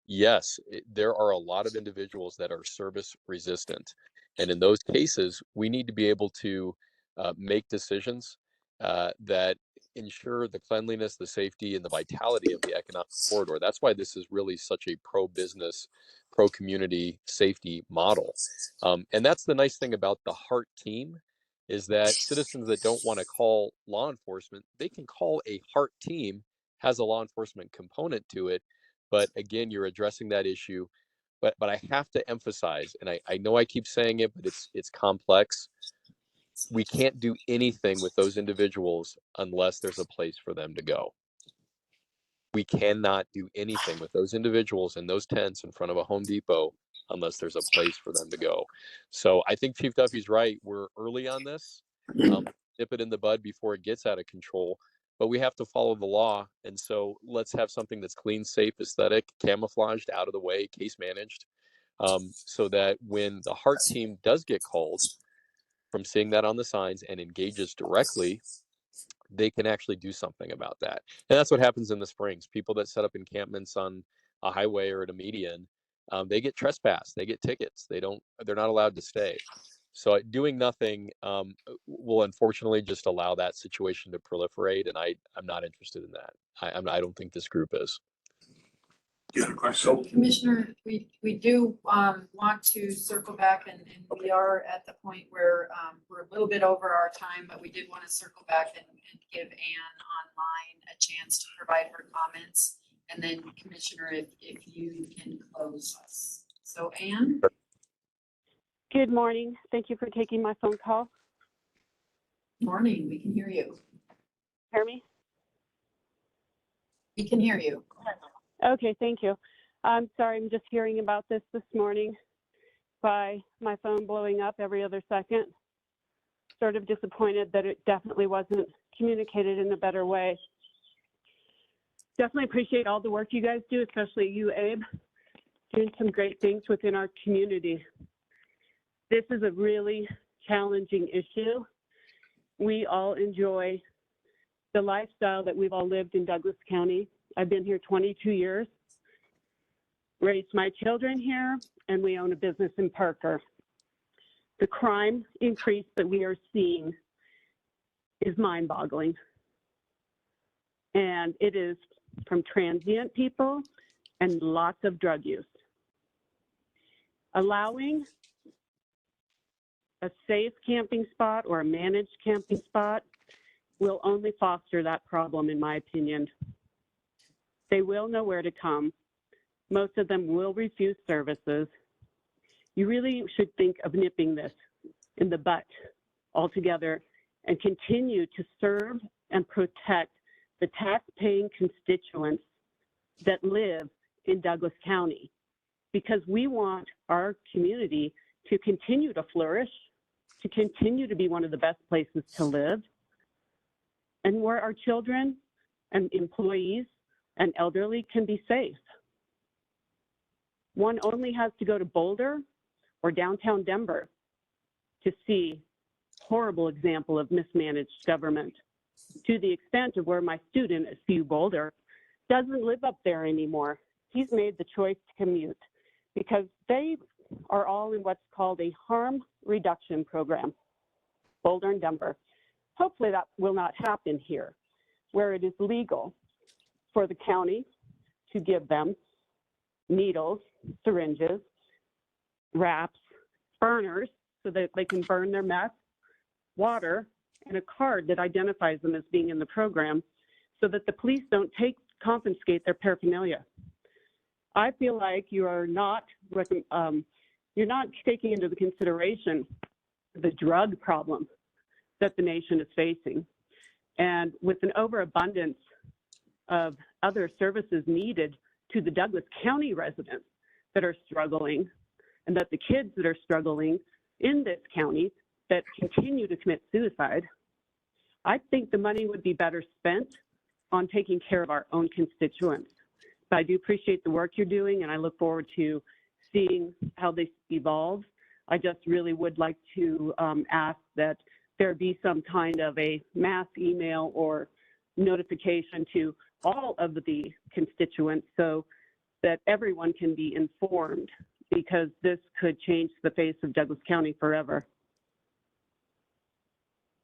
yes, there are a lot of individuals that are service resistant. And in those cases, we need to be able to make decisions that ensure the cleanliness, the safety, and the vitality of the economic corridor. That's why this is really such a pro-business, pro-community safety model. And that's the nice thing about the HEART team, is that citizens that don't want to call law enforcement, they can call a HEART team, has a law enforcement component to it. But again, you're addressing that issue. But I have to emphasize, and I know I keep saying it, but it's complex. We can't do anything with those individuals unless there's a place for them to go. We cannot do anything with those individuals in those tents in front of a Home Depot unless there's a place for them to go. So I think Chief Duffy's right. We're early on this. Nip it in the bud before it gets out of control. But we have to follow the law. And so let's have something that's clean, safe, aesthetic, camouflaged, out of the way, case managed, so that when the HEART team does get called from seeing that on the signs and engages directly, they can actually do something about that. And that's what happens in the Springs. People that set up encampments on a highway or at a median, they get trespassed, they get tickets, they're not allowed to stay. So doing nothing will unfortunately just allow that situation to proliferate, and I'm not interested in that. I don't think this group is. You had a question? Commissioner, we do want to circle back, and we are at the point where we're a little bit over our time, but we did want to circle back and give Ann online a chance to provide her comments. And then Commissioner, if you can close us. So Ann? Good morning. Thank you for taking my phone call. Morning, we can hear you. Hear me? We can hear you. Okay, thank you. I'm sorry, I'm just hearing about this morning by my phone blowing up every other second. Sort of disappointed that it definitely wasn't communicated in a better way. Definitely appreciate all the work you guys do, especially you, Abe, doing some great things within our community. This is a really challenging issue. We all enjoy the lifestyle that we've all lived in Douglas County. I've been here 22 years, raised my children here, and we own a business in Parker. The crime increase that we are seeing is mind-boggling. And it is from transient people and lots of drug use. Allowing a safe camping spot or a managed camping spot will only foster that problem, in my opinion. They will know where to come. Most of them will refuse services. You really should think of nipping this in the butt altogether and continue to serve and protect the tax-paying constituents that live in Douglas County, because we want our community to continue to flourish, to continue to be one of the best places to live, and where our children and employees and elderly can be safe. One only has to go to Boulder or downtown Denver to see horrible example of mismanaged government, to the extent of where my student at CU Boulder doesn't live up there anymore. He's made the choice to commute because they are all in what's called a harm reduction program, Boulder and Denver. Hopefully that will not happen here, where it is legal for the county to give them needles, syringes, wraps, burners, so that they can burn their meth, water, and a card that identifies them as being in the program, so that the police don't confiscate their paraphernalia. I feel like you are not you're not taking into the consideration the drug problem that the nation is facing, and with an overabundance of other services needed to the Douglas County residents that are struggling, and that the kids that are struggling in this county that continue to commit suicide, I think the money would be better spent on taking care of our own constituents. But I do appreciate the work you're doing, and I look forward to seeing how this evolves. I just really would like to ask that there be some kind of a mass email or notification to all of the constituents so that everyone can be informed, because this could change the face of Douglas County forever.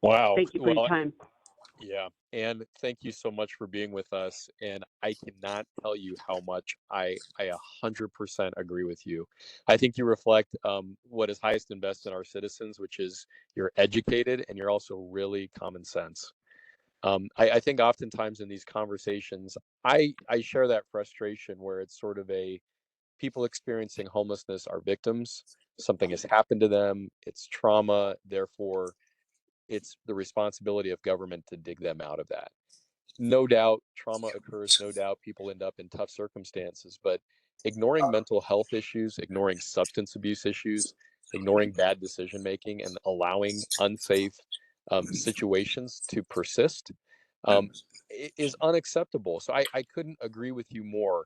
Wow. Thank you for your Well, time. yeah, and thank you so much for being with us. And I cannot tell you how much I 100% agree with you. I think you reflect what is highest and best in our citizens, which is you're educated and you're also really common sense. I think oftentimes in these conversations, I share that frustration where it's sort of a people experiencing homelessness are victims. Something has happened to them. It's trauma. Therefore, it's the responsibility of government to dig them out of that. No doubt trauma occurs, no doubt people end up in tough circumstances, but ignoring mental health issues, ignoring substance abuse issues, ignoring bad decision making, and allowing unsafe situations to persist um, is unacceptable. So I couldn't agree with you more.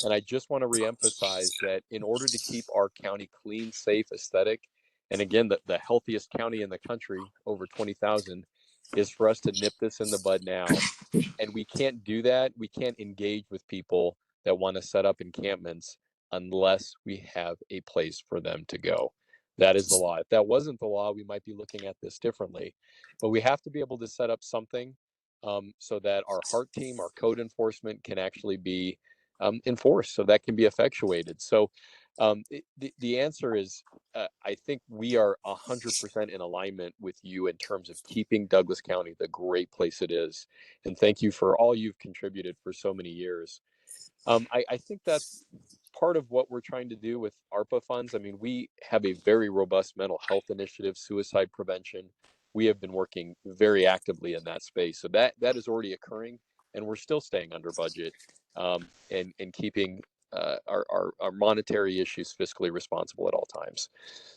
And I just want to reemphasize that in order to keep our county clean, safe, aesthetic, and again, the healthiest county in the country, over 20,000, is for us to nip this in the bud now. And we can't do that. We can't engage with people that want to set up encampments unless we have a place for them to go. That is the law. If that wasn't the law, we might be looking at this differently. But we have to be able to set up something so that our heart team, our code enforcement can actually be enforced, so that can be effectuated. So the answer is, I think we are 100% in alignment with you in terms of keeping Douglas County the great place it is. And thank you for all you've contributed for so many years. I think that's part of what we're trying to do with ARPA funds. I mean, we have a very robust mental health initiative, suicide prevention. We have been working very actively in that space. So that is already occurring, and we're still staying under budget and keeping our monetary issues fiscally responsible at all times.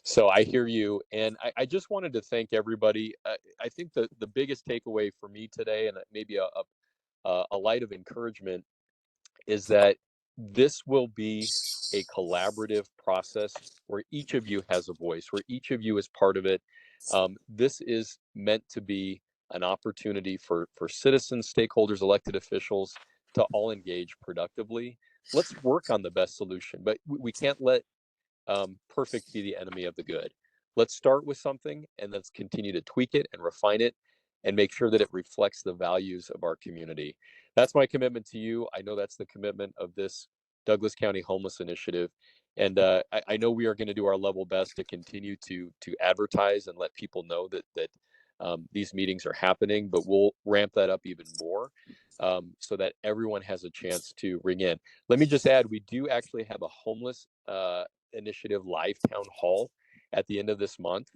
So I hear you. And I just wanted to thank everybody. I think the biggest takeaway for me today, and maybe a light of encouragement, is that this will be a collaborative process where each of you has a voice, where each of you is part of it. This is meant to be an opportunity for citizens, stakeholders, elected officials to all engage productively. Let's work on the best solution, but we can't let perfect be the enemy of the good. Let's start with something and let's continue to tweak it and refine it and make sure that it reflects the values of our community. That's my commitment to you. I know that's the commitment of this Douglas County Homeless Initiative. And I know we are going to do our level best to continue to advertise and let people know that these meetings are happening, but we'll ramp that up even more so that everyone has a chance to ring in. Let me just add, we do actually have a homeless initiative live town hall at the end of this month.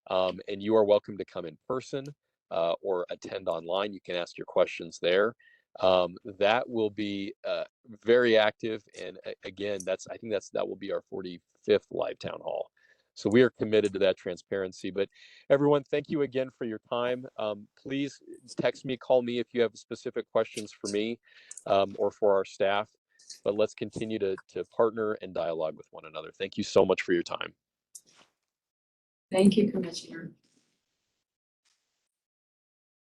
And you are welcome to come in person or attend online. You can ask your questions there. That will be very active. And again, I think that will be our 45th live town hall. So we are committed to that transparency. But everyone, thank you again for your time. Please text me, call me if you have specific questions for me or for our staff. But let's continue to partner and dialogue with one another. Thank you so much for your time. Thank you, Commissioner.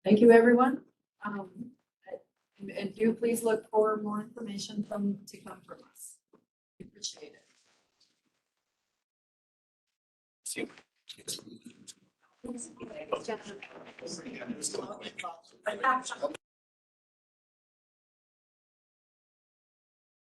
Thank you, everyone. And do please look for more information to come from us. We appreciate it.